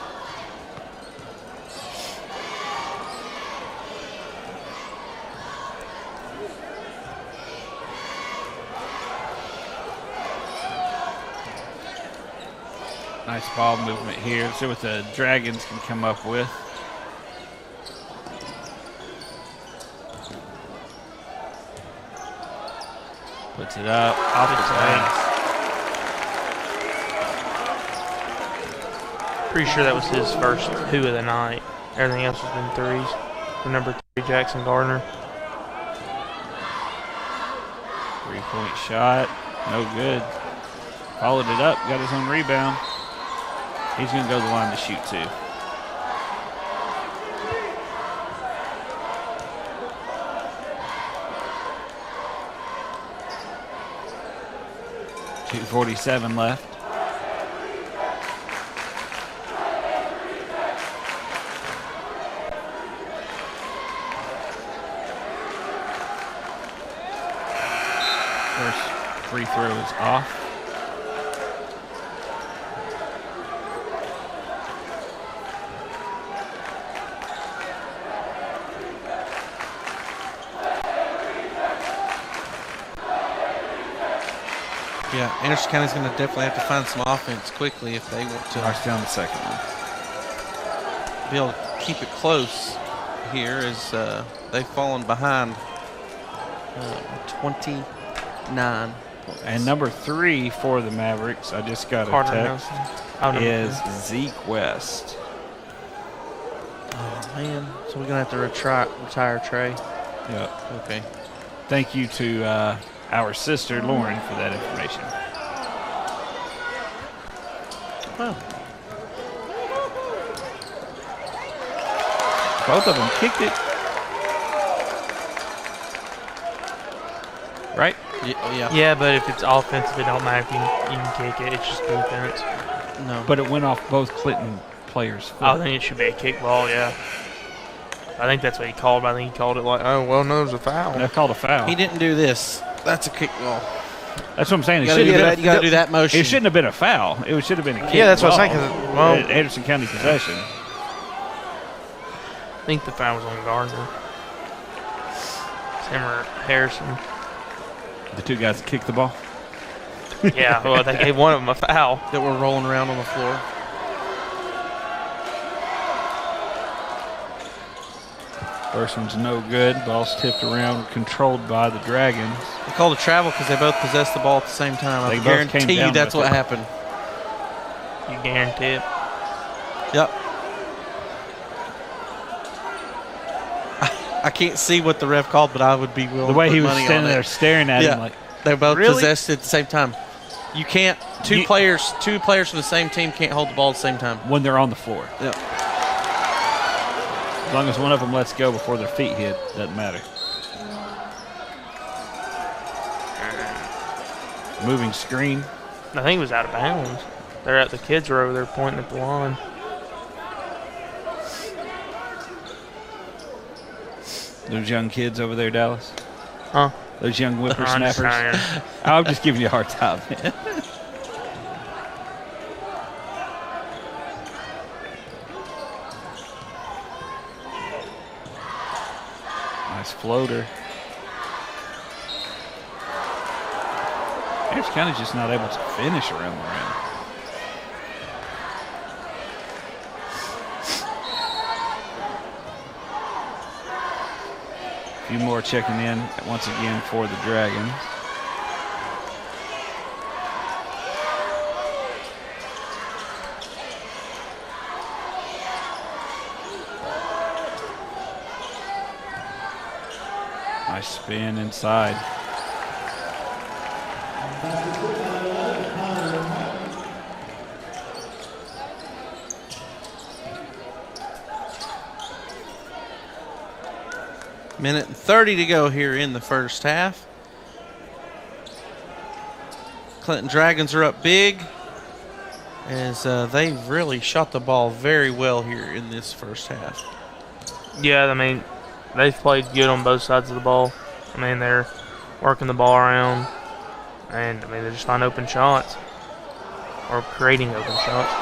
Nice ball movement here. Let's see what the Dragons can come up with. Puts it up off the glass. Pretty sure that was his first 2 of the night. Everything else has been 3s. For number 3, Jackson Gardner. Three-point shot, no good. Followed it up, got his own rebound. He's going to go to the line to shoot 2. .247 left. First free throw is off. Yeah, Anderson County's going to definitely have to find some offense quickly if they want to Marks down the second one. be able to keep it close here as they've fallen behind 29 points. And number 3 for the Mavericks, I just got Carter a text, Nelson. is Zeke West. Oh, man. So we're going to have to retire Trey. Yep. Okay. Thank you to our sister Lauren for that information. Well, Both of them kicked it. Right? yeah. Yeah, but if it's offensive, it don't matter if you can kick it. It's just defense. No. But it went off both Clinton players' foot. I think it should be a kick ball, yeah. I think that's what he called, but I think he called it like, oh, well, no, it was a foul. They called a foul. He didn't do this. That's a kick ball. That's what I'm saying. You got to do that motion. It shouldn't have been a foul. It should have been a kick. Yeah, that's what I'm ball. saying. 'Cause, well, Anderson County possession. I think the foul was on Gardner. It's him or Harrison. The 2 guys that kicked the ball. Yeah, well, they gave one of them a foul. That were rolling around on the floor. First one's no good. Ball's tipped around, controlled by the Dragons. They called a travel because they both possessed the ball at the same time. They I both guarantee came you down that's with what it. happened. You guarantee it. Yep. I can't see what the ref called, but I would be willing The way to put he was money standing on there it. staring at Yeah. him like, They both Really? possessed it at the same time. You can't. Two players from the same team can't hold the ball at the same time. when they're on the floor. Yep. As long as one of them lets go before their feet hit, doesn't matter. Moving screen. I think it was out of bounds. The kids were over there pointing at the line. Those young kids over there, Dallas. Huh? Those young I'm just whippersnappers. saying. I'm just giving you a hard time. Nice floater. Anderson County's just not able to finish around the rim. A few more checking in once again for the Dragons. Nice spin inside. Minute and 30 to go here in the first half. Clinton Dragons are up big as they really shot the ball very well here in this first half. Yeah, I mean, they've played good on both sides of the ball. I mean, they're working the ball around, and I mean, they just find open shots or creating open shots.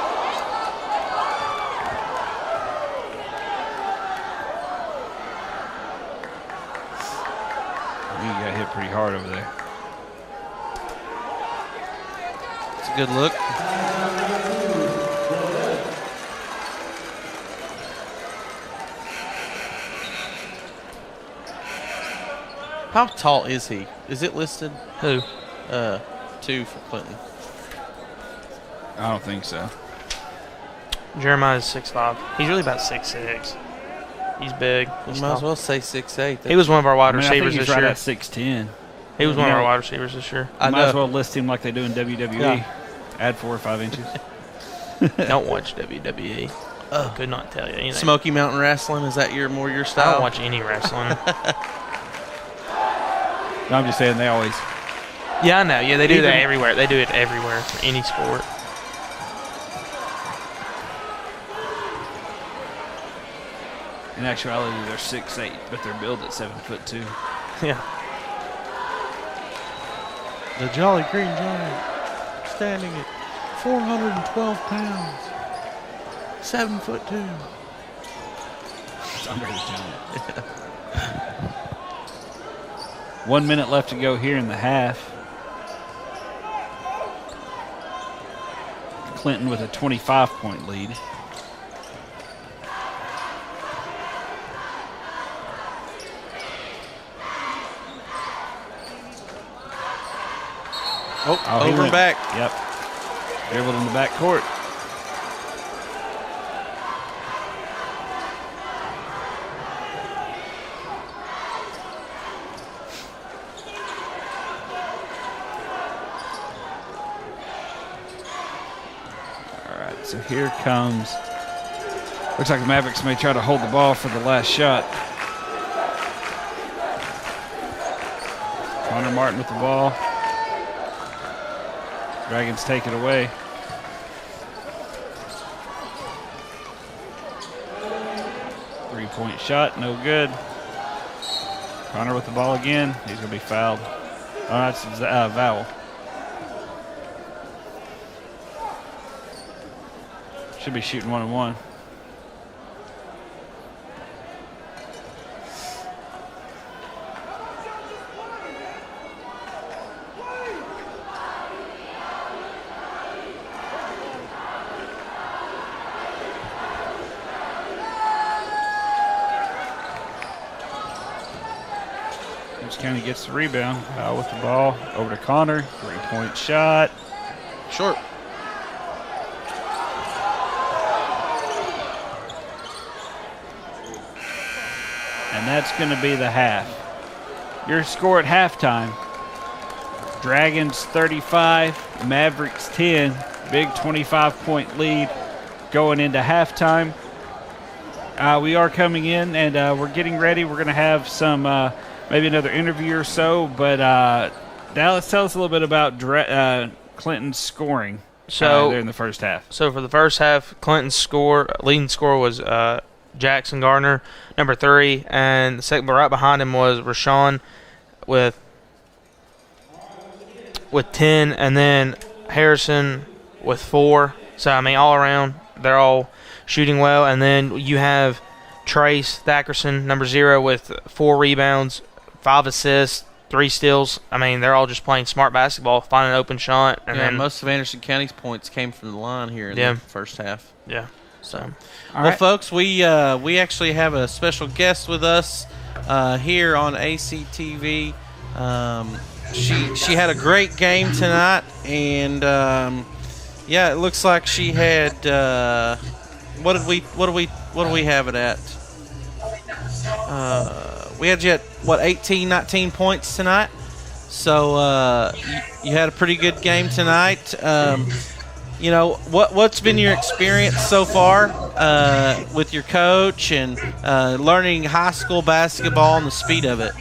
You got hit pretty hard over there. It's a good look. How tall is he? Is it listed? Who? 2 for Clinton. I don't think so. Jeremiah's 6'5". He's really about 6'6". He's big. You He's might as tall. well say 6'8". He was one of our wide I mean, I think receivers he's this right year. at 6'10". He was one of Yeah. our wide receivers this year. I Might as know. well list him like they do in WWE. Yeah. Add 4 or 5 inches. Don't watch WWE. I could not tell you anything. Smoky Mountain Wrestling, is that your I style? don't watch any wrestling. No, I'm just saying they always. Yeah, I know. Yeah, they do Even- that everywhere. They do it everywhere for any sport. In actuality, they're 6'8", but they're billed at 7'2". Yeah. The Jolly Green Giant, standing at 412 pounds, 7'2". It's Andre the Giant. 1 minute left to go here in the half. Clinton with a 25-point lead. Oh, he over and went. back. Yep. Dribbled in the back court. All right, so here comes. Looks like the Mavericks may try to hold the ball for the last shot. Connor Martin with the ball. Dragons take it away. Three-point shot, no good. Connor with the ball again. He's going to be fouled. Oh, that's a foul. Should be shooting 1-on-1. County gets the rebound. Powell with the ball. Over to Connor. Three-point shot. Short. And that's going to be the half. Your score at halftime. Dragons 35, Mavericks 10. Big 25-point lead going into halftime. We are coming in and we're getting ready. We're going to have some maybe another interview or so. But Dallas, tell us a little bit about Clinton's scoring there in the first half. So for the first half, Clinton's leading score was Jackson Gardner, number 3, and the second, but right behind him was Rashawn with 10, and then Harrison with 4. So I mean, all around, they're all shooting well. And then you have Trace Thackerson, number 0, with 4 rebounds, 5 assists, 3 steals. I mean, they're all just playing smart basketball, finding an open shot. And then most of Anderson County's points came from the line here in the first half. Yeah. So, well, folks, we actually have a special guest with us here on ACTV. She had a great game tonight, and it looks like she had what do we have it at? we had you at, 18, 19 points tonight. So you had a pretty good game tonight. What's been your experience so far with your coach and learning high school basketball and the speed of it?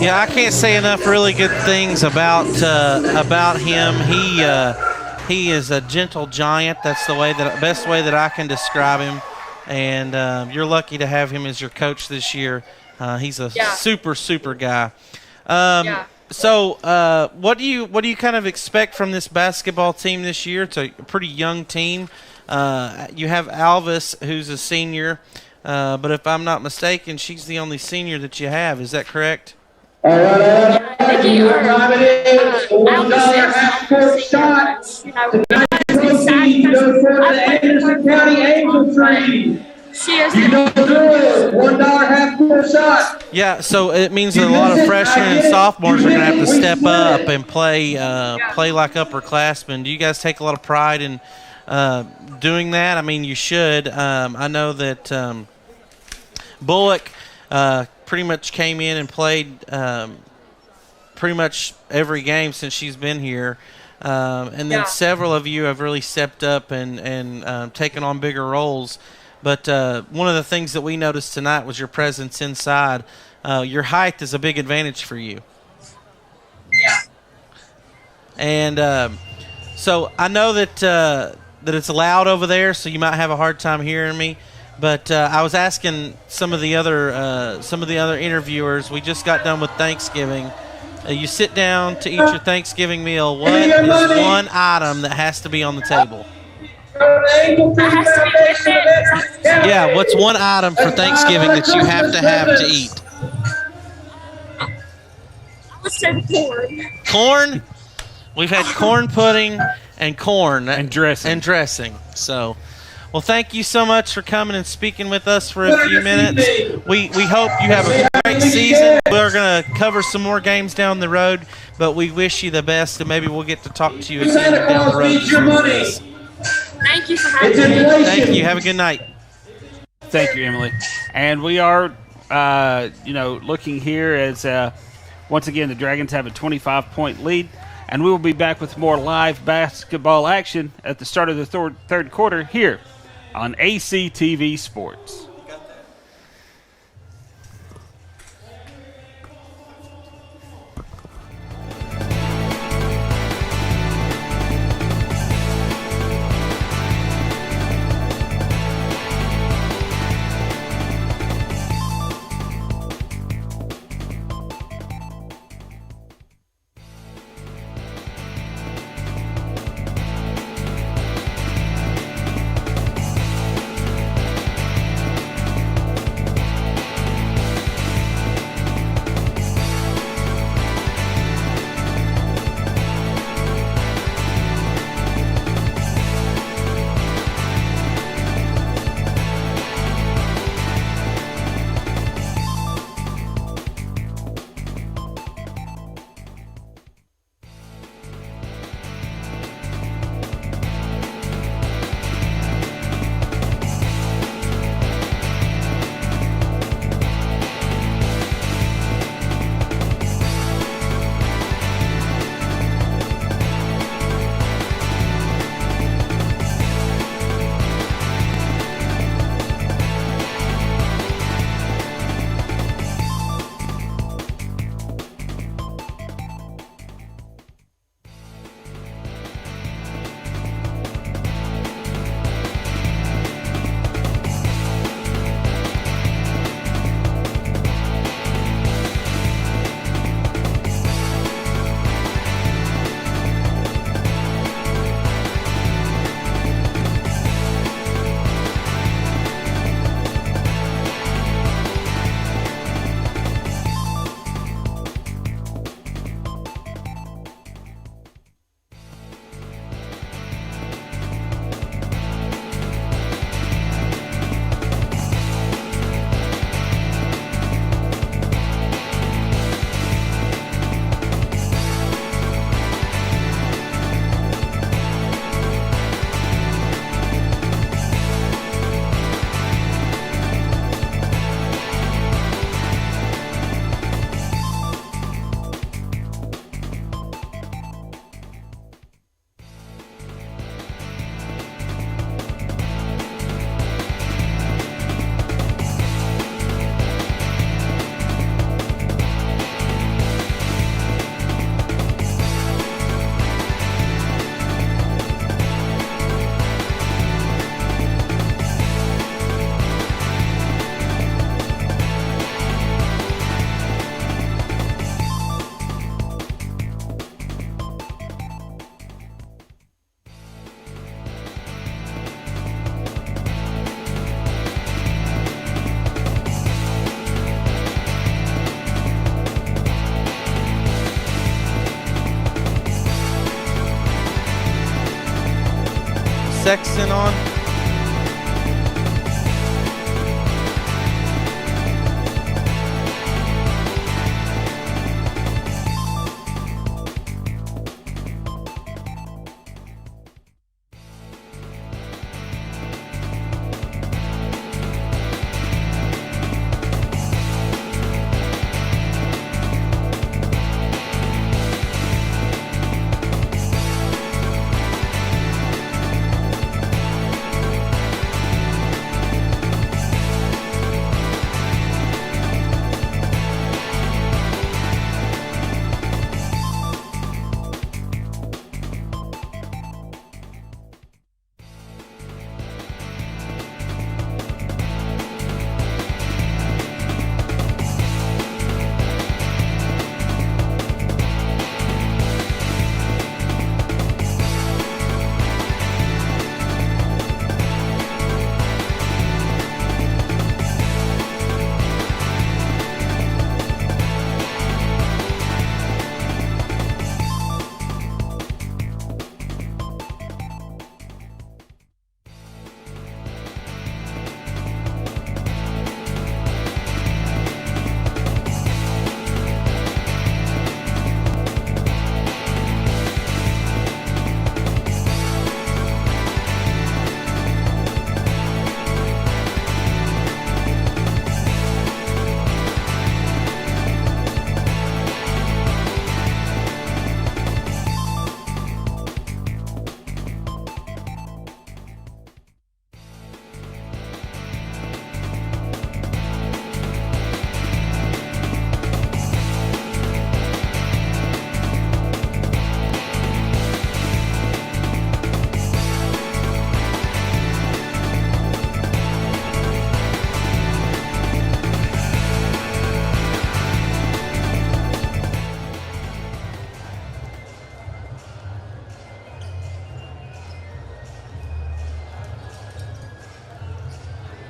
Yeah, I can't say enough really good things about him. He is a gentle giant. That's the best way that I can describe him. And you're lucky to have him as your coach this year. He's a super guy. So, what do you kind of expect from this basketball team this year? It's a pretty young team. You have Alvis, who's a senior, but if I'm not mistaken, she's the only senior that you have. Is that correct? All right. $1 shots. Tonight's proceeds go for the Anderson County Angel Tree. You know the drill. $1 half-court shot. Yeah, so it means that a lot of freshmen and sophomores are going to have to step up and play like upperclassmen. Do you guys take a lot of pride in doing that? I mean, you should. I know that Bullock pretty much came in and played pretty much every game since she's been here. And then several of you have really stepped up and taken on bigger roles. But one of the things that we noticed tonight was your presence inside. Your height is a big advantage for you. Yeah. And so I know that it's loud over there, so you might have a hard time hearing me. But I was asking some of the other interviewers. We just got done with Thanksgiving. You sit down to eat your Thanksgiving meal. What is one item that has to be on the table? Yeah, what's one item for Thanksgiving that you have to eat? I would say corn. Corn? We've had corn pudding and corn. And dressing. So, well, thank you so much for coming and speaking with us for a few minutes. We hope you have a great season. We're going to cover some more games down the road, but we wish you the best, and maybe we'll get to talk to you again down the road. Thank you for having me. Thank you. Have a good night. Thank you, Emily. And we are, looking here as once again the Dragons have a 25-point lead, and we will be back with more live basketball action at the start of the third quarter here on ACTV Sports. Sexton on.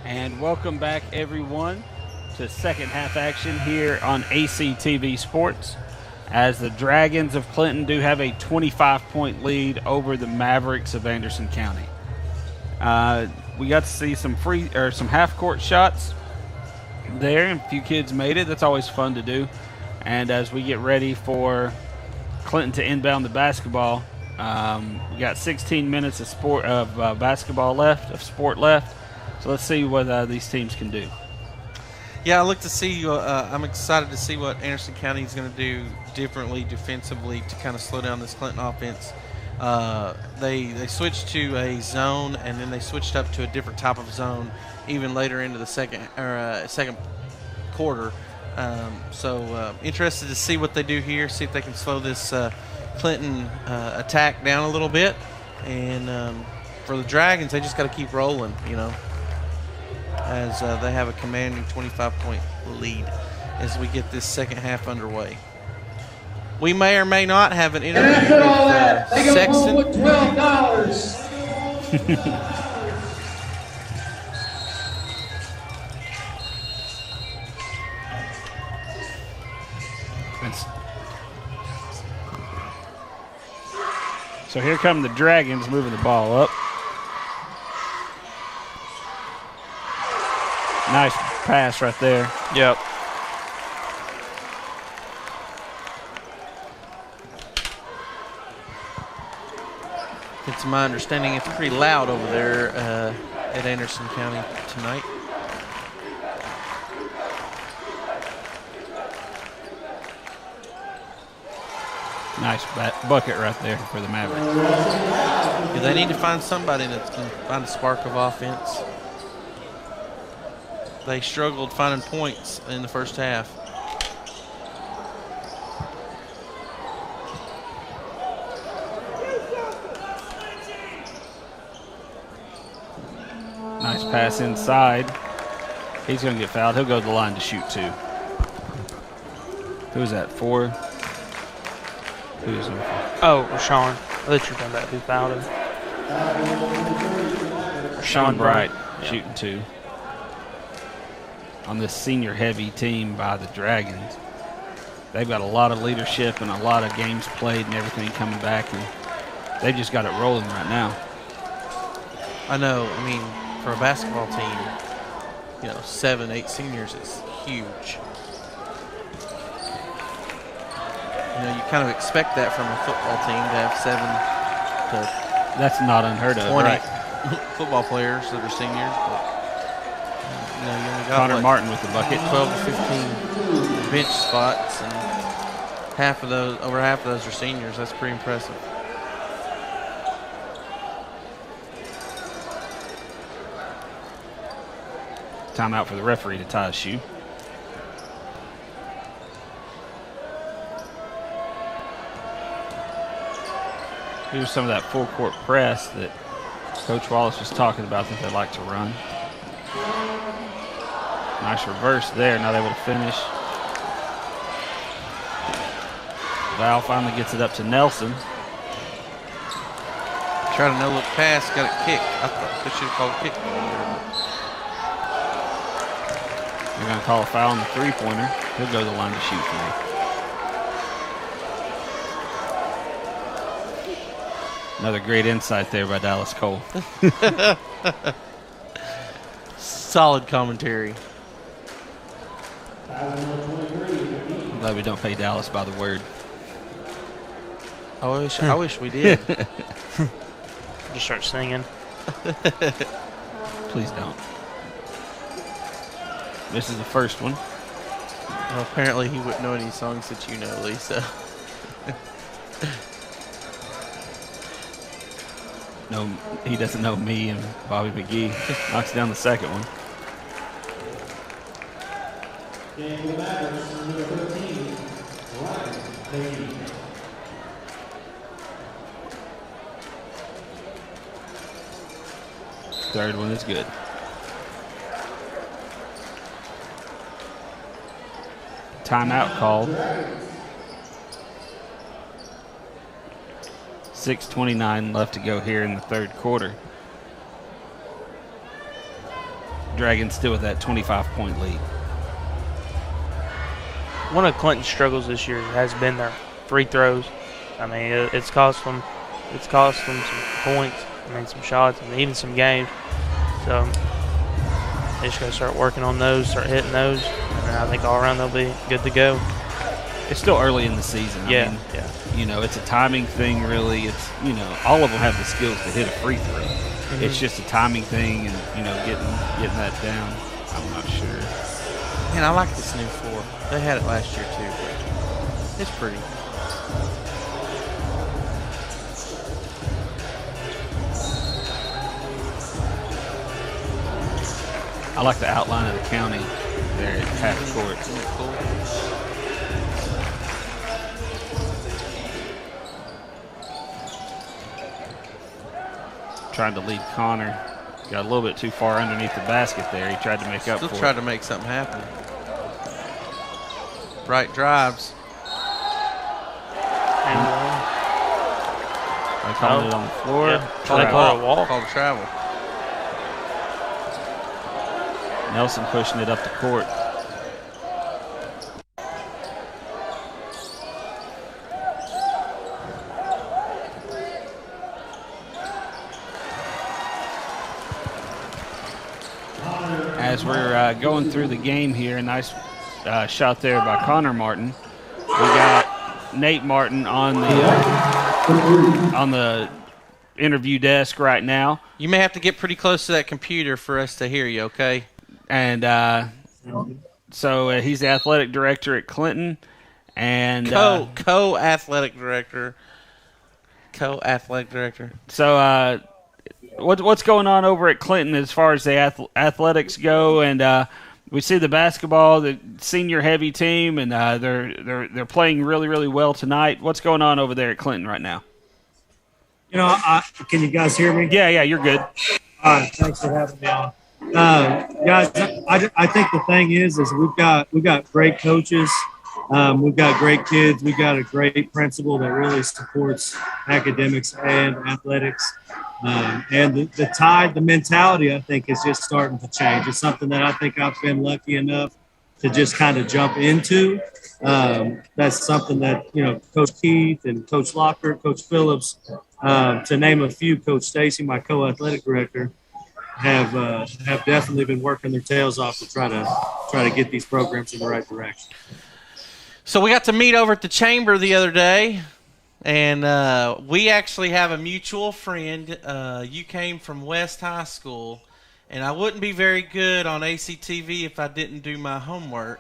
And welcome back, everyone, to second half action here on ACTV Sports. As the Dragons of Clinton do have a 25-point lead over the Mavericks of Anderson County. We got to see some half-court shots there, and a few kids made it. That's always fun to do. And as we get ready for Clinton to inbound the basketball, we got 16 minutes of basketball left, So let's see what these teams can do. Yeah, I look to see. I'm excited to see what Anderson County is going to do differently defensively to kind of slow down this Clinton offense. They switched to a zone, and then they switched up to a different type of zone even later into the second quarter. So interested to see what they do here. See if they can slow this Clinton attack down a little bit. And for the Dragons, they just got to keep rolling, as they have a commanding 25-point lead as we get this second half underway. We may or may not have an interview with Sexton. With $12. So here come the Dragons moving the ball up. Nice pass right there. Yep. It's my understanding it's pretty loud over there at Anderson County tonight. Nice bucket right there for the Mavericks. Yeah, they need to find somebody that can find a spark of offense. They struggled finding points in the first half. Nice pass inside. He's going to get fouled. He'll go to the line to shoot two. Who's that, 4? Who's number 4? Oh, Rashawn. I thought you were talking about who fouled him. Sean Bright shooting 2. On this senior-heavy team by the Dragons. They've got a lot of leadership and a lot of games played and everything coming back, and they've just got it rolling right now. I know. I mean, for a basketball team, 7, 8 seniors is huge. You kind of expect that from a football team to have 7 to That's not unheard of, 20 right? football players that are seniors. But, you only got Connor Martin with the bucket. 12 to 15 bench spots, and over half of those are seniors. That's pretty impressive. Timeout for the referee to tie his shoe. Here's some of that full court press that Coach Wallace was talking about that they like to run. Nice reverse there, not able to finish. Val finally gets it up to Nelson. Tried a no-look pass, got it kicked. I thought they should have called a kick. They're going to call a foul on the three-pointer. He'll go to the line to shoot for me. Another great insight there by Dallas Cole. Solid commentary. I'm glad we don't pay Dallas by the word. I wish we did. Just start singing. Please don't. This is the first one. Well, apparently he wouldn't know any songs that you know, Lisa. No, he doesn't know me and Bobby McGee. Knocks down the second one. Third one is good. Timeout called. 6:29 left to go here in the third quarter. Dragons still with that 25-point lead. One of Clinton's struggles this year has been their free throws. I mean, it's cost them some points. I mean, some shots and even some games. So they just got to start working on those, start hitting those, and I think all around they'll be good to go. It's still early in the season. I mean, it's a timing thing, really. It's, all of them have the skills to hit a free throw. Mm-hmm. It's just a timing thing and, getting that down. I'm not sure. Man, I like this new floor. They had it last year, too, but it's pretty. I like the outline of the county there at half court. Trying to lead Connor. Got a little bit too far underneath the basket there. He tried to make up for it. Still tried to make something happen. Right drives. And they called it on the floor. Yeah. They called a walk. Called a travel. Nelson pushing it up the court. As we're going through the game here, a nice shot there by Connor Martin. We got Nate Martin on the interview desk right now. You may have to get pretty close to that computer for us to hear you, okay? And so he's the athletic director at Clinton. And co-athletic director. Co-athletic director. So what's going on over at Clinton as far as the athletics go? And we see the basketball, the senior heavy team, and they're playing really, really well tonight. What's going on over there at Clinton right now? Can you guys hear me? Yeah, you're good. All right, thanks for having me on. Guys, I think the thing is we've got great coaches. We've got great kids. We've got a great principal that really supports academics and athletics. And the mentality, I think, is just starting to change. It's something that I think I've been lucky enough to just kind of jump into. That's something that, Coach Keith and Coach Locker, Coach Phillips, to name a few, Coach Stacy, my co-athletic director, have definitely been working their tails off to try to get these programs in the right direction. So we got to meet over at the Chamber the other day, and we actually have a mutual friend. You came from West High School, and I wouldn't be very good on ACTV if I didn't do my homework.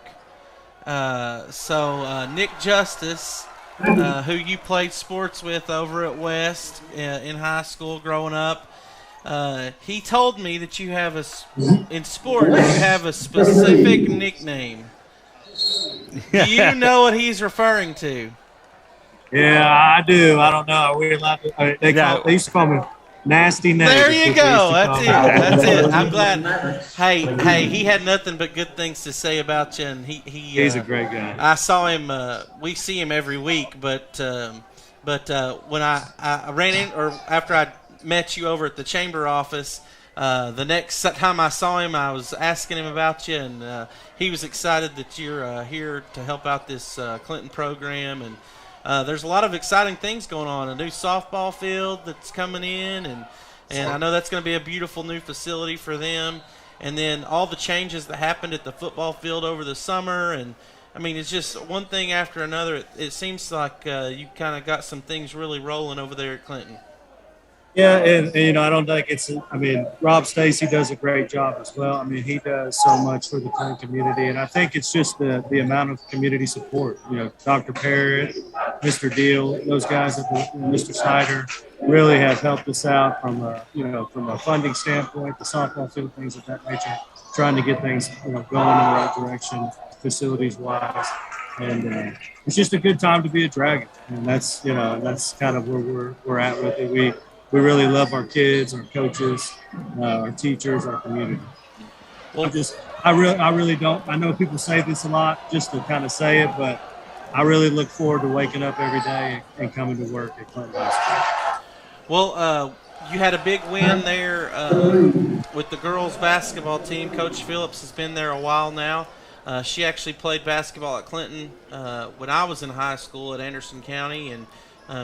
So Nick Justice, who you played sports with over at West in high school growing up, he told me that you have in sports you have a specific nickname. Do you know what he's referring to? Yeah, I do. I don't know. Are we allowed to? They used to call me Nasty Nate. There you go. That's it. That's it. I'm glad. Hey, he had nothing but good things to say about you, and he's a great guy. I saw him. We see him every week, but when I ran in, or after I met you over at the Chamber office, the next time I saw him, I was asking him about you, and he was excited that you're here to help out this Clinton program. And there's a lot of exciting things going on. A new softball field that's coming in, and I know that's going to be a beautiful new facility for them. And then all the changes that happened at the football field over the summer, and I mean, it's just one thing after another. It seems like you kind of got some things really rolling over there at Clinton. Yeah, and I don't think Rob Stacy does a great job as well. I mean, he does so much for the Clinton community, and I think it's just the amount of community support. Dr. Parrott, Mr. Deal, those guys, Mr. Snyder, really have helped us out from a funding standpoint, the softball field, things of that nature, trying to get things going in the right direction, facilities wise, and it's just a good time to be a Dragon, and that's kind of where we're at with it. We really love our kids, our coaches, our teachers, our community. Well, I really don't. I know people say this a lot just to kind of say it, but I really look forward to waking up every day and coming to work at Clinton High School. Well, you had a big win there with the girls basketball team. Coach Phillips has been there a while now. She actually played basketball at Clinton when I was in high school at Anderson County, and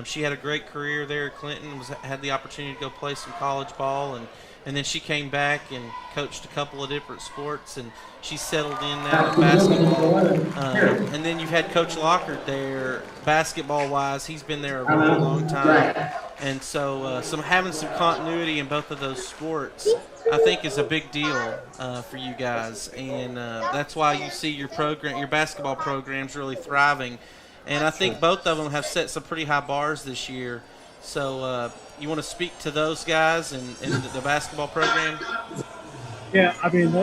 she had a great career there at Clinton. Had the opportunity to go play some college ball, and then she came back and coached a couple of different sports, and she's settled in now at basketball. And then you've had Coach Lockard there, basketball-wise. He's been there a really long time. And so having some continuity in both of those sports, I think, is a big deal for you guys. And that's why you see your basketball program's really thriving. And I think both of them have set some pretty high bars this year. So you want to speak to those guys and the basketball program? Yeah, I mean,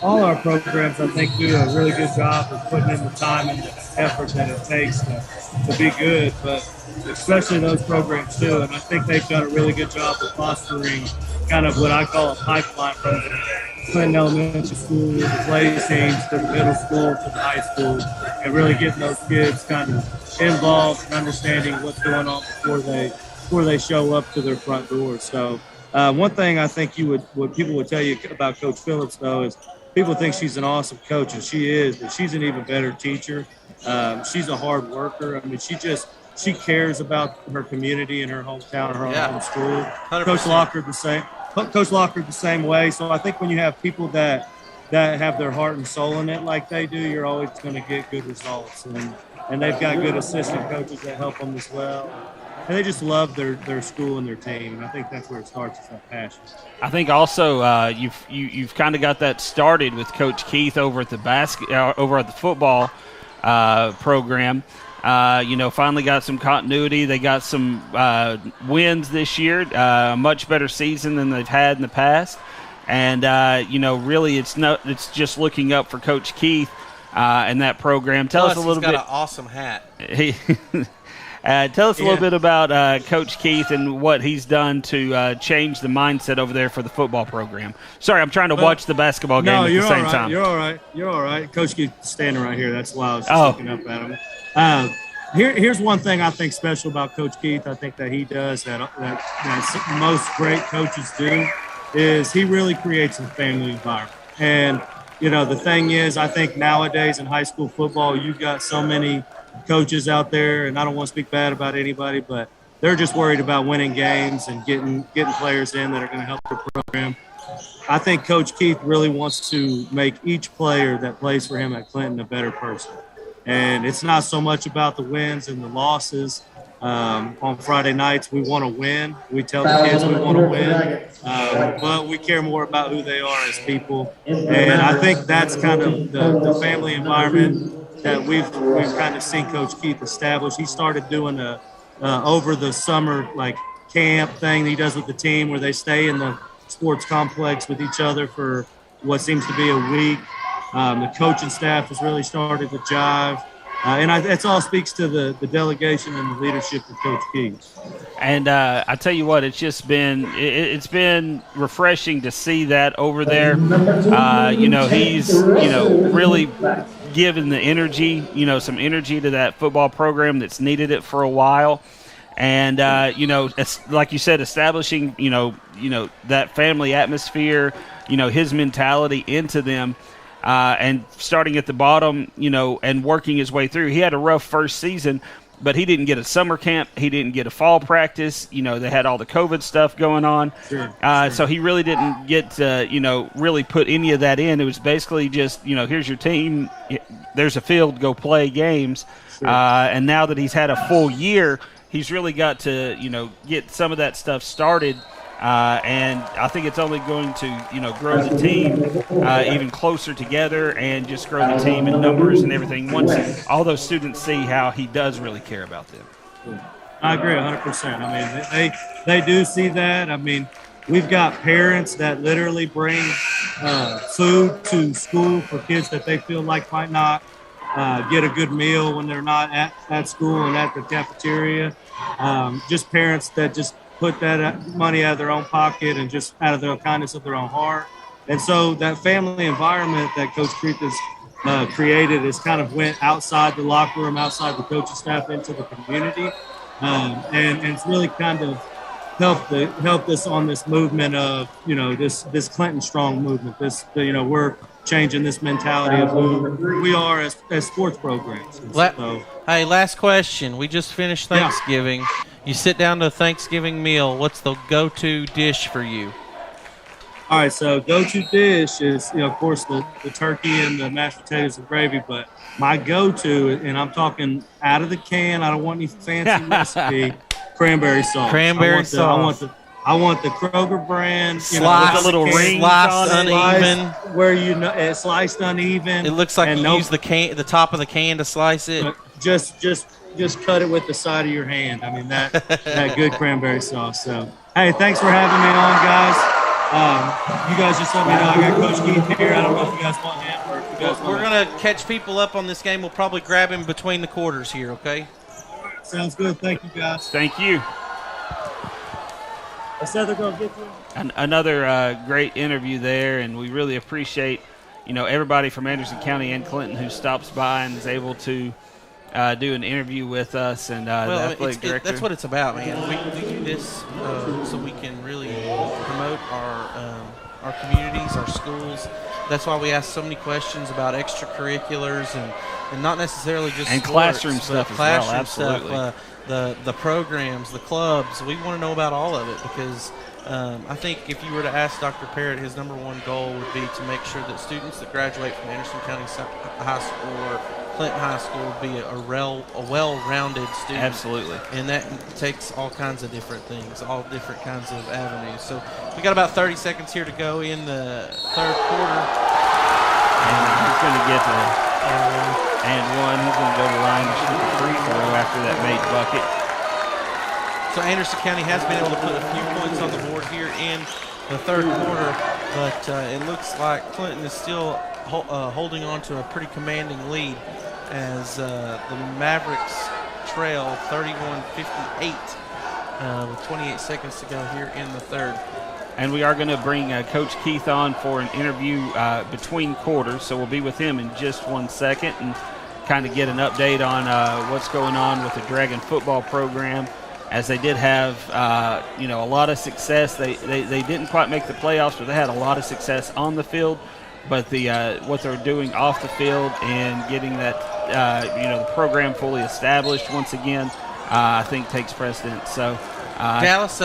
all our programs, I think, do a really good job of putting in the time and the effort that it takes to be good, but especially those programs too. And I think they've done a really good job of fostering kind of what I call a pipeline from the Clinton Elementary School, the play teams, to the middle school, to the high school, and really getting those kids kind of involved and understanding what's going on before they show up to their front door. So one thing I think what people would tell you about Coach Phillips, though, is people think she's an awesome coach, and she is, but she's an even better teacher. She's a hard worker. I mean, she cares about her community and her hometown, her home school. 100%. Coach Lockard the same way. So I think when you have people that have their heart and soul in it like they do, you're always going to get good results. And they've got good assistant coaches that help them as well. And they just love their school and their team. And I think that's where it starts, is that passion. I think also you've kind of got that started with Coach Keith over at the football program. Finally got some continuity. They got some wins this year, a much better season than they've had in the past. And, really it's just looking up for Coach Keith and that program. Tell us a little bit. He's got an awesome hat. Tell us a little bit about Coach Keith and what he's done to change the mindset over there for the football program. Sorry, I'm trying to watch the basketball game at the same time. You're all right. Coach Keith standing right here. That's why I was just looking up at him. Here's one thing I think special about Coach Keith. I think that he does that most great coaches do, is he really creates a family environment. And the thing is, I think nowadays in high school football, you've got so many coaches out there, and I don't want to speak bad about anybody, but they're just worried about winning games and getting players in that are going to help their program. I think Coach Keith really wants to make each player that plays for him at Clinton a better person. And it's not so much about the wins and the losses. On Friday nights, we want to win. We tell the kids we want to win, but we care more about who they are as people. And I think that's kind of the family environment that we've kind of seen Coach Keith establish. He started doing a over the summer like camp thing he does with the team, where they stay in the sports complex with each other for what seems to be a week. The coaching staff has really started to jive. It all speaks to the delegation and the leadership of Coach Keith. And I tell you what, it's just been it's been refreshing to see that over there. He's really given the energy, some energy to that football program that's needed it for a while. And like you said, establishing that family atmosphere, his mentality into them. And starting at the bottom, and working his way through. He had a rough first season, but he didn't get a summer camp. He didn't get a fall practice. They had all the COVID stuff going on. Sure. So he really didn't get to, really put any of that in. It was basically just, here's your team. There's a field. Go play games. Sure. And now that he's had a full year, he's really got to, get some of that stuff started. And I think it's only going to, grow the team even closer together and just grow the team in numbers and everything once all those students see how he does really care about them. I agree 100%. I mean, they do see that. I mean, we've got parents that literally bring food to school for kids that they feel like might not get a good meal when they're not at school and at the cafeteria. Just parents that just put that money out of their own pocket and just out of the kindness of their own heart. And so that family environment that Coach Keith has created has kind of went outside the locker room, outside the coaching staff, into the community. And it's really kind of helped us on this movement of, this Clinton Strong movement. We're changing this mentality of who we are as sports programs. Hey, last question. We just finished Thanksgiving. Yeah. You sit down to a Thanksgiving meal. What's the go-to dish for you? All right, so go-to dish is, of course, the turkey and the mashed potatoes and gravy. But my go-to, and I'm talking out of the can, I don't want any fancy recipe, cranberry sauce. Cranberry sauce. I want the Kroger brand, sliced, with the little rings sliced uneven, where it's sliced uneven. It looks like you use the top of the can to slice it. Just cut it with the side of your hand. I mean, that good cranberry sauce. So, hey, thanks for having me on, guys. You guys just let me know. I got Coach Keith here. I don't know if you guys want him or if you guys want We're going to catch people up on this game. We'll probably grab him between the quarters here, okay? Sounds good. Thank you, guys. Thank you. Another great interview there, and we really appreciate, everybody from Anderson County and Clinton who stops by and is able to do an interview with us and the athletic director. That's what it's about, man. We do this so we can really promote our communities, our schools. That's why we ask so many questions about extracurriculars and not necessarily just and sports, classroom stuff as well. Absolutely. Stuff, the programs, the clubs. We want to know about all of it because I think if you were to ask Dr. Parrott, his number one goal would be to make sure that students that graduate from Anderson County High School or Clinton High School would be a well-rounded student. Absolutely. And that takes all kinds of different things, all different kinds of avenues. So we got about 30 seconds here to go in the third quarter. And he's going to get and one. He's going to go to the line to shoot a free throw after that made bucket. So Anderson County has been able to put a few points on the board here in the third quarter, but it looks like Clinton is still holding on to a pretty commanding lead as the Mavericks trail 31-58 with 28 seconds to go here in the third. And we are going to bring Coach Keith on for an interview between quarters, so we'll be with him in just 1 second and kind of get an update on what's going on with the Dragon football program, as they did have a lot of success. They didn't quite make the playoffs, but they had a lot of success on the field. but the what they're doing off the field and getting that the program fully established once again, I think takes precedence. So Dallas,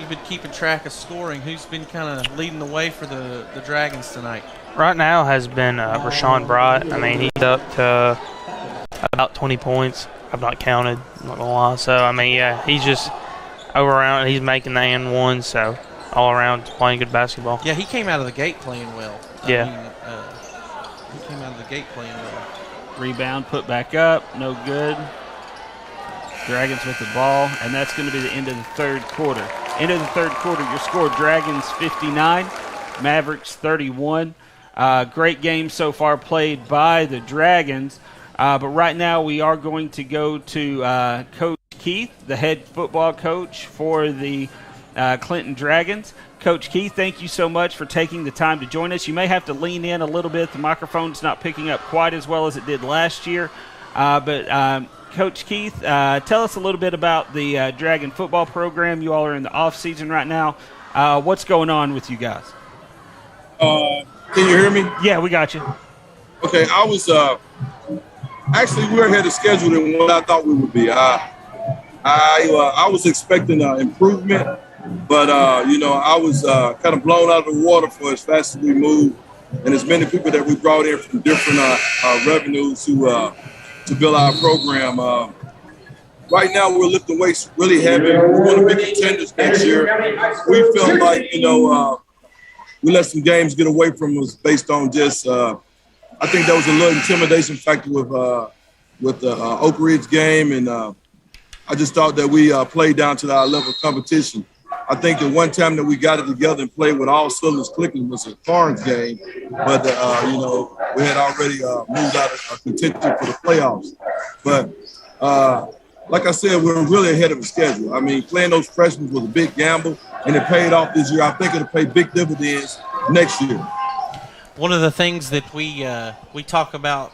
you've been keeping track of scoring. Who's been kind of leading the way for the Dragons tonight? Right now has been Rashawn Bright. I mean, he's up to about 20 points. I've not counted, I'm not going to lie. So, I mean, yeah, he's just over around. He's making the and one, so all around playing good basketball. Yeah, he came out of the gate playing well. Yeah. He came out of the gate playing well. Rebound, put back up, no good. Dragons with the ball, and that's going to be the end of the third quarter. End of the third quarter, your score, Dragons 59, Mavericks 31. Great game so far played by the Dragons, but right now we are going to go to Coach Keith, the head football coach for the Clinton Dragons. Coach Keith, thank you so much for taking the time to join us. You may have to lean in a little bit. The microphone's not picking up quite as well as it did last year, but Coach Keith, tell us a little bit about the Dragon football program. You all are in the off season right now. What's going on with you guys? Can you hear me? Yeah, we got you. Okay, I was actually we're ahead of schedule than what I thought we would be. I was expecting improvement, but I was kind of blown out of the water for as fast as we moved, and as many people that we brought in from different revenues to build our program. Right now, we're lifting weights really heavy. We want to be contenders next year. We feel like, we let some games get away from us based on just, I think there was a little intimidation factor with the Oak Ridge game. And I just thought that we played down to our level of competition. I think the one time that we got it together and played with all cylinders clicking was a Barnes game, but we had already moved out of contention for the playoffs. But like I said, we're really ahead of the schedule. I mean, playing those freshmen was a big gamble, and it paid off this year. I think it'll pay big dividends next year. One of the things that we talk about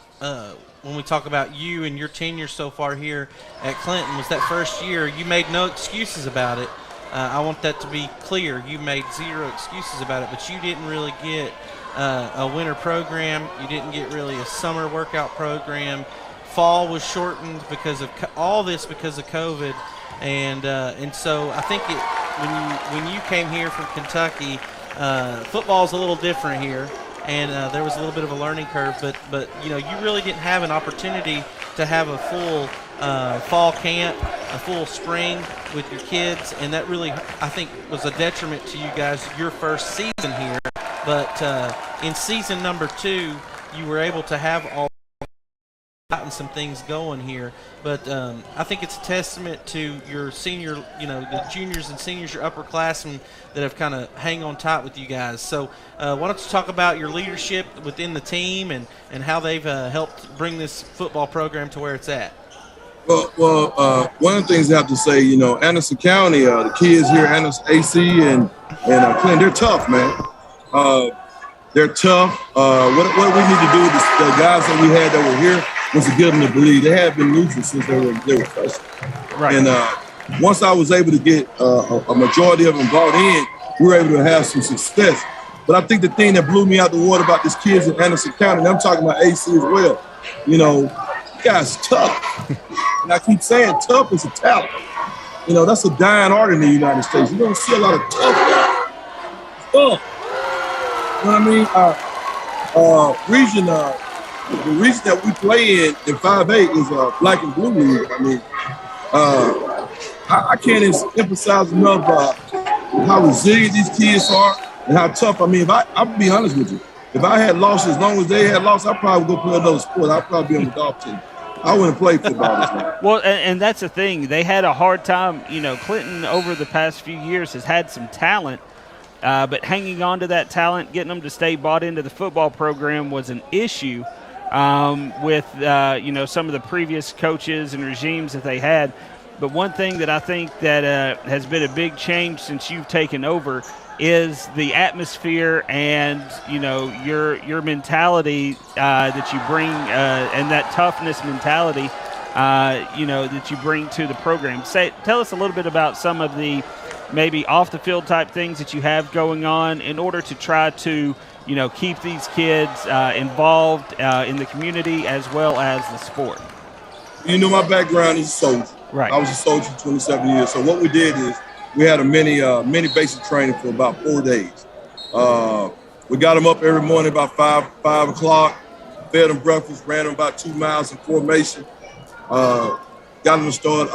when we talk about you and your tenure so far here at Clinton was that first year you made no excuses about it. I want that to be clear. You made zero excuses about it, but you didn't really get a winter program. You didn't get really a summer workout program. Fall was shortened because of all this because of COVID, and so I think when you came here from Kentucky, football's a little different here, and there was a little bit of a learning curve. But you really didn't have an opportunity to have a full fall camp, a full spring with your kids, and that really, I think, was a detriment to you guys your first season here. But in season number 2, you were able to have all gotten some things going here. But I think it's a testament to your senior, the juniors and seniors, your upperclassmen that have kind of hang on tight with you guys. So why don't you talk about your leadership within the team and how they've helped bring this football program to where it's at? Well, one of the things I have to say, Anderson County, the kids here, Anderson AC and Clinton, they're tough, man. They're tough. What we need to do with the guys that we had that were here was to get them to believe. They have been neutral since they were freshmen. Right. And once I was able to get a majority of them brought in, we were able to have some success. But I think the thing that blew me out the water about these kids in Anderson County, and I'm talking about AC as well, guys tough. And I keep saying tough is a talent. That's a dying art in the United States. You don't see a lot of tough guys. Tough. You know what I mean? The region that we play in 5A is black and blue league. I mean, I can't emphasize enough how resilient these kids are and how tough. I mean, I'll be honest with you. If I had lost as long as they had lost, I'd probably go play another sport. I'd probably be on the golf team. I wouldn't play football this time. Well, and that's the thing. They had a hard time. Clinton over the past few years has had some talent, but hanging on to that talent, getting them to stay bought into the football program was an issue with, some of the previous coaches and regimes that they had. But one thing that I think that has been a big change since you've taken over is the atmosphere and, your mentality that you bring and that toughness mentality, that you bring to the program. Tell us a little bit about some of the maybe off the field type things that you have going on in order to try to, keep these kids involved in the community as well as the sport? My background is a soldier. Right. I was a soldier for 27 years. So what we did is we had a mini basic training for about 4 days. We got them up every morning about 5 o'clock, fed them breakfast, ran them about 2 miles in formation, got them to start,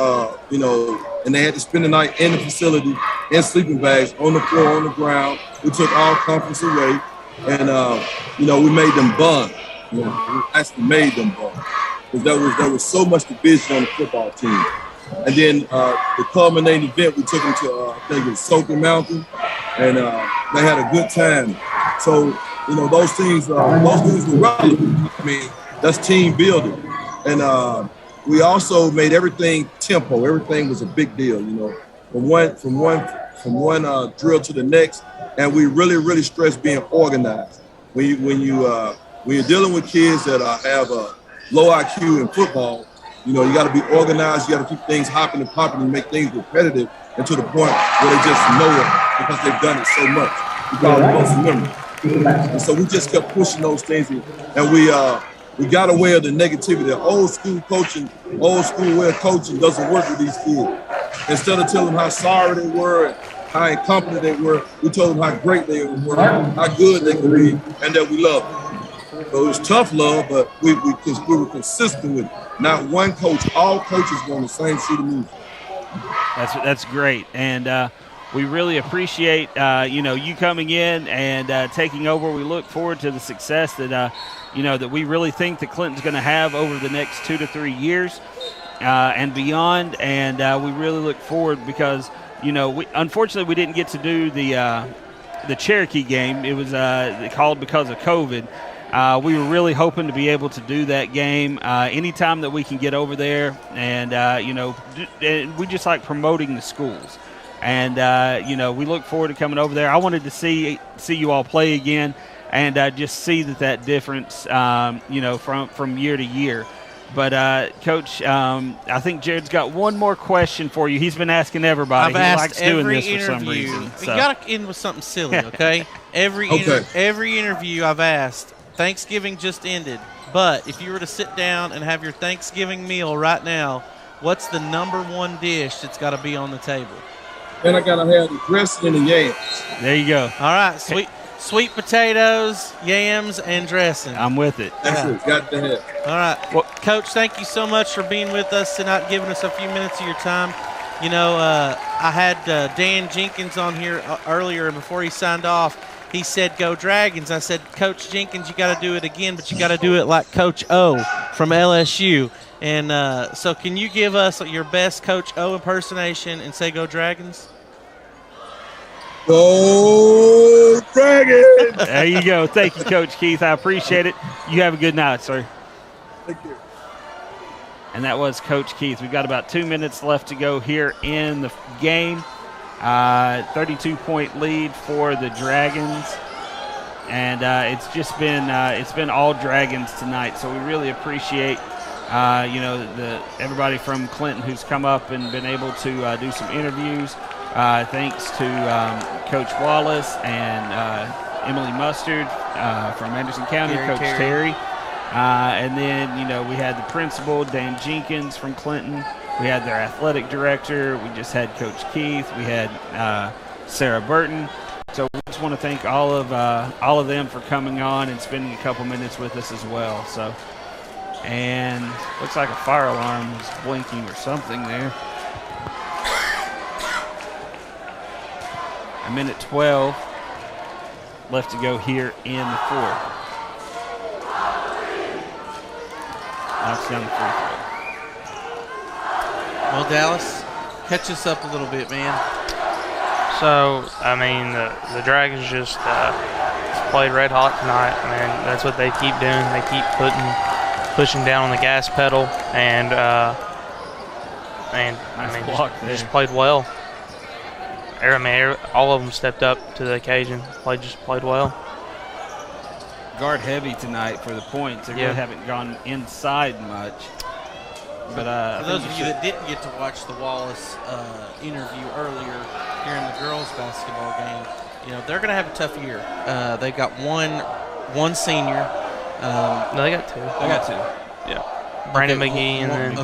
and they had to spend the night in the facility in sleeping bags on the floor, on the ground. We took all comforts away, and, we made them bond. We actually made them bond. Because there was so much division on the football team. And then the culminating event, we took them to, I think it was Soaking Mountain, and they had a good time. So, those things were relevant. I mean, that's team building. And we also made everything tempo. Everything was a big deal, from one drill to the next. And we really, really stress being organized. When you're dealing with kids that have a low IQ in football, you got to be organized. You got to keep things hopping and popping and make things repetitive, and to the point where they just know it because they've done it so much. We call it muscle memory. And so we just kept pushing those things, and we got away of the negativity. Old school coaching, old school way of coaching doesn't work with these kids. Instead of telling them how sorry they were, and how incompetent they were, we told them how great they were, how good they could be, and that we love them. So it was tough love, but we were consistent with it. Not one coach, all coaches were on the same sheet of music. That's great, and we really appreciate you coming in and taking over. We look forward to the success that that we really think that Clinton's going to have over the next 2 to 3 years and beyond. And we really look forward because unfortunately we didn't get to do the Cherokee game. It was called because of COVID. We were really hoping to be able to do that game anytime that we can get over there, and we just like promoting the schools, and we look forward to coming over there. I wanted to see you all play again, and just see that difference, from year to year. But Coach, I think Jared's got one more question for you. He's been asking everybody. He likes doing this for some reason. You got to end with something silly, okay? Every interview I've asked. Thanksgiving just ended, but if you were to sit down and have your Thanksgiving meal right now, what's the number one dish that's got to be on the table? Then I got to have the dressing and the yams. There you go. All right, sweet potatoes, yams, and dressing. I'm with it. That's it. Got to have. All right. Well, Coach, thank you so much for being with us tonight, giving us a few minutes of your time. I had Dan Jenkins on here earlier, and before he signed off, he said, "Go Dragons." I said, "Coach Jenkins, you got to do it again, but you got to do it like Coach O from LSU." And so can you give us your best Coach O impersonation and say, "Go Dragons"? Go Dragons! There you go. Thank you, Coach Keith. I appreciate it. You have a good night, sir. Thank you. And that was Coach Keith. We've got about 2 minutes left to go here in the game. 32-point lead for the Dragons, and it's been all Dragons tonight. So we really appreciate everybody from Clinton who's come up and been able to do some interviews. Thanks to Coach Wallace and Emily Mustard from Anderson County, Coach Terry. And then we had the principal Dan Jenkins from Clinton. We had their athletic director. We just had Coach Keith. We had Sarah Burton. So we just want to thank all of them for coming on and spending a couple minutes with us as well. So, and looks like a fire alarm was blinking or something there. A minute 12 left to go here in the fourth. Knocks down the free throw. Well, Dallas, catch us up a little bit, man. So, the Dragons just played red hot tonight. That's what they keep doing. They keep pushing down on the gas pedal, and just played well. All of them stepped up to the occasion. Played well. Guard heavy tonight for the points. They really haven't gone inside much. But for those of you that didn't get to watch the Wallace interview earlier, here in the girls' basketball game, they're going to have a tough year. They've got one senior. No, they got two. I got two. Yeah. Brandon McGee and then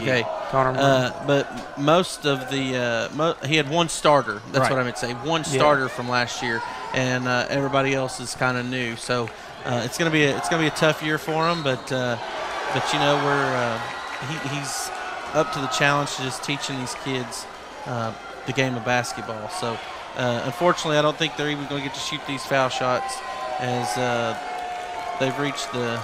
Connor Martin. But most of the he had one starter. That's what I meant to say. One starter from last year, and everybody else is kind of new. So it's gonna be a tough year for him. But he's up to the challenge to just teaching these kids the game of basketball. So unfortunately, I don't think they're even going to get to shoot these foul shots as they've reached the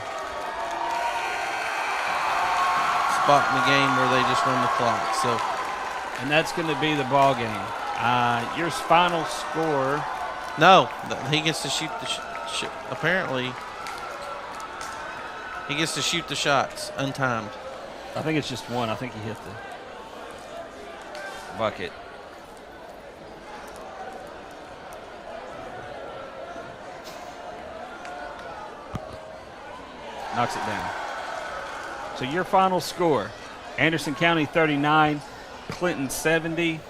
spot in the game where they just run the clock. So, and that's going to be the ball game. Your final score? No, he gets to shoot the. Apparently, he gets to shoot the shots untimed. I think it's just one. I think he hit the bucket. Knocks it down. So your final score, Anderson County 39, Clinton 70.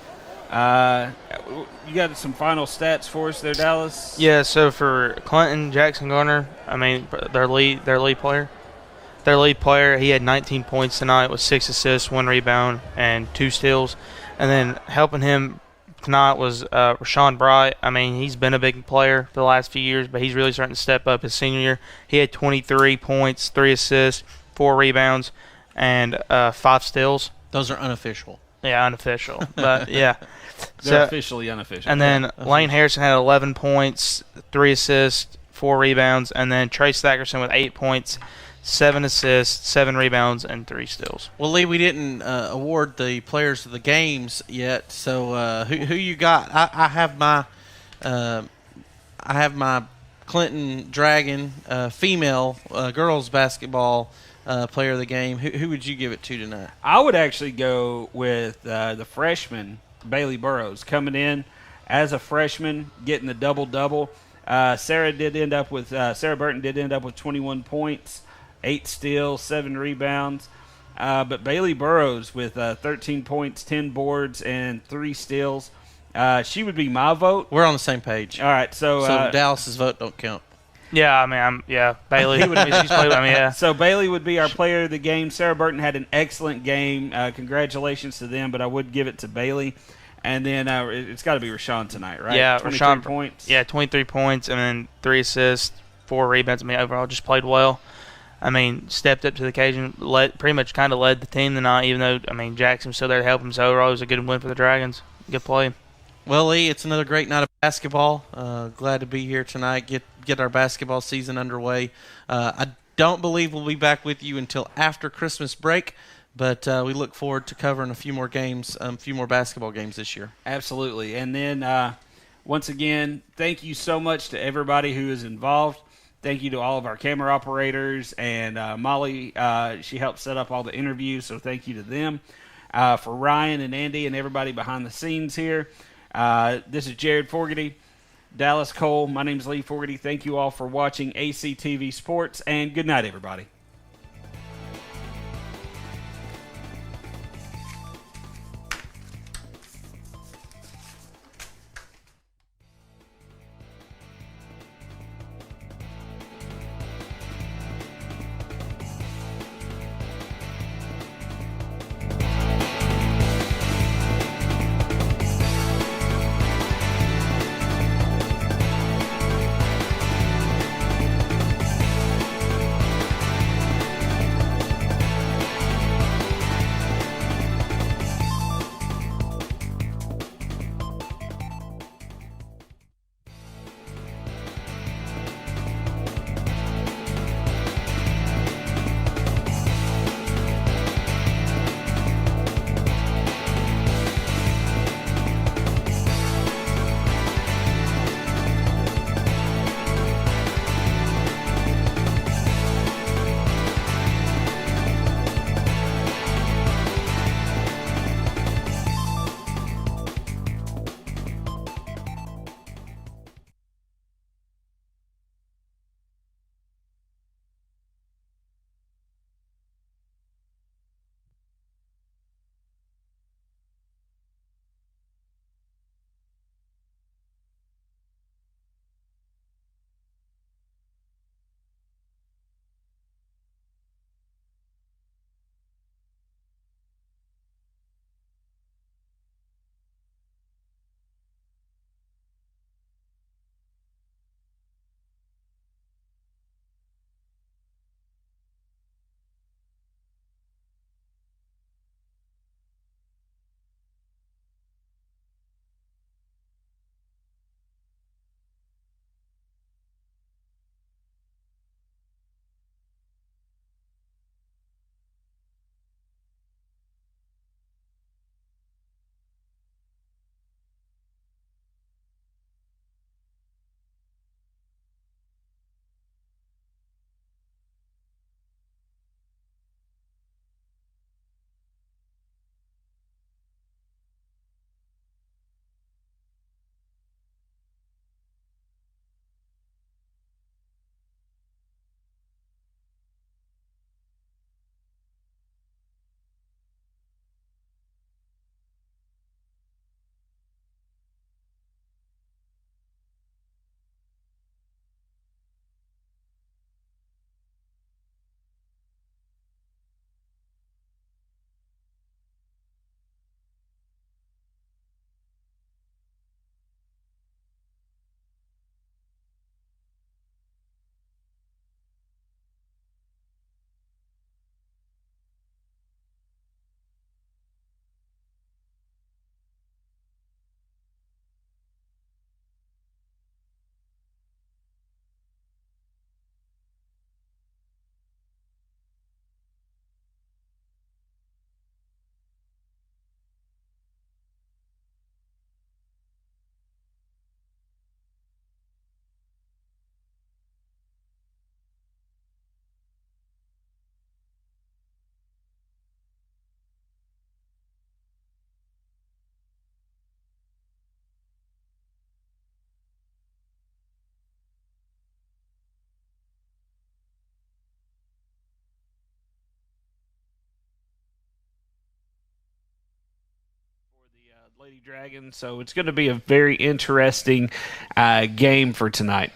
You got some final stats for us there, Dallas? Yeah, so for Clinton, Jackson Garner, their lead player, he had 19 points tonight with 6 assists, 1 rebound, and 2 steals. And then helping him tonight was Rashawn Bright. He's been a big player for the last few years, but he's really starting to step up his senior year. He had 23 points, 3 assists, 4 rebounds, and 5 steals. Those are unofficial. Yeah, unofficial. But, yeah. They're officially unofficial. And then Lane Harrison had 11 points, 3 assists, 4 rebounds, and then Trace Thackerson with 8 points, 7 assists, 7 rebounds, and 3 steals. Well, Lee, we didn't award the players of the games yet. So who you got? I have my Clinton Dragon female girls basketball player of the game. Who would you give it to tonight? I would actually go with the freshman Bailey Burrows coming in as a freshman, getting the double-double. Sarah Burton did end up with 21 points. 8 steals, 7 rebounds. But Bailey Burrows with 13 points, 10 boards, and 3 steals. She would be my vote. We're on the same page. All right, so Dallas's vote don't count. Yeah, Bailey. So Bailey would be our player of the game. Sarah Burton had an excellent game. Congratulations to them, but I would give it to Bailey. And then it's got to be Rashawn tonight, right? Yeah, 23 points. Yeah, 23 points, and then 3 assists, 4 rebounds. Overall just played well. Stepped up to the occasion, pretty much kind of led the team tonight, even though, Jackson was still there to help him. So overall, it was a good win for the Dragons. Good play. Well, Lee, it's another great night of basketball. Glad to be here tonight, get our basketball season underway. I don't believe we'll be back with you until after Christmas break, but we look forward to covering a few more games, a few more basketball games this year. Absolutely. And then, once again, thank you so much to everybody who is involved. Thank you to all of our camera operators, and Molly, she helped set up all the interviews, so thank you to them. For Ryan and Andy and everybody behind the scenes here, this is Jared Fogarty, Dallas Cole. My name is Lee Fogarty. Thank you all for watching ACTV Sports, and good night, everybody. Lady Dragons. So it's going to be a very interesting game for tonight.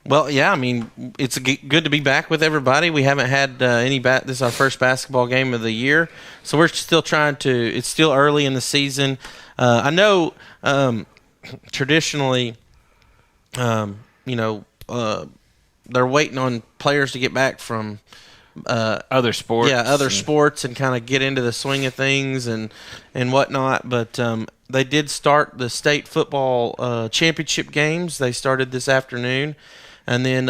Well, yeah, I mean, it's good to be back with everybody. We haven't had this is our first basketball game of the year, so we're still it's still early in the season. I know traditionally, they're waiting on players to get back from other sports. Yeah, other sports and kind of get into the swing of things and whatnot. But they did start the state football championship games. They started this afternoon. And then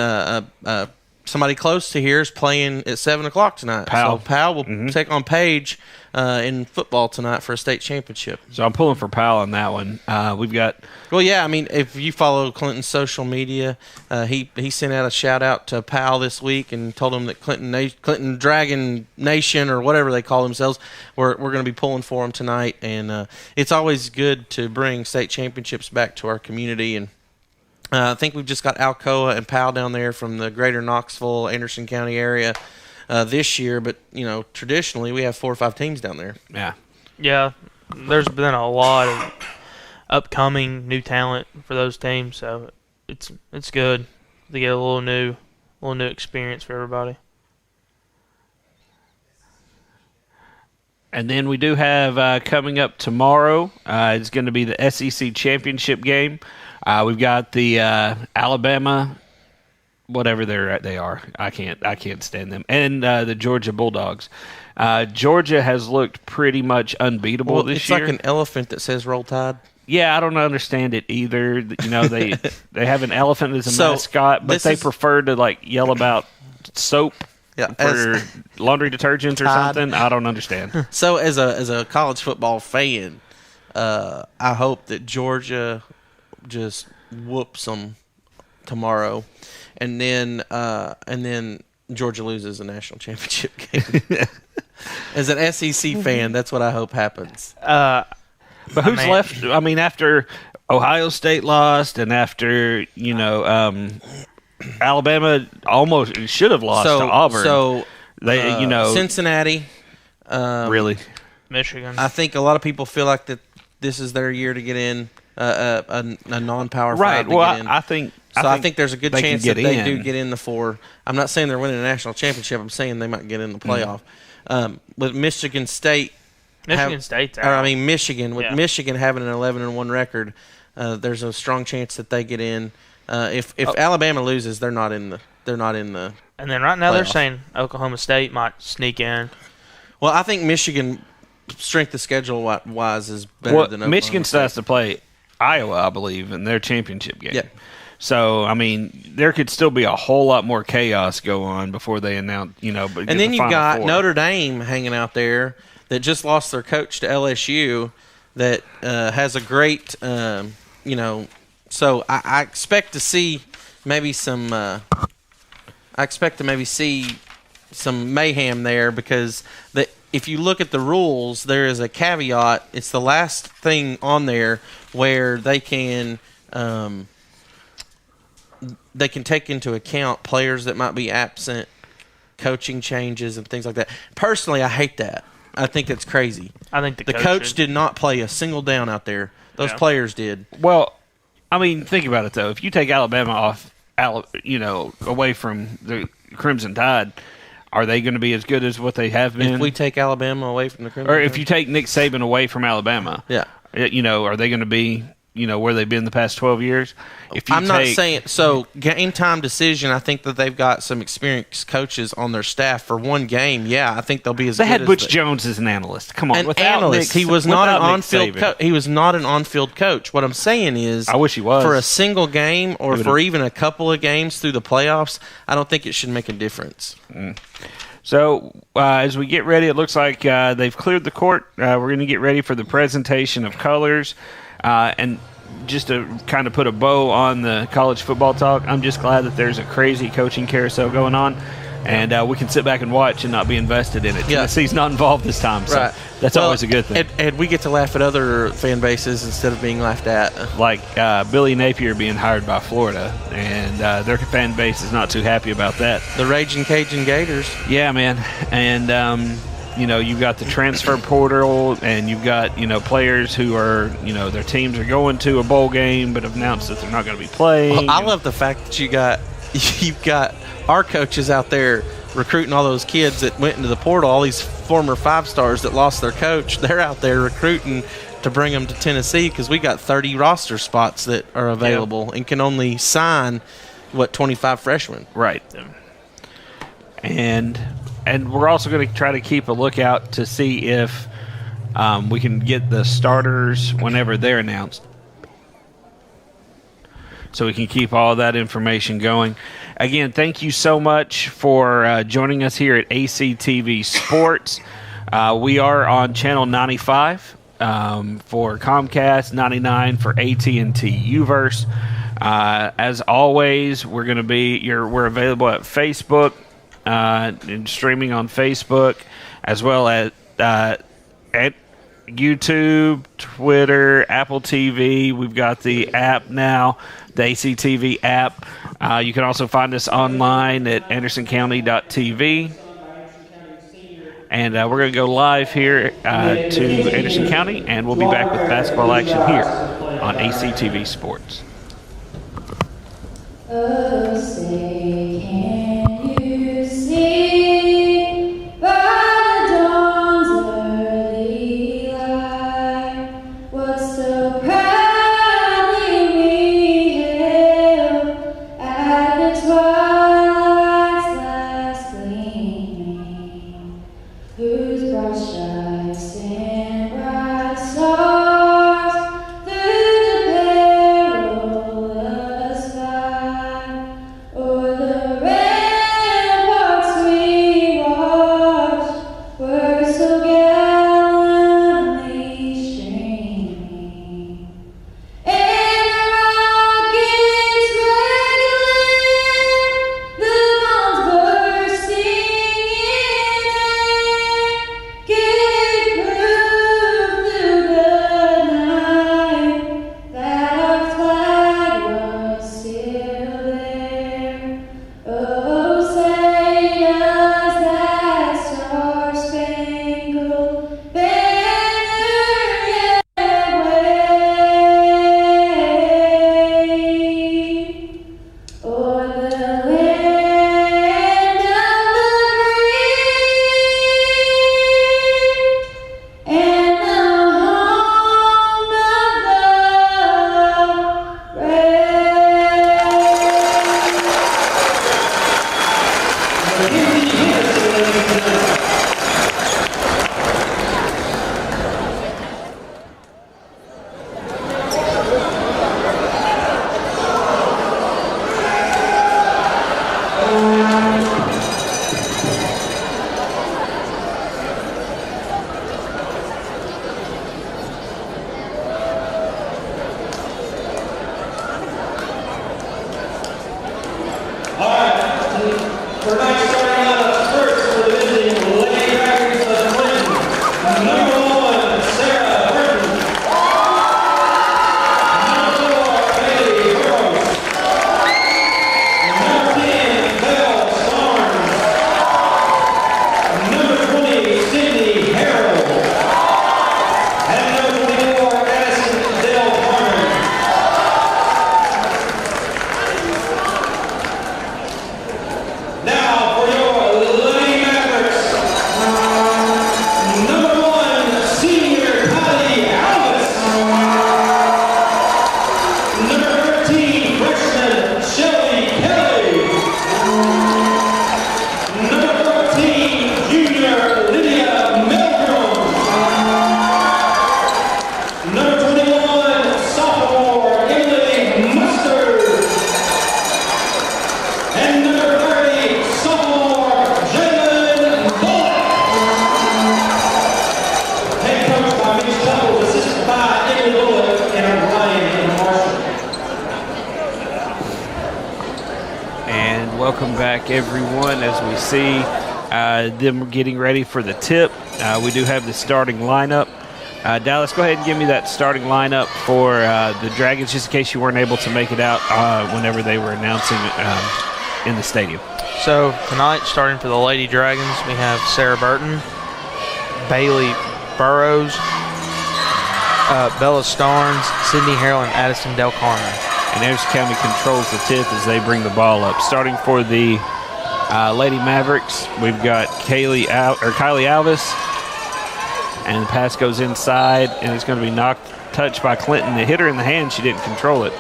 somebody close to here is playing at 7 o'clock tonight. Powell. So Powell will take on Page in football tonight for a state championship. So I'm pulling for Powell on that one. We've got. Well, yeah, I mean, if you follow Clinton's social media, he sent out a shout out to Powell this week and told him that Clinton Dragon Nation or whatever they call themselves, we're going to be pulling for him tonight. And it's always good to bring state championships back to our community. And I think we've just got Alcoa and Powell down there from the greater Knoxville, Anderson County area this year. But, traditionally we have 4 or 5 teams down there. Yeah. Yeah, there's been a lot of upcoming new talent for those teams, so it's good to get a little new experience for everybody. And then we do have coming up tomorrow, it's going to be the SEC championship game. We've got the Alabama, whatever they are. I can't stand them. And the Georgia Bulldogs. Georgia has looked pretty much unbeatable this year. It's like an elephant that says Roll Tide. Yeah, I don't understand it either. They have an elephant as a mascot, but they prefer to yell about soap. Yeah, for laundry detergents or something. I don't understand. So as a college football fan, I hope that Georgia just whoops them tomorrow, and then Georgia loses a national championship game. As an SEC fan, that's what I hope happens. But who's left? I mean, after Ohio State lost, and after Alabama almost should have lost to Auburn. So they, Cincinnati, really, Michigan. I think a lot of people feel like that this is their year to get in a non-power right. five. Well, to get in. I think there's a good chance that they do get in the 4. I'm not saying they're winning a national championship. I'm saying they might get in the playoff. With Michigan State. State's out. Michigan. With Michigan having an 11-1 record, there's a strong chance that they get in. If Alabama loses, they're not in the. And then right now they're saying Oklahoma State might sneak in. Well, I think Michigan, strength of schedule wise, is better than Oklahoma Michigan State. still has to play Iowa, I believe, in their championship game. Yeah. So there could still be a whole lot more chaos go on before they announce. But and then you've got 4. Notre Dame hanging out there that just lost their coach to LSU, that has a great, So I expect to see maybe some. I expect to maybe see some mayhem there, because if you look at the rules, there is a caveat. It's the last thing on there where they can take into account players that might be absent, coaching changes, and things like that. Personally, I hate that. I think that's crazy. I think the coach did not play a single down out there. Those players did. Well, think about it though. If you take Alabama off, away from the Crimson Tide, are they going to be as good as what they have been? If we take Alabama away from the Crimson or Tide? if you take Nick Saban away from Alabama, are they going to be where they've been the past 12 years? Not saying so. Game time decision. I think that they've got some experienced coaches on their staff for one game. Yeah, I think they'll be as. They good had as Butch Jones as an analyst. Come on, he was not an on-field. He was not an on-field coach. What I'm saying is, I wish he was for a single game or for even a couple of games through the playoffs. I don't think it should make a difference. So as we get ready, it looks like they've cleared the court. We're going to get ready for the presentation of colors. And just to kind of put a bow on the college football talk, I'm just glad that there's a crazy coaching carousel going on, and we can sit back and watch and not be invested in it. Yeah. Tennessee's not involved this time, so that's always a good thing. And we get to laugh at other fan bases instead of being laughed at. Like Billy Napier being hired by Florida, and their fan base is not too happy about that. The Raging Cajun Gators. Yeah, man. And you've got the transfer portal, and you've got players who are their teams are going to a bowl game, but have announced that they're not going to be playing. Well, I love the fact that you've got our coaches out there recruiting all those kids that went into the portal, all these former 5-stars that lost their coach. They're out there recruiting to bring them to Tennessee because we got 30 roster spots that are available and can only sign 25 freshmen. Right. And we're also going to try to keep a lookout to see if we can get the starters whenever they're announced, so we can keep all of that information going. Again, thank you so much for joining us here at ACTV Sports. We are on channel 95 for Comcast, 99 for AT&T Uverse. As always, we're available at Facebook and streaming on Facebook, as well as at YouTube, Twitter, Apple TV. We've got the app now, the ACTV app. You can also find us online at andersoncounty.tv. And we're going to go live here to Anderson County, and we'll be back with basketball action here on ACTV Sports. Oh, say, can you see by the dawn's early light what so proudly we hailed at the twilight's last gleaming, whose broad stripes and bright stars through the perilous fight o'er the ramparts we watched were so gallantly streaming, and the rockets regular, the bombs bursting in air, gave proof through the night that our flag was still there. Oh, say does that star-spangled banner yet wave o'er the land of the free and the home of the Now for your Lady Mavericks, number 1, senior Kylie Alvis. Number 13, freshman Shelby Kelly. Number 14, junior Lydia Milgram. Number 21, sophomore Emily Mustard. And number 30, sophomore Jalen Bullock. Head coached by Mitch Tuckles, assisted by Emily Bullock and Ryan Marshall. And welcome back, everyone, as we see them getting ready for the tip. We do have the starting lineup. Dallas, go ahead and give me that starting lineup for the Dragons, just in case you weren't able to make it out whenever they were announcing in the stadium. So tonight, starting for the Lady Dragons, we have Sarah Burton, Bailey Burrows, Bella Starnes, Sydney Harrell, and Addison Del Carmen. And Anderson County controls the tip as they bring the ball up. Starting for the Lady Mavericks, we've got Kylie Alvis. And the pass goes inside, and it's going to be touched by Clinton. It hit her in the hand. She didn't control it.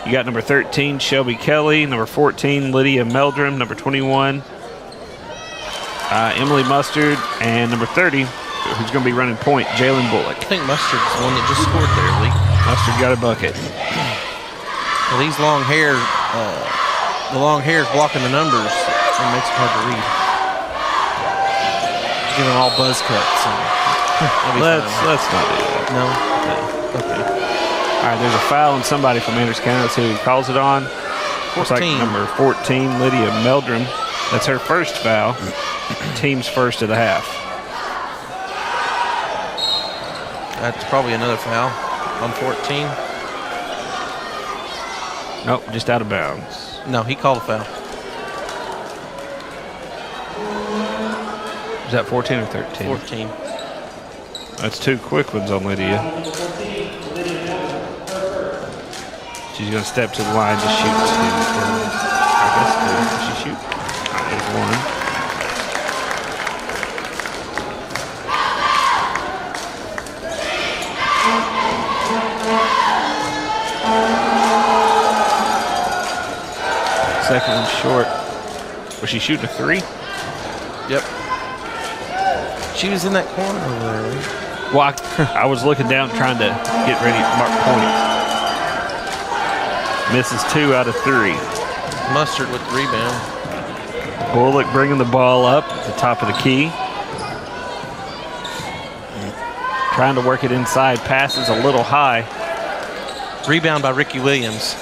You got number 13, Shelby Kelly. Number 14, Lydia Meldrum. Number 21, Emily Mustard. And number 30, who's going to be running point, Jalen Bullock. I think Mustard's the one that just scored there, Lee. Mustard got a bucket. Well, these long hair, the long hair is blocking the numbers. It makes it hard to read. Giving them all buzz cuts. Let's not do that. No? Okay. All right, there's a foul on somebody from Anderson County. Let's see who calls it on. Looks like number 14, Lydia Meldrum. That's her first foul. Team's first of the half. That's probably another foul on 14. Nope, just out of bounds. No, he called a foul. Is that 14 or 13? 14. That's two quick ones on Lydia. She's going to step to the line to shoot two. I guess two. Does she shoot? All right, there's one. Second one short. Was she shooting a three? Yep. She was in that corner over there. Well, I was looking down trying to get ready to mark points. Misses 2 out of 3. Mustard with the rebound. Bullock bringing the ball up at the top of the key. Trying to work it inside. Passes a little high. Rebound by Ricky Williams.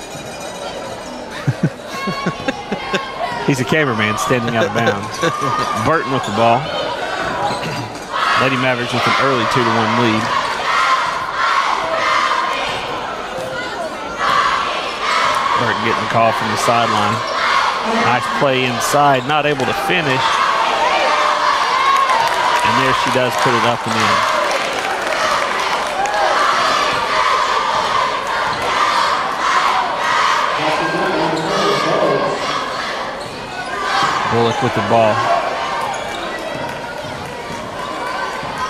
He's a cameraman standing out of bounds. Burton with the ball. Lady Mavericks with an early 2-1 lead. Burton getting the call from the sideline. Nice play inside, not able to finish. And there she does put it up and in. Bullock with the ball.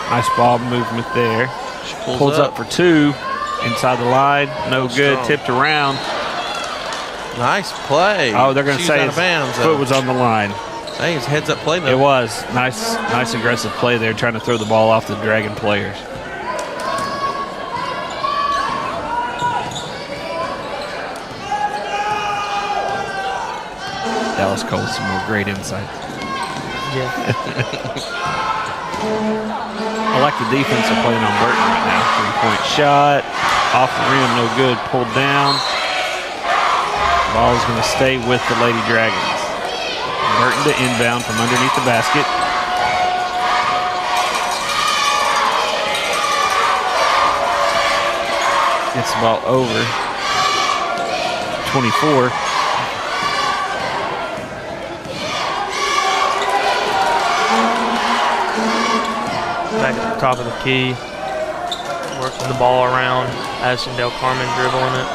Nice ball movement there. She pulls up for 2. Inside the line. No good. Strong. Tipped around. Nice play. Oh, they're going to say out his of bounds, foot was on the line. Hey, his heads up play though. It was. Nice aggressive play there, trying to throw the ball off the Dragon players. Dallas Cole, some more great insight. Yeah. I like the defense they're playing on Burton right now. 3-point shot. Off the rim, no good. Pulled down. Ball is going to stay with the Lady Dragons. Burton to inbound from underneath the basket. Gets the ball over. 24. Back at the top of the key. Working the ball around. Addison Del Carmen dribbling it.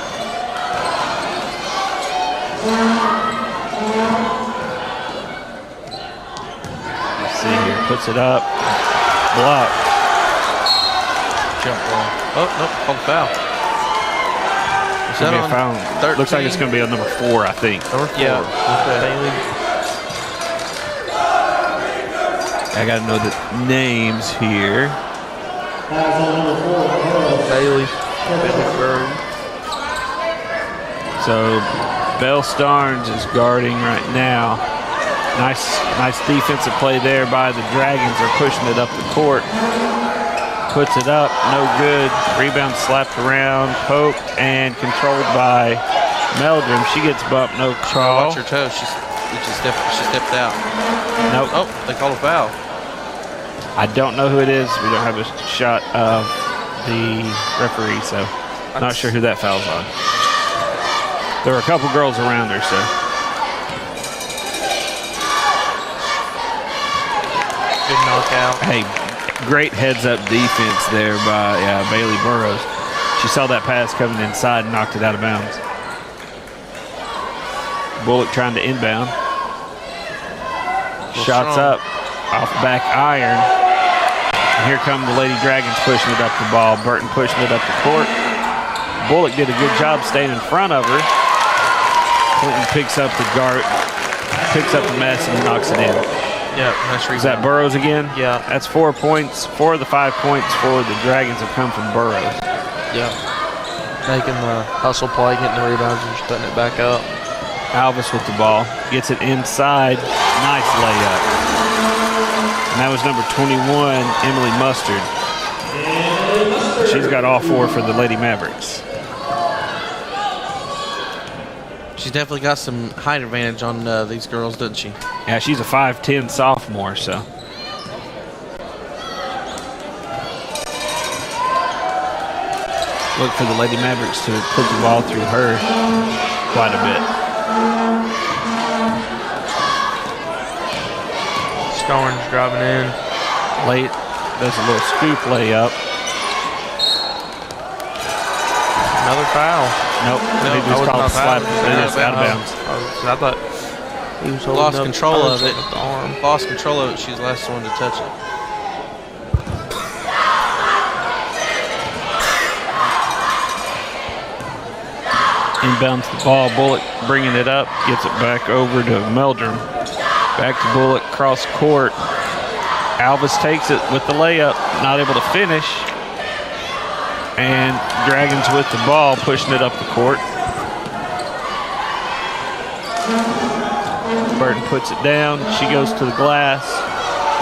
Let's see here. Puts it up. Block. Jump ball. Oh, nope. Called foul. Is that on foul? 13? Looks like it's going to be on number 4, I think. Number 4. Yeah. Okay. Bailey. I got to know the names here. Bailey. Bailey. So Belle Starnes is guarding right now. Nice defensive play there by the Dragons. They're pushing it up the court. Puts it up, no good. Rebound slapped around, poked, and controlled by Meldrum. She gets bumped, no call. Watch her toe. She stepped out. Nope. Oh, they called a foul. I don't know who it is. We don't have a shot of the referee, so not sure who that foul's on. There were a couple girls around her, so. Good knockout. Hey, Great heads-up defense there by Bailey Burrows. She saw that pass coming inside and knocked it out of bounds. Bullock trying to inbound. Shots up off back iron. And here come the Lady Dragons pushing it up the ball. Burton pushing it up the court. Bullock did a good job staying in front of her. Clinton picks up the mess and knocks it in. Yeah, nice rebound. Is that Burrows again? Yeah. That's 4 points. 4 of the 5 points for the Dragons have come from Burrows. Yeah. Making the hustle play, getting the rebounds, and just putting it back up. Alvis with the ball. Gets it inside. Nice layup. And that was number 21, Emily Mustard. She's got all 4 for the Lady Mavericks. She's definitely got some height advantage on these girls, doesn't she? Yeah, she's a 5'10" sophomore, so. Look for the Lady Mavericks to put the ball through her quite a bit. Starnes driving in. Late, does a little scoop layup. Another foul. Nope, he was called slap. It's out of bounds. I thought he was holding Lost up control of it. with the arm. Lost control of it. She's the last one to touch it. Inbounds the ball. Bullock bringing it up. Gets it back over to Meldrum. Back to Bullock. Cross court. Alvis takes it with the layup. Not able to finish. And Dragons with the ball. Pushing it up the court. Burton puts it down. She goes to the glass.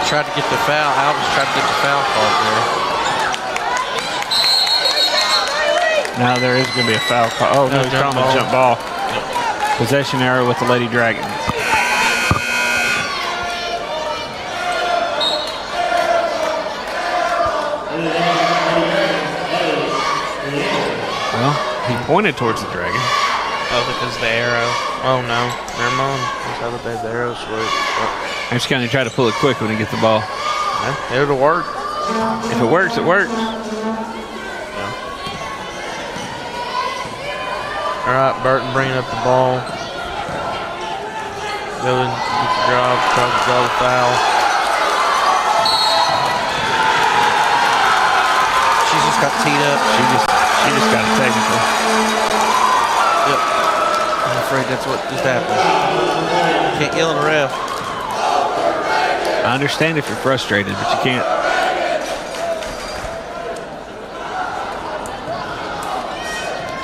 Tried to get the foul. Alvis tried to get the foul called there. Now there is going to be a foul call. Oh, no, he's calling a jump ball. Possession error with the Lady Dragons. Well, he pointed towards the Dragon. Oh, because the arrow. Oh, no. Never mind. That's how the arrow switch. I'm just going to try to pull it quick when he gets the ball. Yeah, it'll work. If it works, it works. All right, Burton bringing up the ball. Going, gets the drive, tries to draw the foul. She's just got teed up. She just got a technical. Yep. I'm afraid that's what just happened. Can't yell at a ref. I understand if you're frustrated, but you can't.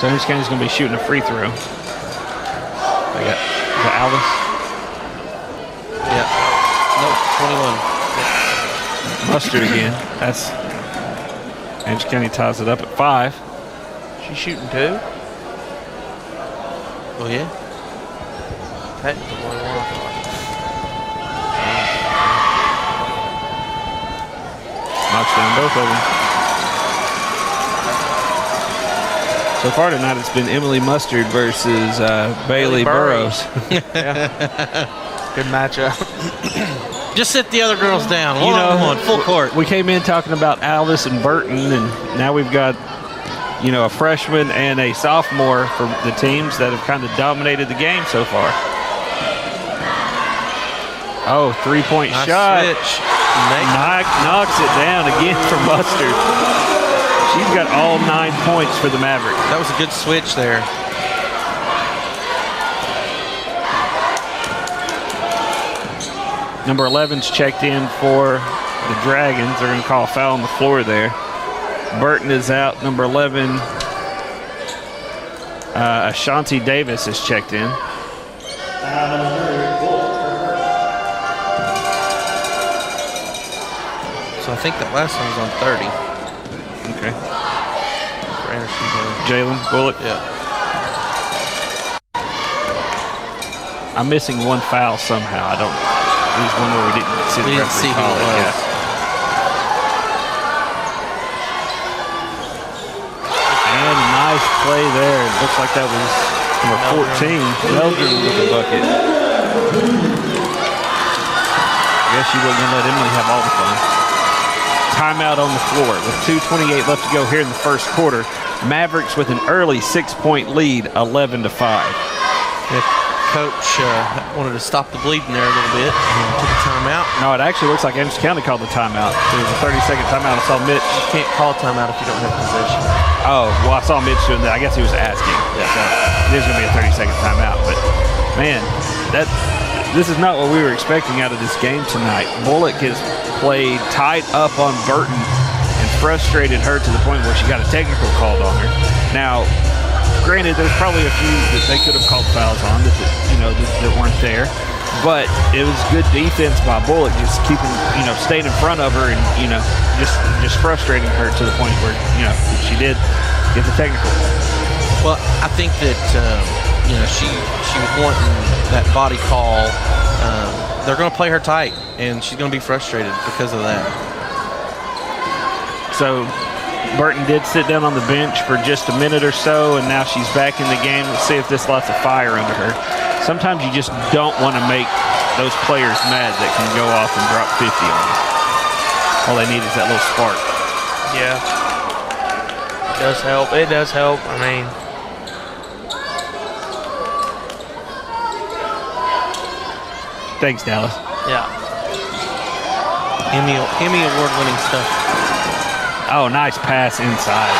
So Orange County's going to be shooting a free throw. They got Alvis. Yeah. Nope, 21. Mustard again. That's Orange County ties it up at 5. She's shooting 2. Oh, yeah? Technically, knocks down both of them. So far tonight, it's been Emily Mustard versus Bailey Burrows. Good matchup. Just sit the other girls down. You know, One-on-one, full court. We came in talking about Alvis and Burton, and now we've got, you know, a freshman and a sophomore for the teams that have kind of dominated the game so far. Oh, three-point Nice shot. switch. Knocks it down again for Mustard. She's got all 9 points for the Mavericks. That was a good switch there. Number 11's checked in for the Dragons. They're going to call a foul on the floor there. Burton is out. Number 11, Ashanti Davis is checked in. So I think that last one was on 30. Okay. For Anderson. Jalen Bullock. Yeah. I'm missing one foul somehow. I don't. There's one where we didn't see the referee call it. Yeah. And a nice play there. It looks like that was number 14. Meldrum with the bucket. I guess she wasn't going to let Emily have all the fun. timeout on the floor with 2:28 left to go here in the first quarter. Mavericks with an early 6-point lead, 11-5. Coach wanted to stop the bleeding there a little bit and took a timeout. No, it actually looks like Anderson County called the timeout. There was a 30-second timeout. I saw Mitch. You can't call a timeout if you don't have possession. Oh, well, I saw Mitch doing that. I guess he was asking. Yeah. So there's going to be a 30-second timeout. But, man, this is not what we were expecting out of this game tonight. Bullock has played tight up on Burton and frustrated her to the point where she got a technical called on her. Now, granted, there's probably a few that they could have called fouls on that weren't there. But it was good defense by Bullock, just keeping, staying in front of her and, just frustrating her to the point where, she did get the technical. Well, I think that, she was wanting that body call. They're going to play her tight, and she's going to be frustrated because of that. So Burton did sit down on the bench for just a minute or so, and now she's back in the game. Let's see if this lights a fire under her. Sometimes you just don't want to make those players mad that can go off and drop 50 on you. All they need is that little spark. Yeah. It does help. It does help. I mean, thanks, Dallas. yeah. Emmy award-winning stuff. Oh, nice pass inside.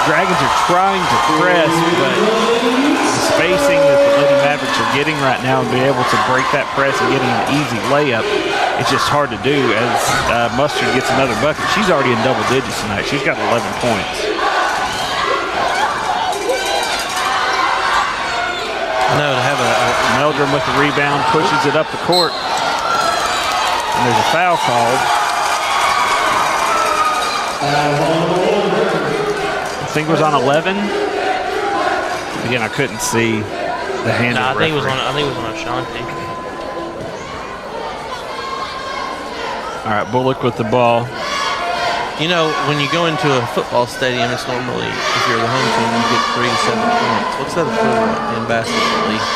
Dragons are trying to press, but the spacing that the Lady Mavericks are getting right now and be able to break that press and getting an easy layup, it's just hard to do as Mustard gets another bucket. She's already in double digits tonight. She's got 11 points. No, to have a Meldrum with the rebound, pushes it up the court. And there's a foul called. I think it was on 11. Again, I couldn't see the hand. No, of the I think it was referee. on Ashanti. All right, Bullock with the ball. When you go into a football stadium, it's normally, if you're the home team, you get 3 to 7 points. What's that equivalent in basketball league?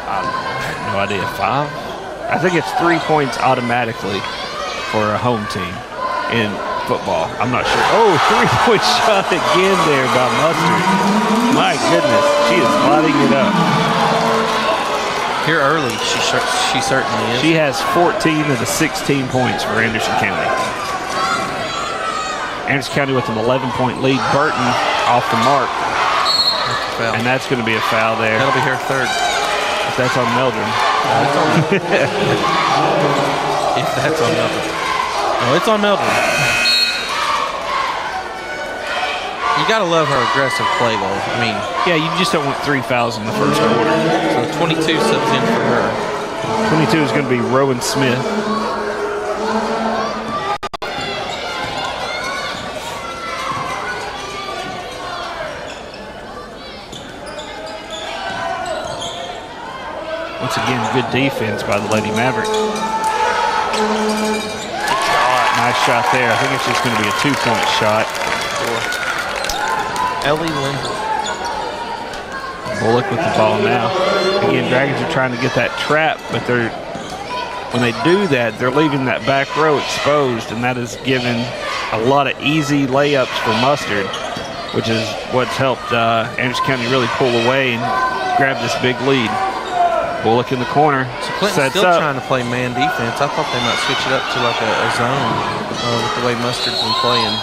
I have no idea. 5? I think it's 3 points automatically for a home team in football. I'm not sure. Oh, 3-point shot again there by Mustard. My goodness, she is lighting it up. Here early, she certainly is. She has 14 of the 16 points for Anderson County. Anderson County with an 11-point lead. Burton off the mark. Foul. And that's going to be a foul there. That'll be her third. If that's on Meldrum. If that's on Meldrum. No, it's on Meldrum. You got to love her aggressive play, though. I mean, yeah, you just don't want 3 fouls in the first quarter. So 22 subs in for her. 22 is going to be Rowan Smith. Once again, good defense by the Lady Mavericks. Nice shot there. I think it's just going to be a 2-point shot. Ellie Lindbergh. Bullock with the ball now. Again, Dragons are trying to get that trap, but when they do that, they're leaving that back row exposed, and that is giving a lot of easy layups for Mustard, which is what's helped Anderson County really pull away and grab this big lead. Bullock in the corner. So Clinton's still trying to play man defense. I thought they might switch it up to like a zone with the way Mustard's been playing.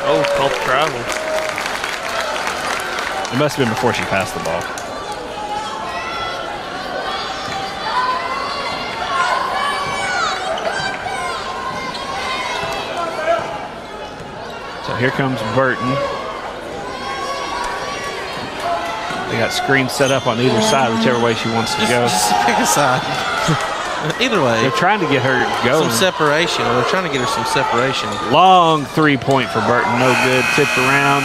Oh, called travel. It must have been before she passed the ball. So here comes Burton. They got screens set up on either side, whichever way she wants to go. Just pick a side. Either way. They're trying to get her going. Some separation, or they're trying to get her some separation. Long 3-point for Burton. No good. Tipped around.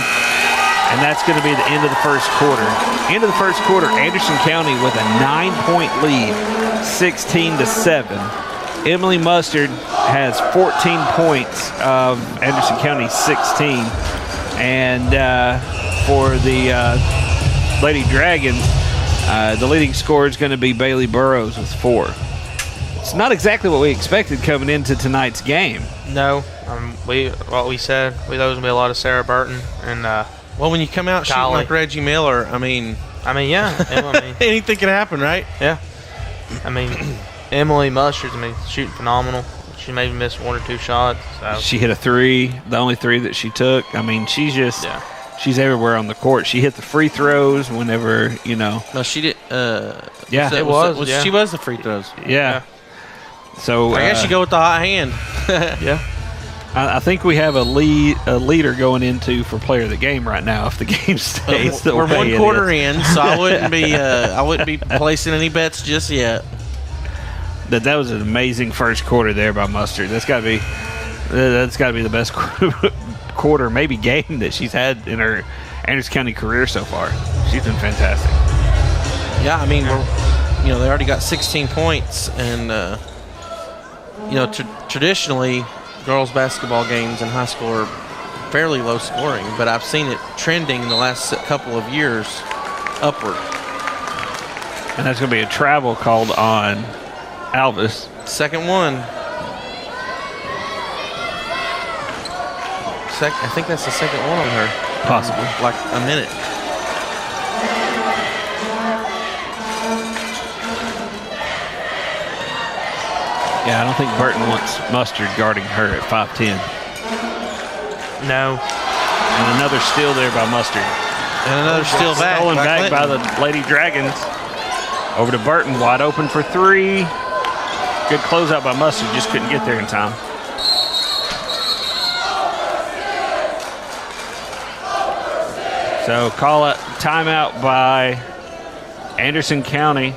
And that's going to be the end of the first quarter. End of the first quarter, Anderson County with a 9-point lead, 16-7. Emily Mustard has 14 points of Anderson County 16. And for the Lady Dragons, the leading scorer is going to be Bailey Burrows with 4. It's That's not exactly what we expected coming into tonight's game. No, what we said, we thought it was going to be a lot of Sarah Burton and well, when you come out shooting like Reggie Miller, I mean, yeah, anything can happen, right? Yeah. I mean, Emily Mustard's shooting phenomenal. She maybe missed 1 or 2 shots. So. She hit a 3, the only 3 that she took. I mean, she's just she's everywhere on the court. She hit the free throws whenever, you know. No, she did. Yeah, she was the free throws. Yeah. So I guess you go with the hot hand. Yeah. I think we have a leader going into for player of the game right now. If the game stays, the we're way 1 quarter in, so I wouldn't be placing any bets just yet. That was an amazing first quarter there by Mustard. That's got to be the best quarter, maybe game that she's had in her Anderson County career so far. She's been fantastic. Yeah, I mean, they already got 16 points, and traditionally, girls basketball games in high school are fairly low scoring, but I've seen it trending in the last couple of years upward. And that's going to be a travel called on Alvis. Second one. I think that's the second one on her. Possibly. Like a minute. Yeah, I don't think Burton wants Mustard guarding her at 5'10". No. And another steal there by Mustard. And another steal back. Stolen back by the Lady Dragons. Over to Burton, wide open for 3. Good closeout by Mustard, just couldn't get there in time. So call it timeout by Anderson County.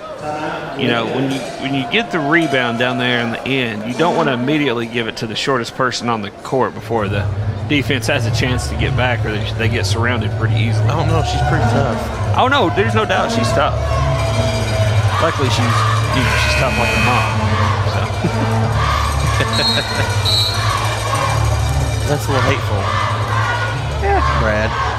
You know, when you get the rebound down there in the end, you don't want to immediately give it to the shortest person on the court before the defense has a chance to get back, or they get surrounded pretty easily. I don't know. She's pretty tough. Oh no, there's no doubt she's tough. Luckily, she's tough like her mom. So. That's a little hateful. Yeah, Brad.